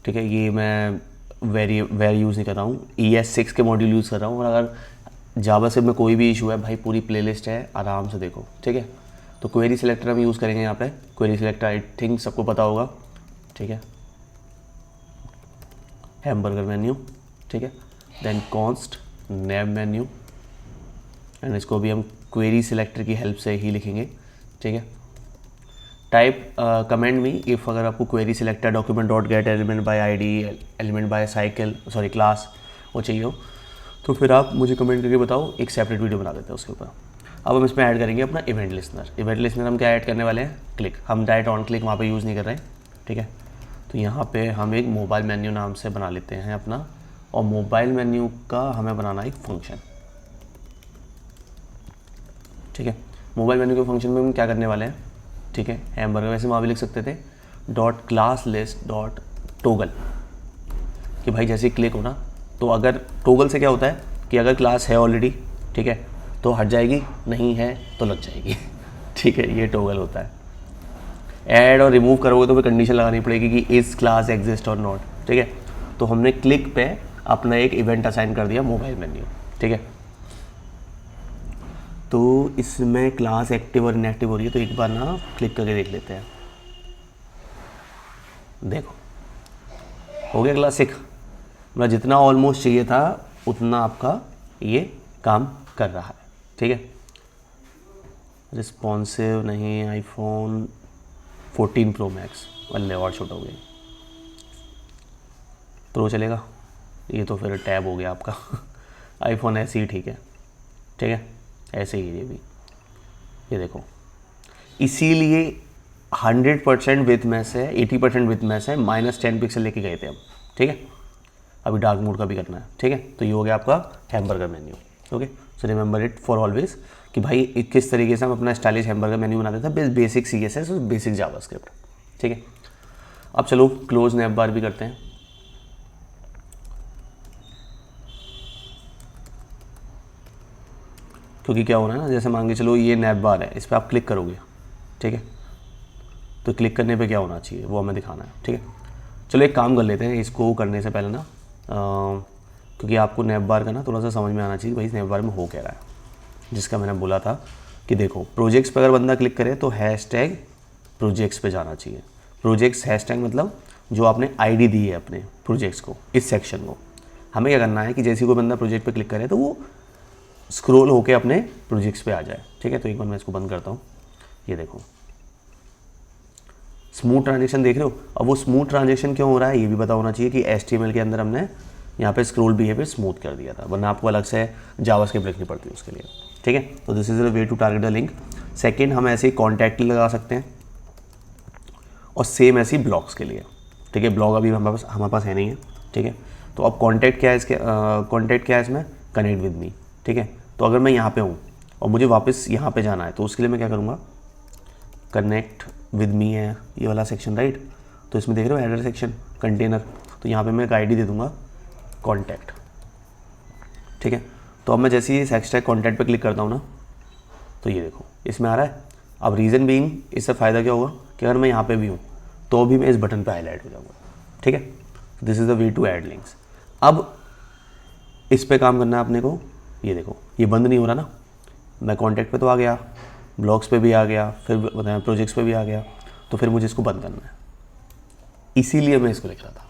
ठीक है। ये मैं वेरी यूज़ नहीं कर रहा हूँ, ES6 के मॉड्यूल यूज़ कर रहा हूँ। और अगर जावास्क्रिप्ट में कोई भी इशू है भाई, पूरी प्लेलिस्ट है, आराम से देखो, ठीक है। तो क्वेरी सिलेक्टर हम यूज़ करेंगे यहाँ पे। क्वेरी सिलेक्टर आई थिंक सबको पता होगा, ठीक है। हैमबर्गर मेन्यू, ठीक है। Then const nav menu, and इसको भी हम क्वेरी सिलेक्टर की हेल्प से ही लिखेंगे, ठीक है। टाइप कमेंट में इफ़, अगर आपको query selector document dot gate element by ID, element by cycle, sorry class वो चाहिए हो, तो फिर आप मुझे कमेंट करके बताओ, एक सेपरेट वीडियो बना देते हैं उसके ऊपर। अब हम इसमें ऐड करेंगे अपना इवेंट लिस्नर। इवेंट लिस्नर हम क्या ऐड करने वाले हैं, क्लिक। हम डायरेक्ट ऑन क्लिक वहाँ पे यूज़ नहीं कर रहे हैं, ठीक है। तो यहाँ पे हम एक मोबाइल मेन्यू नाम से बना लेते हैं अपना, और मोबाइल मेन्यू का हमें बनाना एक फंक्शन, ठीक है। मोबाइल मेन्यू के फंक्शन में हम क्या करने वाले हैं, ठीक है। हैमबर्गर वैसे वहाँ भी लिख सकते थे dot class list dot toggle, कि भाई जैसे क्लिक हो ना, तो अगर टोगल से क्या होता है कि अगर क्लास है ऑलरेडी, ठीक है, तो हट जाएगी, नहीं है तो लग जाएगी, ठीक है। ये टोगल होता है। ऐड और रिमूव करोगे तो फिर कंडीशन लगानी पड़ेगी कि इस क्लास एग्जिस्ट और नॉट, ठीक है। तो हमने क्लिक पे अपना एक इवेंट असाइन कर दिया मोबाइल मेन्यू, ठीक है। तो इसमें क्लास एक्टिव और इनएक्टिव हो रही है, तो एक बार ना क्लिक करके देख लेते हैं। देखो हो गया क्लास 6, मतलब जितना ऑलमोस्ट चाहिए था उतना आपका ये काम कर रहा है, ठीक है। रिस्पॉन्सिव नहीं, आईफोन 14 प्रो मैक्स, अल्ले और छोटा हो गया, प्रो चलेगा, ये तो फिर टैब हो गया आपका आईफोन ऐसे ही ठीक है, ठीक है, ऐसे ही ये भी, ये देखो। इसीलिए 100% विथ में से 80% विथ में से -10 पिक्सल लेके गए थे हम, ठीक है। अभी डार्क मोड का भी करना है, ठीक है। तो ये हो गया आपका hamburger menu, okay. So remember it for always कि भाई किस तरीके से हम अपना स्टाइलिश हैमबर्गर मेन्यू बनाते थे, बेसिक CSS और बेसिक जावास्क्रिप्ट, ठीक है। अब चलो क्लोज नैप बार भी करते हैं। क्योंकि क्या होना है ना, जैसे मान के चलो ये नैप बार है, इस पर आप क्लिक करोगे, ठीक है। तो क्लिक करने पे क्या होना चाहिए वो हमें दिखाना है, ठीक है। चलो एक काम कर लेते हैं, इसको करने से पहले ना क्योंकि आपको नैप बार का ना थोड़ा सा समझ में आना चाहिए भाई इस नैप बार में हो क्या रहा है, जिसका मैंने बोला था कि देखो प्रोजेक्ट्स पे अगर बंदा क्लिक करे तो हैशटैग प्रोजेक्ट्स पे जाना चाहिए। प्रोजेक्ट्स हैशटैग मतलब जो आपने आईडी दी है अपने प्रोजेक्ट्स को, इस सेक्शन को। हमें क्या करना है कि जैसे कोई बंदा प्रोजेक्ट पे क्लिक करे तो वो स्क्रॉल होके अपने प्रोजेक्ट्स पे आ जाए, ठीक है। तो एक बार मैं इसको बंद करता हूँ, ये देखो स्मूथ ट्रांजेक्शन देख रहे हो। अब वो स्मूथ ट्रांजेक्शन क्यों हो रहा है ये भी पता होना चाहिए कि HTML के अंदर हमने यहाँ पे स्क्रॉल बिहेवियर स्मूथ कर दिया था, वरना आपको अलग से जावास्क्रिप्ट लिखनी पड़ती है उसके लिए, ठीक है। तो this is the way to target the link. Second, हम ऐसे ही कॉन्टैक्ट लगा सकते हैं, और सेम ऐसे ही ब्लॉग्स के लिए, ठीक है। ब्लॉग अभी हमारे पास है नहीं है, ठीक है। तो अब कॉन्टैक्ट क्या है इसके, कॉन्टैक्ट क्या है इसमें, कनेक्ट विद मी, ठीक है। तो अगर मैं यहाँ पे हूँ और मुझे वापस यहाँ पे जाना है तो उसके लिए मैं क्या करूँगा, कनेक्ट विद मी है ये वाला सेक्शन, राइट। तो इसमें देख रहे हो हेडर सेक्शन कंटेनर, तो यहाँ पे मैं एक आईडी दे दूँगा कॉन्टैक्ट, ठीक है। तो अब मैं जैसे ही इस हैशटैग कॉन्टैक्ट पे क्लिक करता हूँ ना, तो ये देखो इसमें आ रहा है। अब रीज़न बीइंग, इससे फ़ायदा क्या होगा कि अगर मैं यहाँ पे भी हूँ तो भी मैं इस बटन पे हाईलाइट हो जाऊँगा, ठीक है। This is the way to add links. अब इस पे काम करना है अपने को। ये देखो ये बंद नहीं हो रहा ना, मैं कॉन्टैक्ट पे तो आ गया, ब्लॉग्स पे भी आ गया, फिर बताया प्रोजेक्ट्स पे भी आ गया, तो फिर मुझे इसको बंद करना है, इसीलिए मैं इसको लिख रहा था।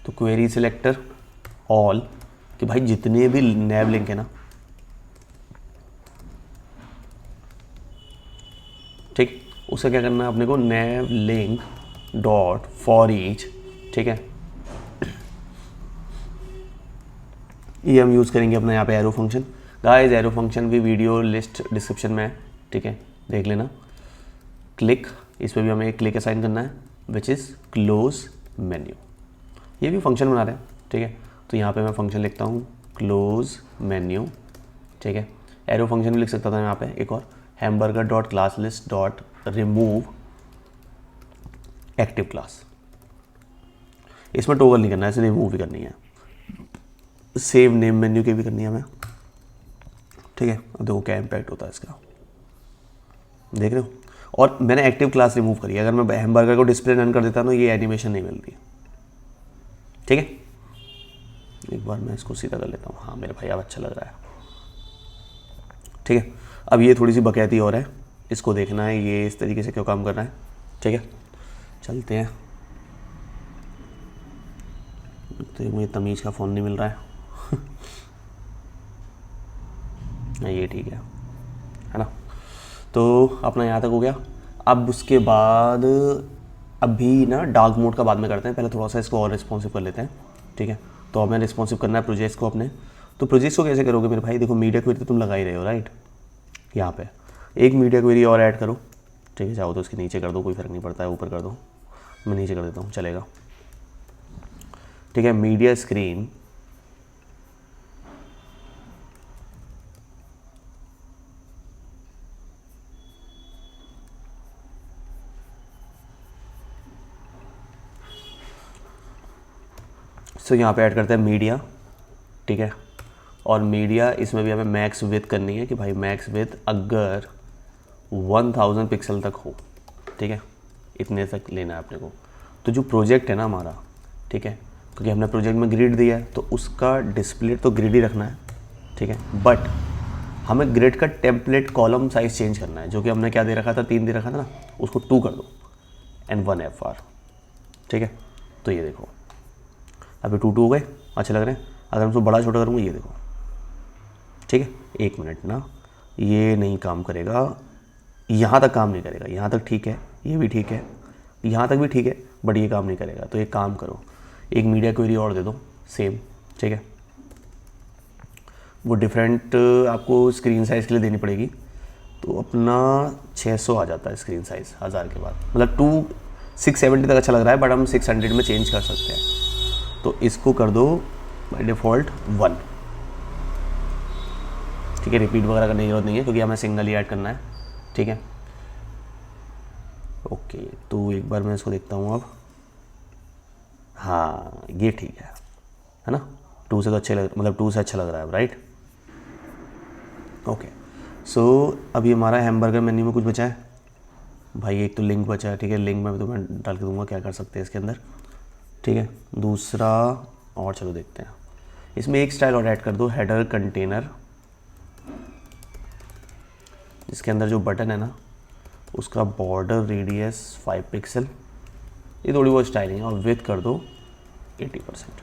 तो क्वेरी सिलेक्टर ऑल, कि भाई जितने भी नैव लिंक है ना, ठीक, उसका क्या करना है अपने को, नैव लिंक डॉट फॉर ईच, ठीक है। ये हम यूज़ करेंगे अपना यहाँ पे arrow function. Guys arrow function भी वीडियो लिस्ट डिस्क्रिप्शन में है, ठीक है, देख लेना। क्लिक, इस पर भी हमें एक क्लिक असाइन करना है विच इज़ क्लोज मेन्यू। ये भी फंक्शन बना रहे हैं, ठीक है। तो यहाँ पे मैं फंक्शन लिखता हूँ क्लोज मेन्यू, ठीक है। एरो फंक्शन भी लिख सकता था यहाँ पे एक और, hamburger dot class list dot remove active class. इसमें टोगल नहीं करना है, इसे रिमूव भी करनी है। सेव नेम मेन्यू की भी करनी है हमें, ठीक है। अब देखो क्या इम्पैक्ट होता है इसका, देख रहे हो। और मैंने एक्टिव क्लास रिमूव करी है। अगर मैं हैमबर्गर को डिस्प्ले रन कर देता तो ये एनिमेशन नहीं मिलती, ठीक है। एक बार मैं इसको सीधा कर लेता हूँ। हाँ मेरे भाई अब अच्छा लग रहा है, ठीक है। अब ये थोड़ी सी बकैती और है, इसको देखना है ये इस तरीके से क्यों काम कर रहा है, ठीक है। चलते हैं। तो मुझे तमीज़ का फ़ोन नहीं मिल रहा है ये ठीक है ना। तो अपना यहाँ तक हो गया। अब उसके बाद अभी ना डार्क मोड का बाद में करते हैं, पहले थोड़ा सा इसको और रिस्पॉन्सिव कर लेते हैं, ठीक है। तो हमें रिस्पॉन्सिव करना है प्रोजेक्ट्स को अपने। तो प्रोजेक्ट्स को कैसे करोगे मेरे भाई, देखो मीडिया क्वेरी तो तुम लगा ही रहे हो राइट। यहाँ पे एक मीडिया क्वेरी और ऐड करो, ठीक है। चाहो तो उसके नीचे कर दो, कोई फ़र्क नहीं पड़ता है, ऊपर कर दो, मैं नीचे कर देता हूँ चलेगा, ठीक है। मीडिया स्क्रीन सो यहाँ पे ऐड करते हैं मीडिया, ठीक है। और मीडिया इसमें भी हमें मैक्स विथ करनी है कि भाई मैक्स विथ अगर 1000 पिक्सल तक हो, ठीक है। इतने तक लेना है अपने को। तो जो प्रोजेक्ट है ना हमारा, ठीक है, क्योंकि हमने प्रोजेक्ट में ग्रिड दिया है तो उसका डिस्प्ले तो ग्रिड ही रखना है, ठीक है। बट हमें ग्रिड का टेम्पलेट कॉलम साइज चेंज करना है, जो कि हमने क्या दे रखा था, 3 दे रखा था ना, उसको 2 कर दो एंड 1 FR, ठीक है। तो ये देखो अभी 2 हो गए, अच्छे लग रहे हैं। अगर हम उसको बड़ा छोटा करूँगा ये देखो, ठीक है। 1 मिनट ना, ये नहीं काम करेगा, यहाँ तक काम नहीं करेगा। यहाँ तक ठीक है, ये भी ठीक है, यहाँ तक भी ठीक है, बट ये काम नहीं करेगा। तो एक काम करो, एक मीडिया क्वेरी और दे दो सेम, ठीक है। वो डिफरेंट आपको स्क्रीन साइज़ के लिए देनी पड़ेगी। तो अपना 600 आ जाता है स्क्रीन साइज़ 1000 के बाद, मतलब 670 तक अच्छा लग रहा है, बट हम 600 में चेंज कर सकते हैं। तो इसको कर दो बाई डिफ़ॉल्ट 1, ठीक है। रिपीट वगैरह करने की जरूरत नहीं है क्योंकि हमें सिंगल ही ऐड करना है, ठीक है। ओके तो एक बार मैं इसको देखता हूँ अब। हाँ ये ठीक है ना। 2 से तो अच्छे लग, मतलब 2 से अच्छा लग रहा है राइट। ओके सो अभी हमारा हैमबर्गर मेन्यू में कुछ बचा है भाई, एक तो लिंक बचा है, ठीक है। लिंक में तो मैं डाल के दूंगा क्या कर सकते हैं इसके अंदर, ठीक है। दूसरा और चलो देखते हैं, इसमें एक स्टाइल और ऐड कर दो, हेडर कंटेनर, जिसके अंदर जो बटन है ना उसका बॉर्डर रेडियस 5 पिक्सल, ये थोड़ी बहुत स्टाइलिंग है। और विथ कर दो 80%,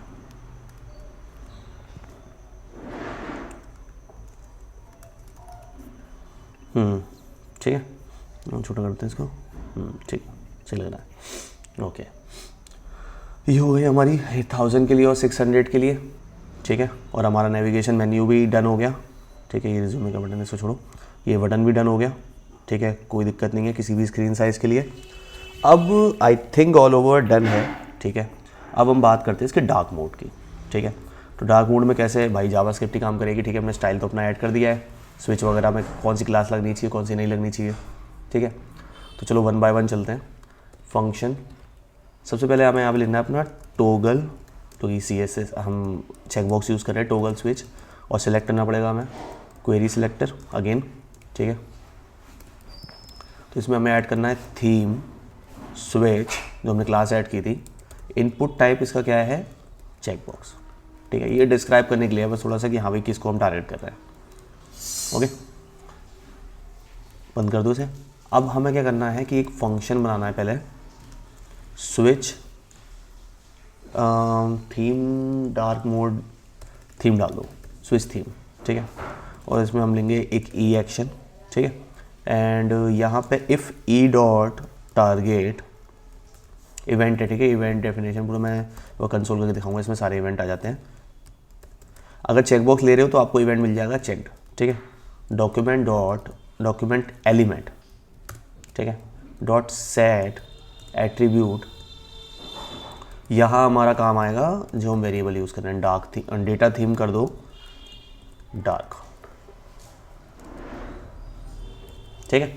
ठीक है। छोटा करते हैं इसको, ठीक सही लग रहा है। ओके ये हो गई हमारी 1000 के लिए और 600 के लिए, ठीक है। और हमारा नेविगेशन मेन्यू भी डन हो गया, ठीक है। ये रिज्यूमे का बटन इसको छोड़ो, ये बटन भी डन हो गया, ठीक है। कोई दिक्कत नहीं है किसी भी स्क्रीन साइज़ के लिए। अब I think all over done है, ठीक है। अब हम बात करते हैं इसके डार्क मोड की, ठीक है। तो डार्क मोड में कैसे भाई जावास्क्रिप्ट ही काम करेगी, ठीक है। हमने स्टाइल तो अपना ऐड कर दिया है, स्विच वगैरह में कौन सी क्लास लगनी चाहिए कौन सी नहीं लगनी चाहिए, ठीक है। तो चलो 1 बाय 1 चलते हैं। फंक्शन सबसे पहले हमें यहाँ पे लिखना है अपना टोगल, तो ये CSS हम चेकबॉक्स यूज़ कर रहे हैं, टोगल स्विच, और सिलेक्ट करना पड़ेगा हमें क्वेरी सिलेक्टर अगेन, ठीक है। तो इसमें हमें ऐड करना है थीम स्विच, जो हमने क्लास ऐड की थी। इनपुट टाइप इसका क्या है, चेकबॉक्स, ठीक है। ये डिस्क्राइब करने के लिए बस थोड़ा सा कि हाँ भाई किसको हम टारगेट कर रहे हैं, ओके। बंद कर दो इसे। अब हमें क्या करना है कि एक फंक्शन बनाना है पहले, switch theme dark mode theme डाल दो, स्विच थीम, ठीक है। और इसमें हम लेंगे एक ई एक्शन, ठीक है। एंड यहाँ पे if E dot target event है, ठीक है। इवेंट डेफिनेशन पूरा मैं वो कंसोल करके दिखाऊंगा, इसमें सारे इवेंट आ जाते हैं। अगर चेकबॉक्स ले रहे हो तो आपको इवेंट मिल जाएगा चेक्ड, ठीक है। डॉक्यूमेंट एलिमेंट, ठीक है। डॉट सेट एट्रीब्यूट, यहाँ हमारा काम आएगा जो हम वेरिएबल यूज़ कर रहे हैं, डार्क थीम, डेटा थीम कर दो डार्क, ठीक ठीक है,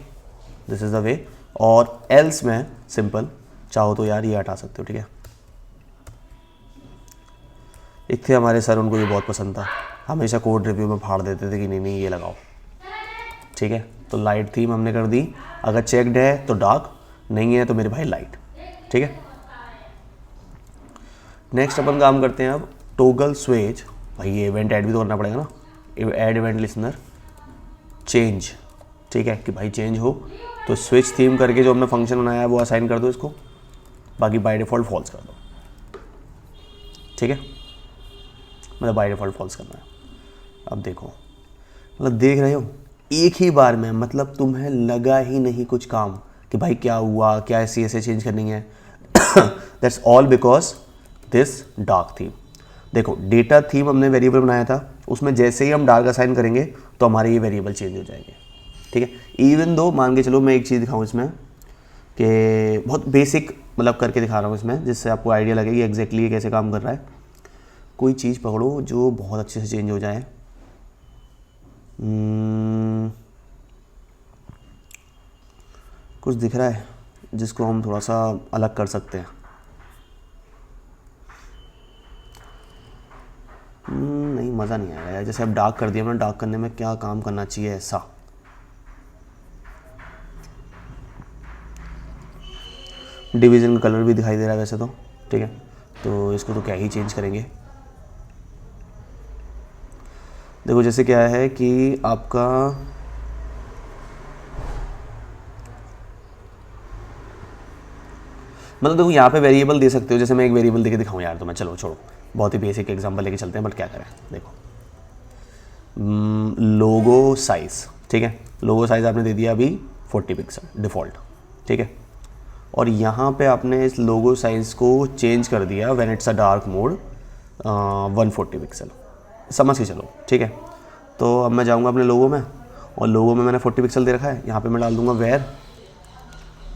दिस इज़ द वे। और एल्स में सिंपल, चाहो तो यार ये हटा सकते हो, ठीक है। एक थे हमारे सर, उनको ये बहुत पसंद था, हमेशा कोड रिव्यू में फाड़ देते थे कि नहीं नहीं ये लगाओ, ठीक है। तो लाइट थीम हमने कर दी, अगर चेक्ड है तो डार्क, नहीं है तो मेरे भाई लाइट, ठीक है। नेक्स्ट अपन काम करते हैं अब टोगल स्विच। भाई ये इवेंट ऐड भी तो करना पड़ेगा ना, ऐड इवेंट लिसनर चेंज, ठीक है, कि भाई चेंज हो तो स्विच थीम करके जो हमने फंक्शन बनाया है वो असाइन कर दो इसको, बाकी बाय डिफ़ॉल्ट फॉल्स कर दो, ठीक है। मतलब बाय डिफ़ॉल्ट फॉल्स करना है। अब देखो, मतलब देख रहे हो एक ही बार में, मतलब तुम्हें लगा ही नहीं कुछ काम कि भाई क्या हुआ, क्या ऐसी ऐसे चेंज करनी है। That's all because this dark theme. देखो डेटा थीम हमने वेरिएबल बनाया था, उसमें जैसे ही हम डार्क असाइन करेंगे तो हमारे ये वेरिएबल चेंज हो जाएंगे, ठीक है। इवन दो मान के चलो मैं एक चीज़ दिखाऊँ इसमें कि बहुत बेसिक मतलब करके दिखा रहा हूँ इसमें, जिससे आपको आइडिया लगे कि एग्जैक्टली ये कैसे काम कर रहा है। कोई चीज़ पकड़ो जो बहुत अच्छे से चेंज हो जाए। कुछ दिख रहा है जिसको हम थोड़ा सा अलग कर सकते हैं। नहीं मज़ा नहीं आएगा यार, जैसे अब डार्क कर दिया हमने, डार्क करने में क्या काम करना चाहिए ऐसा। डिवीज़न का कलर भी दिखाई दे रहा है वैसे तो, ठीक है। तो इसको तो क्या ही चेंज करेंगे। देखो जैसे क्या है कि आपका मतलब देखो यहाँ पे वेरिएबल दे सकते हो, जैसे मैं एक वेरिएबल देके दिखाऊँ यार तो मैं, चलो छोड़ो, बहुत ही बेसिक एग्जांपल लेके चलते हैं, बट क्या करें। देखो लोगो साइज़, ठीक है, लोगो साइज़ आपने दे दिया अभी 40 पिक्सल डिफ़ॉल्ट, ठीक है। और यहाँ पे आपने इस लोगो साइज़ को चेंज कर दिया when it's a dark mode 140 pixel, समझ के चलो, ठीक है। तो अब मैं जाऊँगा अपने लोगो में, और लोगो में मैंने 40 पिक्सल दे रखा है, यहाँ पे मैं डाल दूँगा वेयर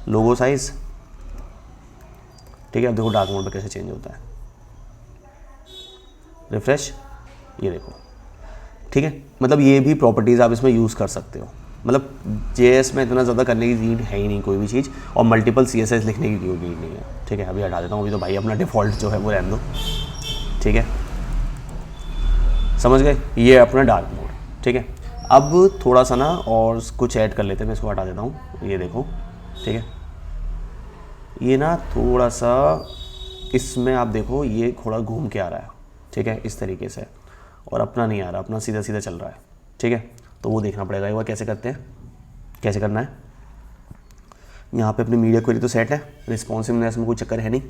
लोगो साइज़, ठीक है। अब देखो डार्क मोड पे कैसे चेंज होता है, रिफ्रेश, ये देखो, ठीक है। मतलब ये भी प्रॉपर्टीज़ आप इसमें यूज़ कर सकते हो, मतलब JS में इतना ज़्यादा करने की नीड है ही नहीं कोई भी चीज़, और मल्टीपल CSS लिखने की कोई नीड नहीं है, ठीक है। अभी हटा देता हूँ, अभी तो भाई अपना डिफ़ॉल्ट जो है वो रहने दो, ठीक है, समझ गए। ये अपना डार्क मोड, ठीक है। अब थोड़ा सा ना और कुछ ऐड कर लेते हैं, मैं इसको हटा देता हूँ, ये देखो, ठीक है। ये ना थोड़ा सा इसमें आप देखो ये थोड़ा घूम के आ रहा है, ठीक है, इस तरीके से, और अपना नहीं आ रहा, अपना सीधा सीधा चल रहा है, ठीक है। तो वो देखना पड़ेगा एक बार कैसे करते हैं, कैसे करना है। यहाँ पे अपनी मीडिया क्वेरी तो सेट है, रिस्पॉन्सिवनेस में कोई चक्कर है नहीं।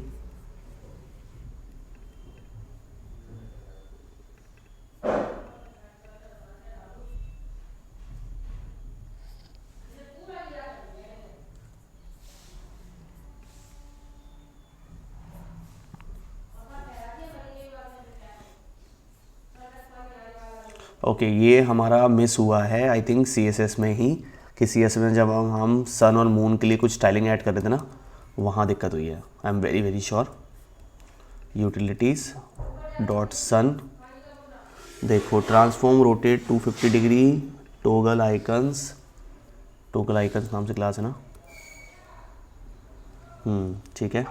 ओके ये हमारा मिस हुआ है आई थिंक CSS में ही, कि CSS में जब हम सन और मून के लिए कुछ स्टाइलिंग ऐड कर रहे थे ना, वहाँ दिक्कत हुई है। I am very very sure. Utilities dot सन, देखो transform rotate 250 degree toggle icons, toggle icons नाम से क्लास है ना, ठीक है,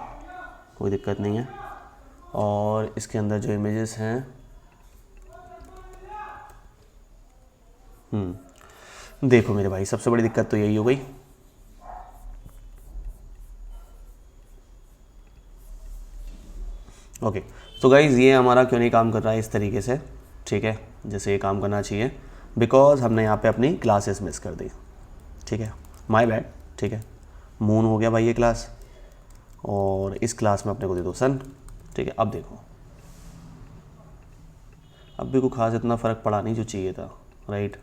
कोई दिक्कत नहीं है। और इसके अंदर जो इमेजेस हैं, देखो मेरे भाई सबसे बड़ी दिक्कत तो यही हो गई। ओके तो गाइज़ ये हमारा क्यों नहीं काम कर रहा है इस तरीके से, ठीक है, जैसे ये काम करना चाहिए, बिकॉज हमने यहाँ पे अपनी क्लासेस मिस कर दी, ठीक है, माय बैड, ठीक है। मून हो गया भाई ये क्लास, और इस क्लास में अपने को दे दो सन, ठीक है। अब देखो अब भी कोई खास इतना फ़र्क पड़ा नहीं जो चाहिए था, राइट।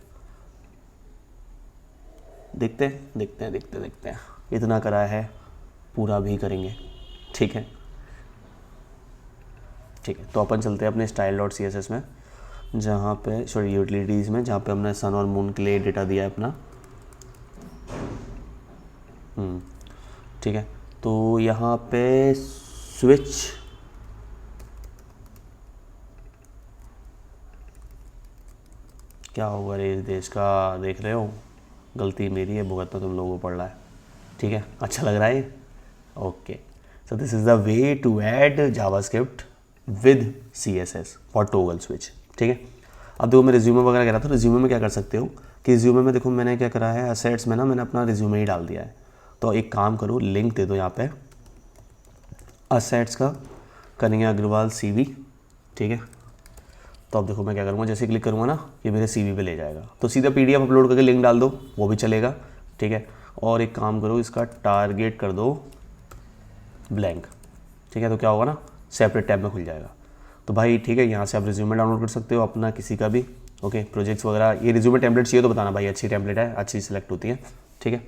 देखते हैं, इतना करा है, पूरा भी करेंगे, ठीक है। ठीक है तो अपन चलते हैं अपने स्टाइल डॉट CSS में, जहाँ पे सॉरी यूटिलिटीज़ में, जहाँ पे हमने सन और मून के लिए डेटा दिया है अपना, ठीक है। तो यहाँ पे स्विच, क्या होगा रे इस देश का, देख रहे हो, गलती मेरी है, भुगतना तुम लोगों को पड़ रहा है, ठीक है। अच्छा लग रहा है, okay. So this is the way to add JavaScript with CSS for toggle switch, ठीक है। अब देखो मैं रिज्यूमे वगैरह कह रहा था, रिज्यूमे में क्या कर सकते हो कि रिज्यूमे में देखो मैंने क्या करा है, असेट्स में ना मैंने अपना रिज्यूमे ही डाल दिया है। तो एक काम करो, लिंक दे दो यहाँ पे असेट्स का, कन्हैया अग्रवाल CV, ठीक है। तो अब देखो मैं क्या करूँगा, जैसे क्लिक करूँगा ना ये मेरे CV पे ले जाएगा, तो सीधा PDF अपलोड करके लिंक डाल दो, वो भी चलेगा, ठीक है। और एक काम करो, इसका टारगेट कर दो ब्लैंक, ठीक है। तो क्या होगा ना, सेपरेट टैब में खुल जाएगा। तो भाई ठीक है, यहाँ से आप रिज्यूमे डाउनलोड कर सकते हो अपना किसी का भी, ओके। प्रोजेक्ट्स वगैरह, ये रिज्यूमे टेम्पलेट चाहिए तो बताना भाई, अच्छी टेम्पलेट है, अच्छी सिलेक्ट होती है, ठीक है,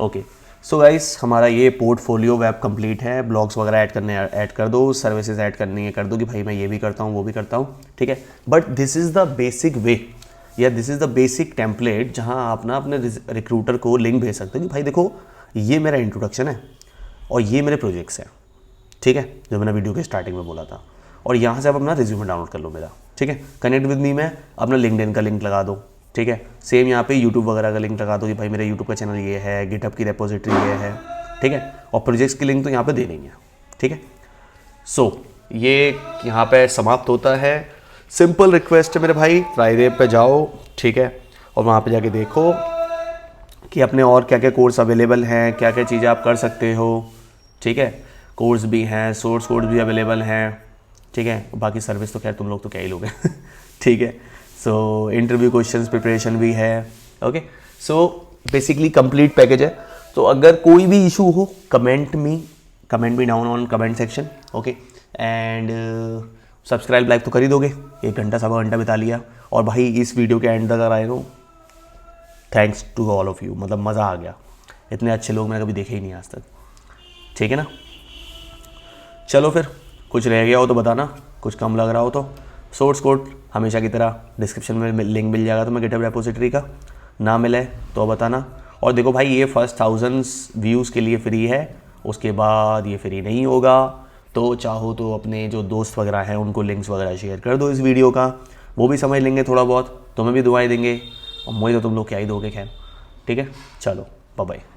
ओके। सो गाइस हमारा ये पोर्टफोलियो वेब कंप्लीट है। ब्लॉग्स वगैरह ऐड कर दो, सर्विसेज ऐड करनी है कर दो कि भाई मैं ये भी करता हूँ वो भी करता हूँ, ठीक है। But this is the basic way या this is the basic template जहाँ आप ना अपने रिक्रूटर को लिंक भेज सकते हो कि भाई देखो ये मेरा इंट्रोडक्शन है और ये मेरे प्रोजेक्ट्स हैं, ठीक है, जो मैंने वीडियो के स्टार्टिंग में बोला था। और यहाँ से आप अपना रिज्यूमे डाउनलोड कर लो मेरा, ठीक है। कनेक्ट विद मी में अपना लिंक्डइन का लिंक लगा दो, ठीक है। सेम यहाँ पे यूट्यूब वगैरह का लिंक लगा दो कि भाई मेरे यूट्यूब का चैनल ये है, गिटहब की रेपोजिटरी ये है, ठीक है। और प्रोजेक्ट्स की लिंक तो यहाँ पे दे देंगे, ठीक है। सो ये यहाँ पे समाप्त होता है। सिंपल रिक्वेस्ट है मेरे भाई, फ्राइडे पे जाओ, ठीक है, और वहाँ पे जाके देखो कि अपने और क्या क्या कोर्स अवेलेबल हैं, क्या क्या चीज़ें आप कर सकते हो, ठीक है। कोर्स भी हैं, सोर्स कोड भी अवेलेबल हैं, ठीक है। बाकी सर्विस तो खैर तुम लोग तो क्या ही लोग हैं ठीक है। सो इंटरव्यू क्वेश्चंस प्रिपरेशन भी है, okay. So basically complete package है। तो अगर कोई भी इशू हो comment me down on comment section, okay. And subscribe like तो कर ही दोगे, 1 घंटा 1.25 घंटा बिता लिया। और भाई इस वीडियो के एंड तक अगर आए हो, thanks to all of you, मतलब मज़ा आ गया, इतने अच्छे लोग मैंने कभी देखे ही नहीं आज तक, ठीक है ना। चलो फिर कुछ रह गया हो तो बताना, कुछ कम लग रहा हो तो। सोर्स कोड हमेशा की तरह डिस्क्रिप्शन में लिंक मिल जाएगा तुम्हें गिटहब रेपोजिटरी का, ना मिले तो बताना। और देखो भाई ये फर्स्ट 1000 व्यूज़ के लिए फ्री है, उसके बाद ये फ्री नहीं होगा। तो चाहो तो अपने जो दोस्त वगैरह हैं उनको लिंक्स वगैरह शेयर कर दो इस वीडियो का, वो भी समझ लेंगे थोड़ा बहुत, तुम्हें भी दुआएं देंगे, और मुझे तो तुम लोग क्या ही दोगे, खैर ठीक है। चलो बाय बाय।